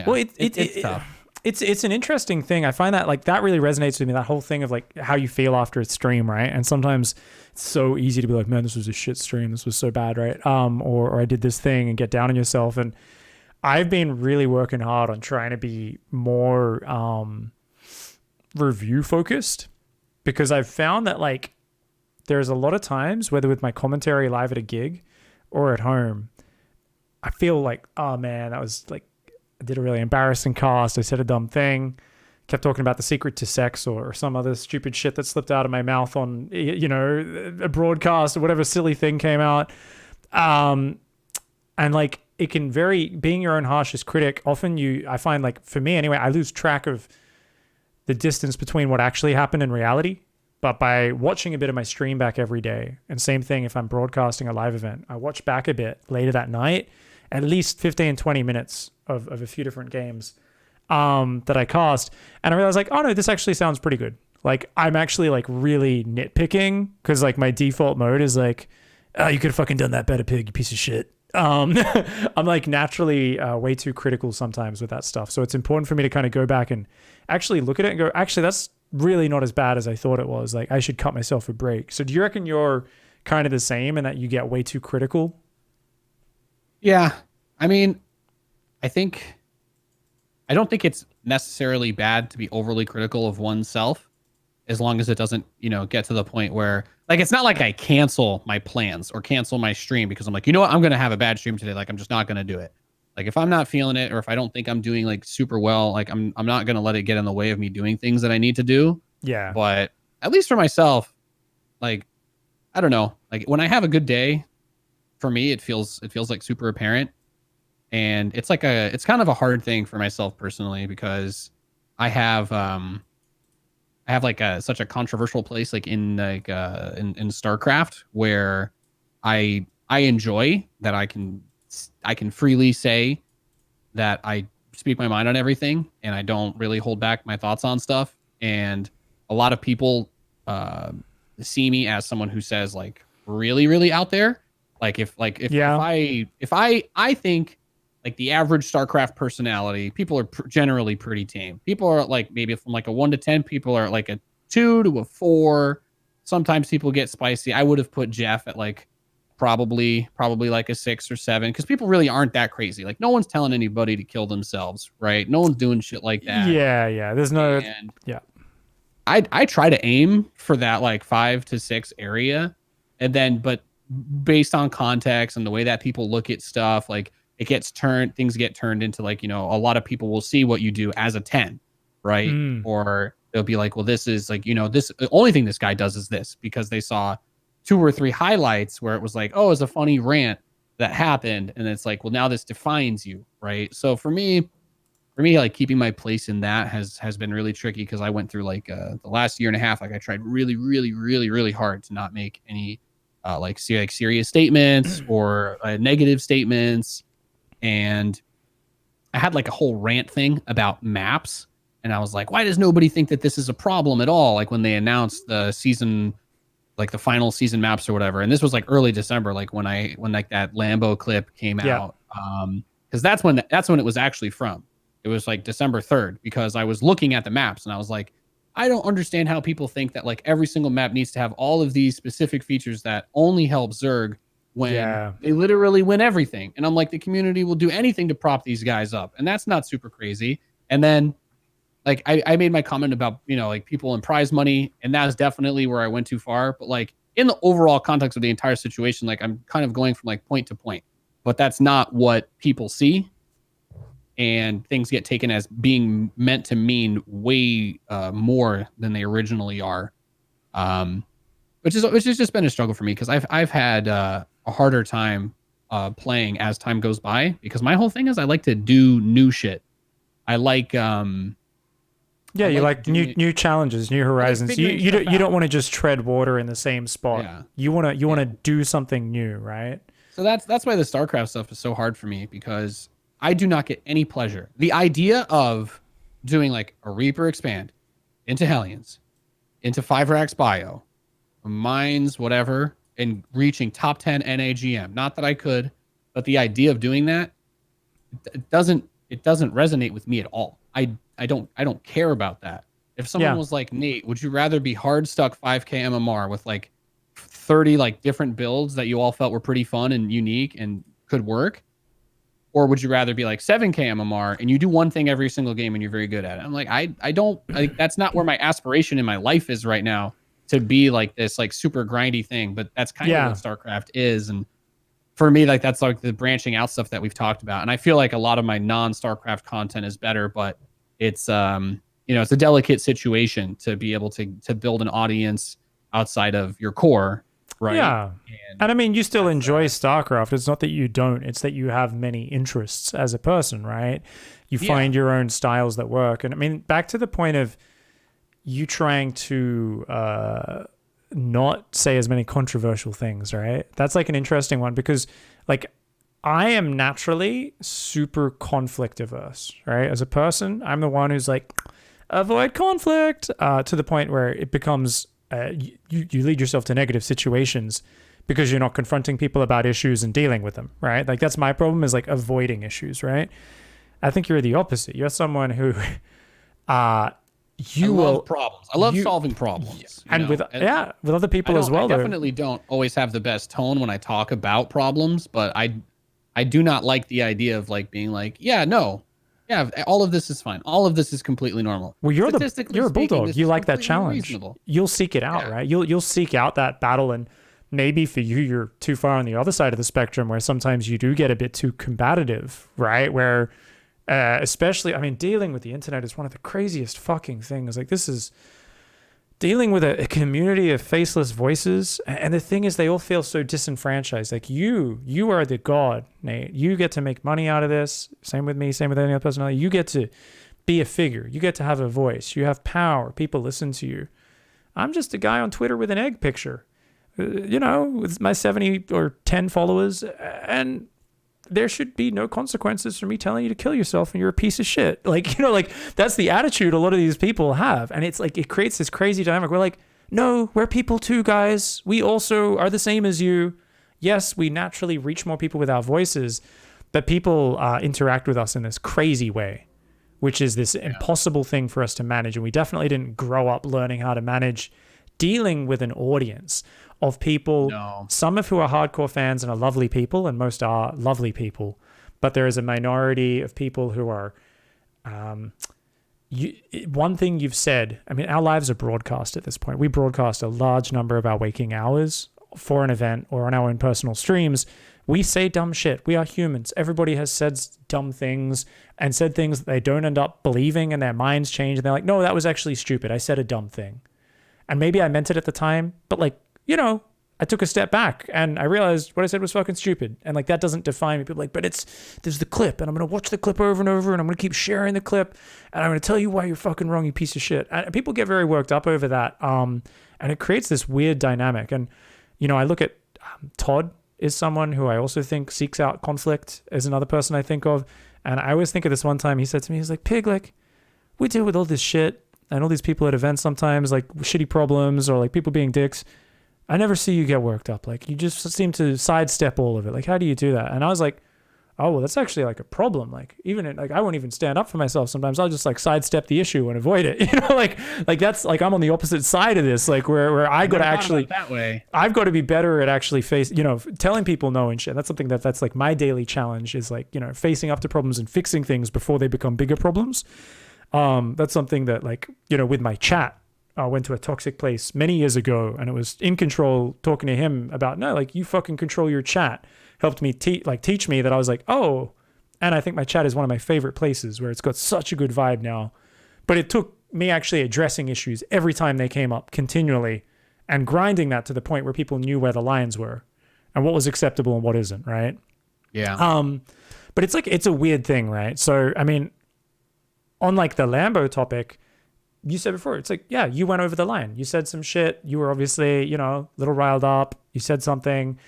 Well, it's tough. It's an interesting thing. I find that like that really resonates with me. That whole thing of like how you feel after a stream, right? And sometimes it's so easy to be like, man, this was a shit stream. This was so bad, right? Or I did this thing and get down on yourself. And I've been really working hard on trying to be more review focused, because I've found that like there's a lot of times, whether with my commentary live at a gig or at home, I feel like, oh man, that was like, I did a really embarrassing cast. I said a dumb thing, kept talking about the secret to sex or some other stupid shit that slipped out of my mouth on, you know, a broadcast or whatever silly thing came out. And like, it can being your own harshest critic. Often I find like, for me anyway, I lose track of the distance between what actually happened in reality. But by watching a bit of my stream back every day, and same thing if I'm broadcasting a live event, I watch back a bit later that night, at least 15, 20 minutes of a few different games that I cast. And I realized like, oh no, this actually sounds pretty good. Like I'm actually like really nitpicking, because like my default mode is like, oh, you could have fucking done that better, Pig, you piece of shit. I'm like naturally way too critical sometimes with that stuff. So it's important for me to kind of go back and actually look at it and go, actually, that's really not as bad as I thought it was. Like I should cut myself a break. So do you reckon you're kind of the same and that you get way too critical? Yeah. I mean, I don't think it's necessarily bad to be overly critical of oneself, as long as it doesn't, you know, get to the point where like, it's not like I cancel my plans or cancel my stream because I'm like, you know what, I'm going to have a bad stream today. Like, I'm just not going to do it. Like if I'm not feeling it, or if I don't think I'm doing like super well, like I'm not going to let it get in the way of me doing things that I need to do. Yeah. But at least for myself, like, I don't know, like when I have a good day, for me, it feels like super apparent. And it's like it's kind of a hard thing for myself personally, because I have like such a controversial place like in like in StarCraft, where I enjoy that I can freely say that I speak my mind on everything, and I don't really hold back my thoughts on stuff. And a lot of people see me as someone who says like really, really out there. Like if I think like the average StarCraft personality, people are generally pretty tame. People are like maybe from like a 1 to 10, people are like a 2 to a 4. Sometimes people get spicy. I would have put Jeff at like probably like a 6 or 7, because people really aren't that crazy. Like no one's telling anybody to kill themselves, right? No one's doing shit like that. Yeah. There's no, And yeah. I try to aim for that like 5 to 6 area, and then but based on context and the way that people look at stuff, like things get turned into like, you know, a lot of people will see what you do as a 10, right? Or they'll be like, well, this is like, you know, this the only thing this guy does is this, because they saw 2 or 3 highlights where it was like, oh, it's a funny rant that happened, and it's like, well, now this defines you, right? So for me, like keeping my place in that has been really tricky, because I went through like the last year and a half, like I tried really, really, really, really hard to not make any like serious statements or negative statements. And I had like a whole rant thing about maps, and I was like, why does nobody think that this is a problem at all? Like when they announced the season, like the final season maps or whatever. And this was like early December, like when like that Lambo clip came out. Because that's when it was actually from. It was like December 3rd, because I was looking at the maps and I was like, I don't understand how people think that like every single map needs to have all of these specific features that only help Zerg when they literally win everything. And I'm like, the community will do anything to prop these guys up, and that's not super crazy. And then like I made my comment about, like people and prize money, and that is definitely where I went too far. But like in the overall context of the entire situation, like I'm kind of going from like point to point, but that's not what people see. And things get taken as being meant to mean way more than they originally are, which has just been a struggle for me, because I've had a harder time playing as time goes by, because my whole thing is I like to do new shit. I like you like new challenges, new horizons. You don't want to just tread water in the same spot. Yeah. You want to do something new, right? So that's why the StarCraft stuff is so hard for me, because I do not get any pleasure. The idea of doing like a Reaper expand into Hellions, into 5-Rax Bio, Mines, whatever, and reaching top 10 NAGM. Not that I could, but the idea of doing that, it doesn't resonate with me at all. I don't care about that. If someone was like, Nate, would you rather be hard stuck 5K MMR with like 30 like different builds that you all felt were pretty fun and unique and could work? Or would you rather be like 7K MMR and you do one thing every single game and you're very good at it? I'm like, I don't, like, that's not where my aspiration in my life is right now, to be like this like super grindy thing. But that's kind of what StarCraft is. And for me, like, that's like the branching out stuff that we've talked about. And I feel like a lot of my non-StarCraft content is better, but it's, it's a delicate situation to be able to build an audience outside of your core. Right. Yeah. And I mean, you still enjoy StarCraft. It's not that you don't. It's that you have many interests as a person, right? You find your own styles that work. And I mean, back to the point of you trying to not say as many controversial things, right? That's like an interesting one, because like I am naturally super conflict averse, right? As a person, I'm the one who's like, avoid conflict, to the point where it becomes you lead yourself to negative situations because you're not confronting people about issues and dealing with them, right? Like that's my problem, is like avoiding issues, right? I think you're the opposite. You're someone who I love problems. I love solving problems. And with other people as well. I definitely don't always have the best tone when I talk about problems, but I do not like the idea of like being like, all of this is fine. All of this is completely normal. Well, you're a bulldog. You like that challenge. Reasonable. You'll seek it out, right? You'll seek out that battle, and maybe for you, you're too far on the other side of the spectrum, where sometimes you do get a bit too combative, right? Where, especially, I mean, dealing with the internet is one of the craziest fucking things. Like, this is dealing with a community of faceless voices, and the thing is, they all feel so disenfranchised. Like, you are the god, Nate. You get to make money out of this. Same with me, same with any other person. You get to be a figure. You get to have a voice. You have power. People listen to you. I'm just a guy on Twitter with an egg picture, with my 70 or 10 followers, and there should be no consequences for me telling you to kill yourself and you're a piece of shit. Like, like that's the attitude a lot of these people have. And it's like, it creates this crazy dynamic. We're like, no, we're people too, guys. We also are the same as you. Yes, we naturally reach more people with our voices, but people interact with us in this crazy way, which is this impossible thing for us to manage. And we definitely didn't grow up learning how to manage dealing with an audience of people, some of who are hardcore fans and are lovely people, and most are lovely people, but there is a minority of people who are, one thing you've said, I mean, our lives are broadcast at this point. We broadcast a large number of our waking hours for an event or on our own personal streams. We say dumb shit. We are humans. Everybody has said dumb things and said things that they don't end up believing, and their minds change, and they're like, no, that was actually stupid. I said a dumb thing. And maybe I meant it at the time, but like, I took a step back and I realized what I said was fucking stupid. And like, that doesn't define me. People are like, but there's the clip, and I'm going to watch the clip over and over, and I'm going to keep sharing the clip, and I'm going to tell you why you're fucking wrong, you piece of shit. And people get very worked up over that. And it creates this weird dynamic. And, I look at Todd is someone who I also think seeks out conflict, as another person I think of. And I always think of this one time he said to me, he's like, Pig, like, we deal with all this shit and all these people at events sometimes, like shitty problems or like people being dicks. I never see you get worked up. Like, you just seem to sidestep all of it. Like, how do you do that? And I was like, oh, well, that's actually like a problem. Like like I won't even stand up for myself sometimes. I'll just like sidestep the issue and avoid it. Like that's like I'm on the opposite side of this, like where I got to actually that way. I've got to be better at actually telling people no and shit. That's something that's like my daily challenge is like, facing up to problems and fixing things before they become bigger problems. That's something that like, with my chat, I went to a toxic place many years ago, and it was in control talking to him about, no, like you fucking control your chat, helped me teach me that. I was like, oh, and I think my chat is one of my favorite places where it's got such a good vibe now. But it took me actually addressing issues every time they came up continually and grinding that to the point where people knew where the lines were and what was acceptable and what isn't, right? Yeah. But it's like, it's a weird thing, right? So, I mean, on like the Lambo topic, you said before, it's like, yeah, you went over the line. You said some shit. You were obviously, a little riled up. You said something,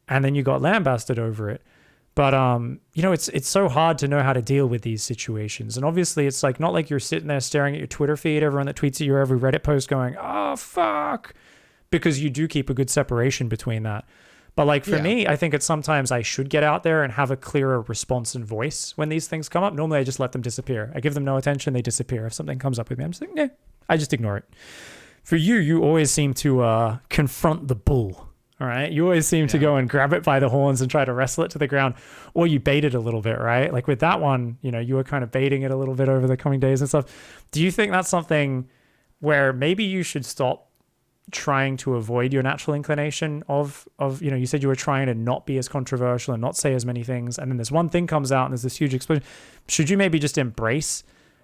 and then you got lambasted over it. But, it's so hard to know how to deal with these situations. And obviously, it's like not like you're sitting there staring at your Twitter feed, everyone that tweets at you, every Reddit post going, oh, fuck, because you do keep a good separation between that. But like for me, I think it's sometimes I should get out there and have a clearer response and voice when these things come up. Normally, I just let them disappear. I give them no attention. They disappear. If something comes up with me, I'm just like, I just ignore it. For you, you always seem to confront the bull. All right. You always seem to go and grab it by the horns and try to wrestle it to the ground, or you bait it a little bit, right? Like with that one, you were kind of baiting it a little bit over the coming days and stuff. Do you think that's something where maybe you should stop trying to avoid your natural inclination of you said you were trying to not be as controversial and not say as many things, and then this one thing comes out and there's this huge explosion? Should you maybe just embrace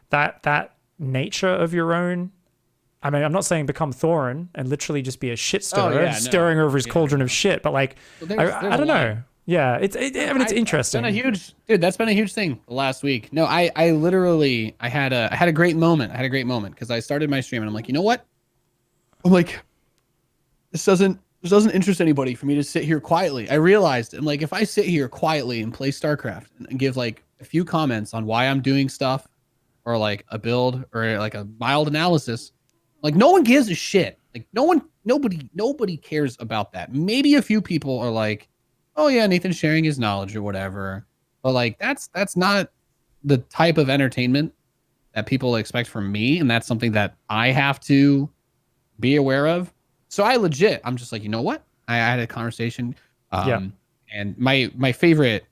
that nature of your own? I mean, I'm not saying become Thorin and literally just be a shit stirrer, stirring over his cauldron of shit, but like, there's I don't know. Yeah, it's interesting. That's been a huge thing last week. No, I literally had a great moment. I had a great moment because I started my stream and I'm like, you know what? I'm like, this doesn't interest anybody for me to sit here quietly. I realized, and like, if I sit here quietly and play StarCraft and give like a few comments on why I'm doing stuff, or like a build, or like a mild analysis, like no one gives a shit. Like nobody cares about that. Maybe a few people are like, oh yeah, Nathan's sharing his knowledge or whatever. But like that's not the type of entertainment that people expect from me, and that's something that I have to be aware of. So I'm just like, you know what? I had a conversation. And my favorite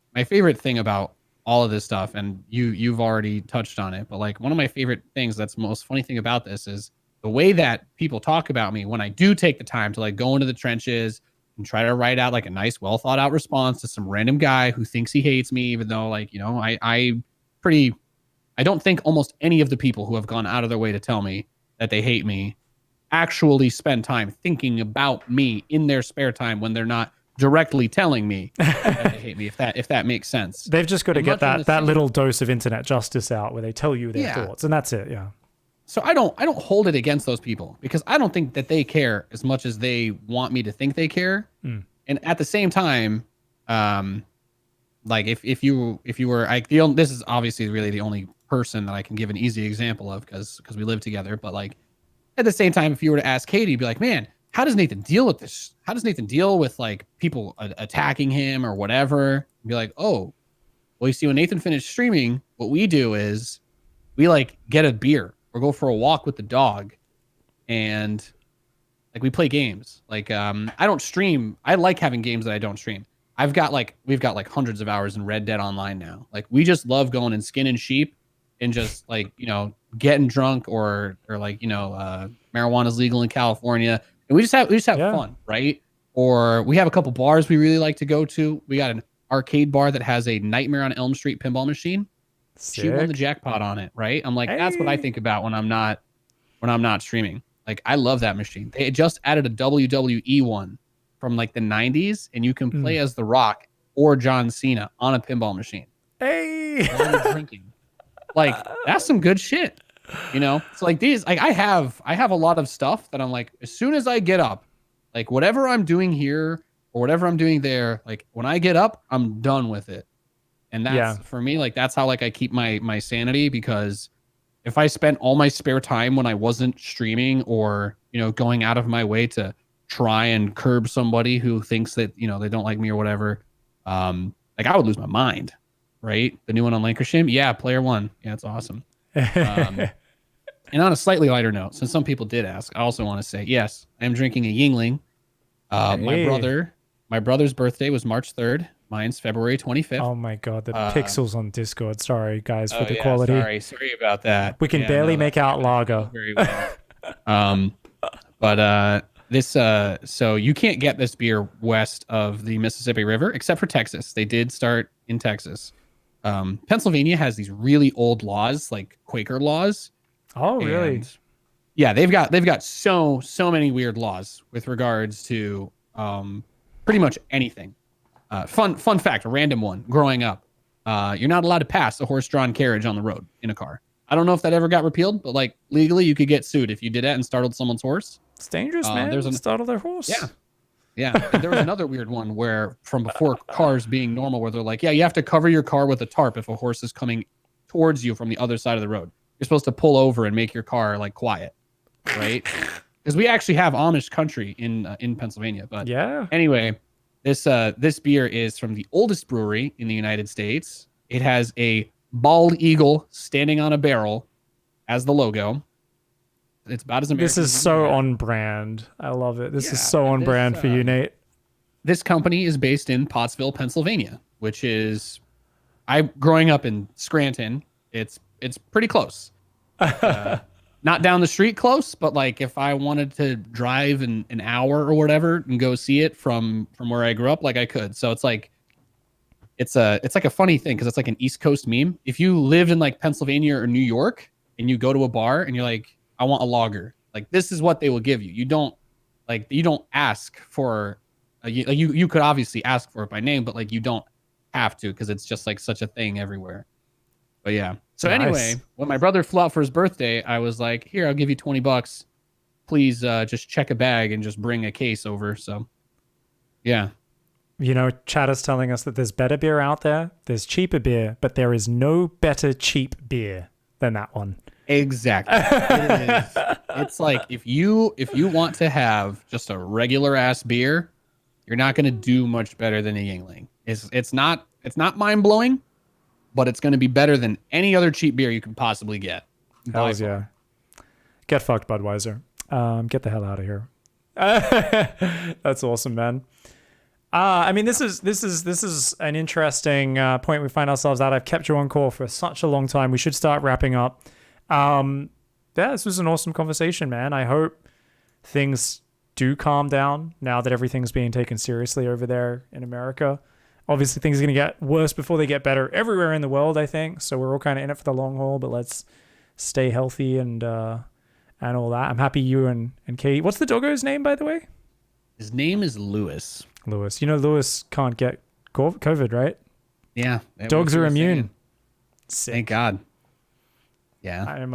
thing about all of this stuff, and you've already touched on it, but like one of my favorite things, that's the most funny thing about this, is the way that people talk about me when I do take the time to like go into the trenches and try to write out like a nice, well thought out response to some random guy who thinks he hates me, even though like, I don't think almost any of the people who have gone out of their way to tell me that they hate me actually spend time thinking about me in their spare time when they're not directly telling me that they hate me, if that makes sense. They've just got to get that little dose of internet justice out where they tell you their thoughts, and that's it. Yeah. So I don't hold it against those people, because I don't think that they care as much as they want me to think they care. And at the same time, like if you were like this is obviously really the only person that I can give an easy example of, because we live together, but like at the same time, if you were to ask Katie, you'd be like, man, how does Nathan deal with this? How does Nathan deal with like people attacking him or whatever? You'd be like, oh, well, you see, when Nathan finished streaming, what we do is we like get a beer or go for a walk with the dog, and like we play games. Like I don't stream. I like having games that I don't stream. we've got like hundreds of hours in Red Dead Online now. Like we just love going and skinning sheep and just like, getting drunk or like, marijuana is legal in California. And we just have fun, right? Or we have a couple bars we really like to go to. We got an arcade bar that has a Nightmare on Elm Street pinball machine. Sick. She won the jackpot on it, right? I'm like, that's what I think about when I'm not streaming. Like, I love that machine. They just added a WWE one from like the 90s, and you can play as The Rock or John Cena on a pinball machine. Hey, while you're drinking. Like, that's some good shit. It's like these, like I have a lot of stuff that I'm like, as soon as I get up, like whatever I'm doing here or whatever I'm doing there, like when I get up, I'm done with it. And that's for me, like that's how like I keep my sanity, because if I spent all my spare time when I wasn't streaming or, going out of my way to try and curb somebody who thinks that, they don't like me or whatever, like I would lose my mind. right? The new one on Lancashire. Yeah, player one. Yeah, it's awesome. And on a slightly lighter note, since some people did ask, I also want to say, yes, I am drinking a Yingling. Hey. My brother's birthday was March 3rd. Mine's February 25th. Oh my god, the pixels on Discord. Sorry guys for Oh the yeah, quality. sorry about that. We can Yeah, barely no, make that's out not gonna go lager. very well. This so you can't get this beer west of the Mississippi River except for Texas. They did start in Texas. Pennsylvania has these really old laws, like Quaker laws, Oh really? and yeah, they've got so many weird laws with regards to pretty much anything. Fun fact, a random one. Growing up, you're not allowed to pass a horse-drawn carriage on the road in a car. I don't know if that ever got repealed, but like legally, you could get sued if you did that and startled someone's horse. It's dangerous, man. There's Startle their horse. Yeah, yeah. And there was another weird one where from before cars being normal, where they're like, yeah, you have to cover your car with a tarp if a horse is coming towards you from the other side of the road. You're supposed to pull over and make your car like quiet, right? Because we actually have Amish country in Pennsylvania. But Yeah. anyway, this beer is from the oldest brewery in the United States. It has a bald eagle standing on a barrel as the logo. It's about as American. This is as you so can get. on brand. I love it. This is Yeah, so on this, brand for you, Nate. This company is based in Pottsville, Pennsylvania, which is growing up in Scranton. It's pretty close. Not down the street close, but like if I wanted to drive an hour or whatever and go see it from where I grew up, like I could. So it's like it's like a funny thing because it's like an East Coast meme. If you live in like Pennsylvania or New York and you go to a bar and you're like, I want a lager, like this is what they will give you. You don't ask for you could obviously ask for it by name, but like you don't have to because it's just like such a thing everywhere. But yeah. So Nice. anyway, when my brother flew out for his birthday, I was like, here, I'll give you $20. Please just check a bag and just bring a case over. So yeah. You know, Chad is telling us that there's better beer out there. There's cheaper beer, but there is no better cheap beer than that one. Exactly. It is. It's like if you want to have just a regular ass beer, you're not going to do much better than a Yingling. It's not mind blowing, but it's going to be better than any other cheap beer you can possibly get. Hells yeah. Get fucked, Budweiser. Get the hell out of here. That's awesome, man. I mean, this is an interesting point we find ourselves at. I've kept you on call for such a long time. We should start wrapping up. Yeah, this was an awesome conversation, man. I hope things do calm down now that everything's being taken seriously over there in America. Obviously, things are going to get worse before they get better everywhere in the world, I think. So we're all kind of in it for the long haul, but let's stay healthy and all that. I'm happy you and Katie. What's the doggo's name, by the way? His name is Lewis. Lewis. You know Lewis can't get COVID, right? Yeah. Dogs are immune. Thank God. Yeah. I'm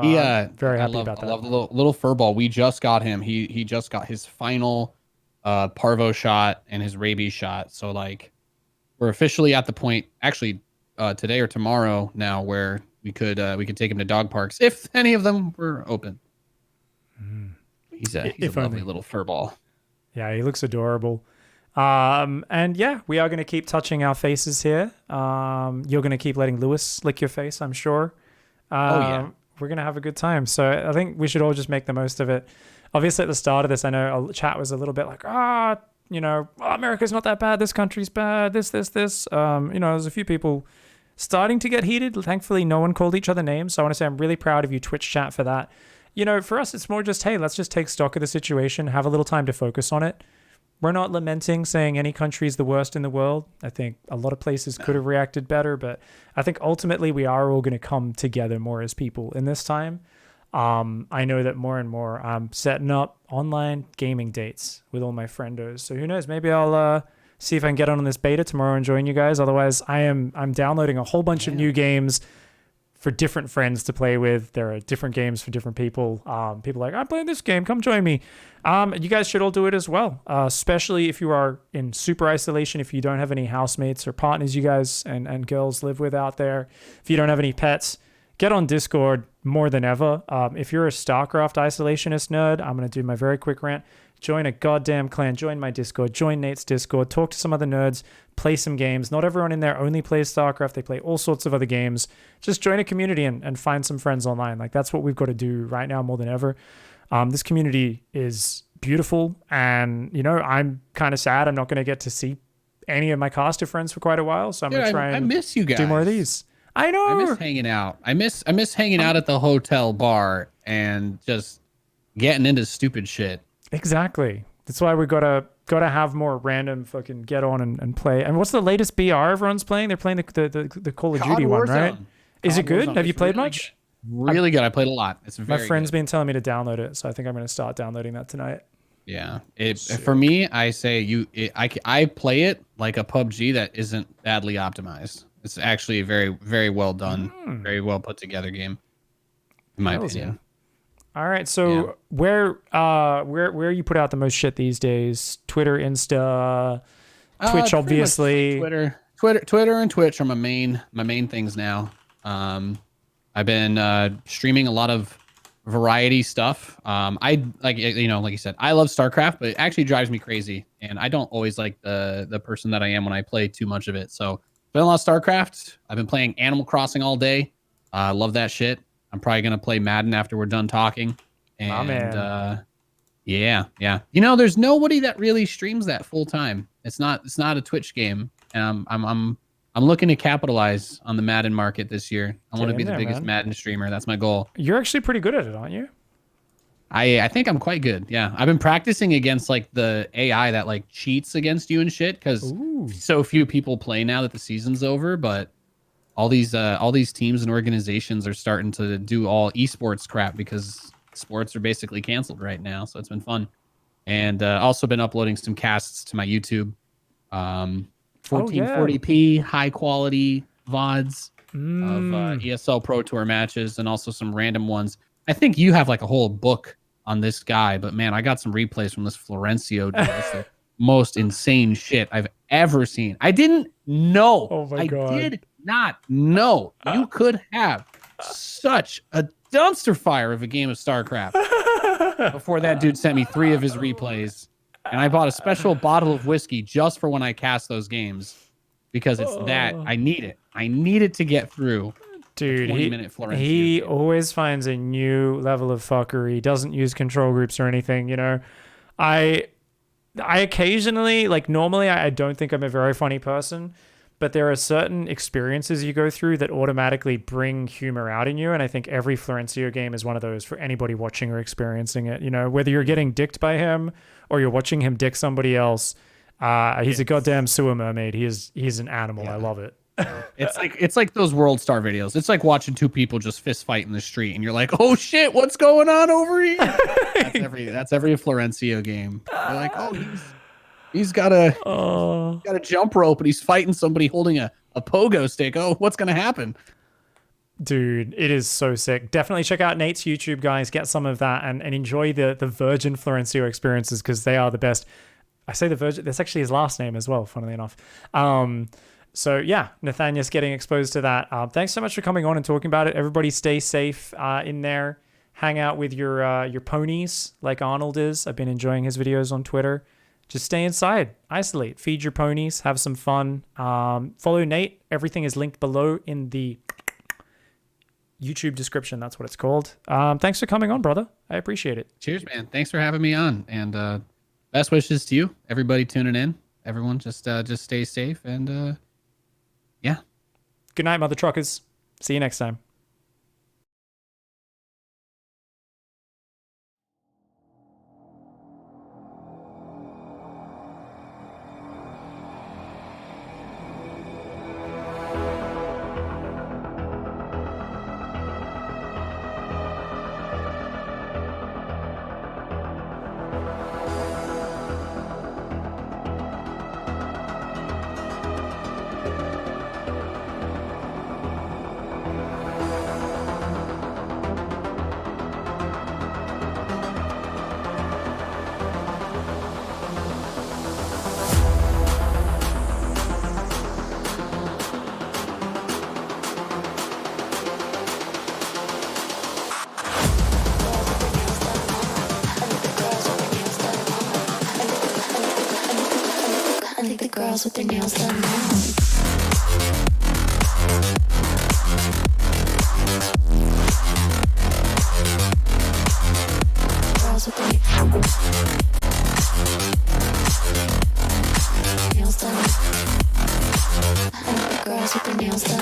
very happy about that. I love the little furball. We just got him. He just got his final parvo shot and his rabies shot. So like we're officially at the point actually today or tomorrow now where we could take him to dog parks if any of them were open. He's a lovely little furball. Yeah, he looks adorable. And yeah, we are going to keep touching our faces here. You're going to keep letting Lewis lick your face, I'm sure. We're going to have a good time. So I think we should all just make the most of it. Obviously, at the start of this, I know a chat was a little bit like, America's not that bad. This country's bad. This. There's a few people starting to get heated. Thankfully, no one called each other names. So I want to say I'm really proud of you, Twitch chat, for that. You know, for us, it's more just, hey, let's just take stock of the situation, have a little time to focus on it. We're not lamenting, saying any country is the worst in the world. I think a lot of places could have reacted better, but I think ultimately we are all going to come together more as people in this time. I know that more and more I'm setting up online gaming dates with all my friendos. So who knows? Maybe I'll see if I can get on this beta tomorrow and join you guys. Otherwise, I'm downloading a whole bunch of new games for different friends to play with. There are different games for different people. People are like, I'm playing this game, come join me. You guys should all do it as well, especially if you are in super isolation, if you don't have any housemates or partners you guys and girls live with out there, if you don't have any pets, get on Discord more than ever. If you're a StarCraft isolationist nerd, I'm going to do my very quick rant. join a goddamn clan, join my Discord, join Nate's Discord, talk to some other nerds, play some games. Not everyone in there only plays StarCraft. They play all sorts of other games. Just join a community and find some friends online. Like, that's what we've got to do right now more than ever. This community is beautiful, and, you know, I'm kind of sad I'm not going to get to see any of my caster friends for quite a while, so I'm going to try and I miss you guys. do more of these. I know. I miss hanging out. I miss hanging out at the hotel bar and just getting into stupid shit. Exactly. That's why we gotta have more random fucking get on and play. And what's the latest BR everyone's playing? They're playing the Call of Duty one, right? Is it good? Have you played much? Really good. I played a lot. It's very My friend's good. been telling me to download it, so I think I'm gonna start downloading that tonight. Yeah. For me, I say I play it like a PUBG that isn't badly optimized. It's actually a very, very well done, very well put together game, in my opinion. All right, so where you put out the most shit these days? Twitter, Insta, Twitch, obviously. Twitter, and Twitch are my main things now. I've been streaming a lot of variety stuff. I like you said, I love StarCraft, but it actually drives me crazy, and I don't always like the person that I am when I play too much of it. So, been a lot of StarCraft. I've been playing Animal Crossing all day. I love that shit. I'm probably gonna play Madden after we're done talking. And yeah. You know, there's nobody that really streams that full time. It's not a Twitch game. And I'm looking to capitalize on the Madden market this year. I want to be the biggest Madden streamer. That's my goal. You're actually pretty good at it, aren't you? I think I'm quite good. Yeah, I've been practicing against like the AI that like cheats against you and shit because so few people play now that the season's over. But all these teams and organizations are starting to do all esports crap because sports are basically canceled right now. So it's been fun, and also been uploading some casts to my YouTube. 1440p high quality VODs of ESL Pro Tour matches and also some random ones. I think you have like a whole book on this guy, but man, I got some replays from this Florencio dude. It's the most insane shit I've ever seen. I didn't know. Oh my God. I did not know you could have such a dumpster fire of a game of StarCraft before that dude sent me 3 of his replays. And I bought a special bottle of whiskey just for when I cast those games because it's that I need it. I need it to get through. Dude, 20-minute Florencio he game. always finds a new level of fuckery. He doesn't use control groups or anything, you know. I occasionally, like normally I don't think I'm a very funny person, but there are certain experiences you go through that automatically bring humor out in you, and I think every Florencio game is one of those for anybody watching or experiencing it. You know, whether you're getting dicked by him or you're watching him dick somebody else, he's a goddamn sewer mermaid. He's an animal. I love it. It's like those World Star videos. It's like watching 2 people just fist fight in the street, and you're like, "Oh shit, what's going on over here?" that's every Florencio game. You're like, "Oh, he's got a jump rope, and he's fighting somebody holding a pogo stick. Oh, what's gonna happen?" Dude, it is so sick. Definitely check out Nate's YouTube, guys. Get some of that and enjoy the Virgin Florencio experiences because they are the best. I say the Virgin. That's actually his last name as well, funnily enough. So yeah, Nathanias getting exposed to that. Thanks so much for coming on and talking about it. Everybody stay safe in there. Hang out with your ponies like Arnold is. I've been enjoying his videos on Twitter. Just stay inside, isolate, feed your ponies, have some fun. Follow Nate. Everything is linked below in the YouTube description. That's what it's called. Thanks for coming on, brother. I appreciate it. Cheers, man. Thanks for having me on. And best wishes to you, everybody tuning in. Everyone just stay safe and yeah. Good night, mother truckers. See you next time. Girls with their nails done now. Girls with their nails done. Girls with their nails done.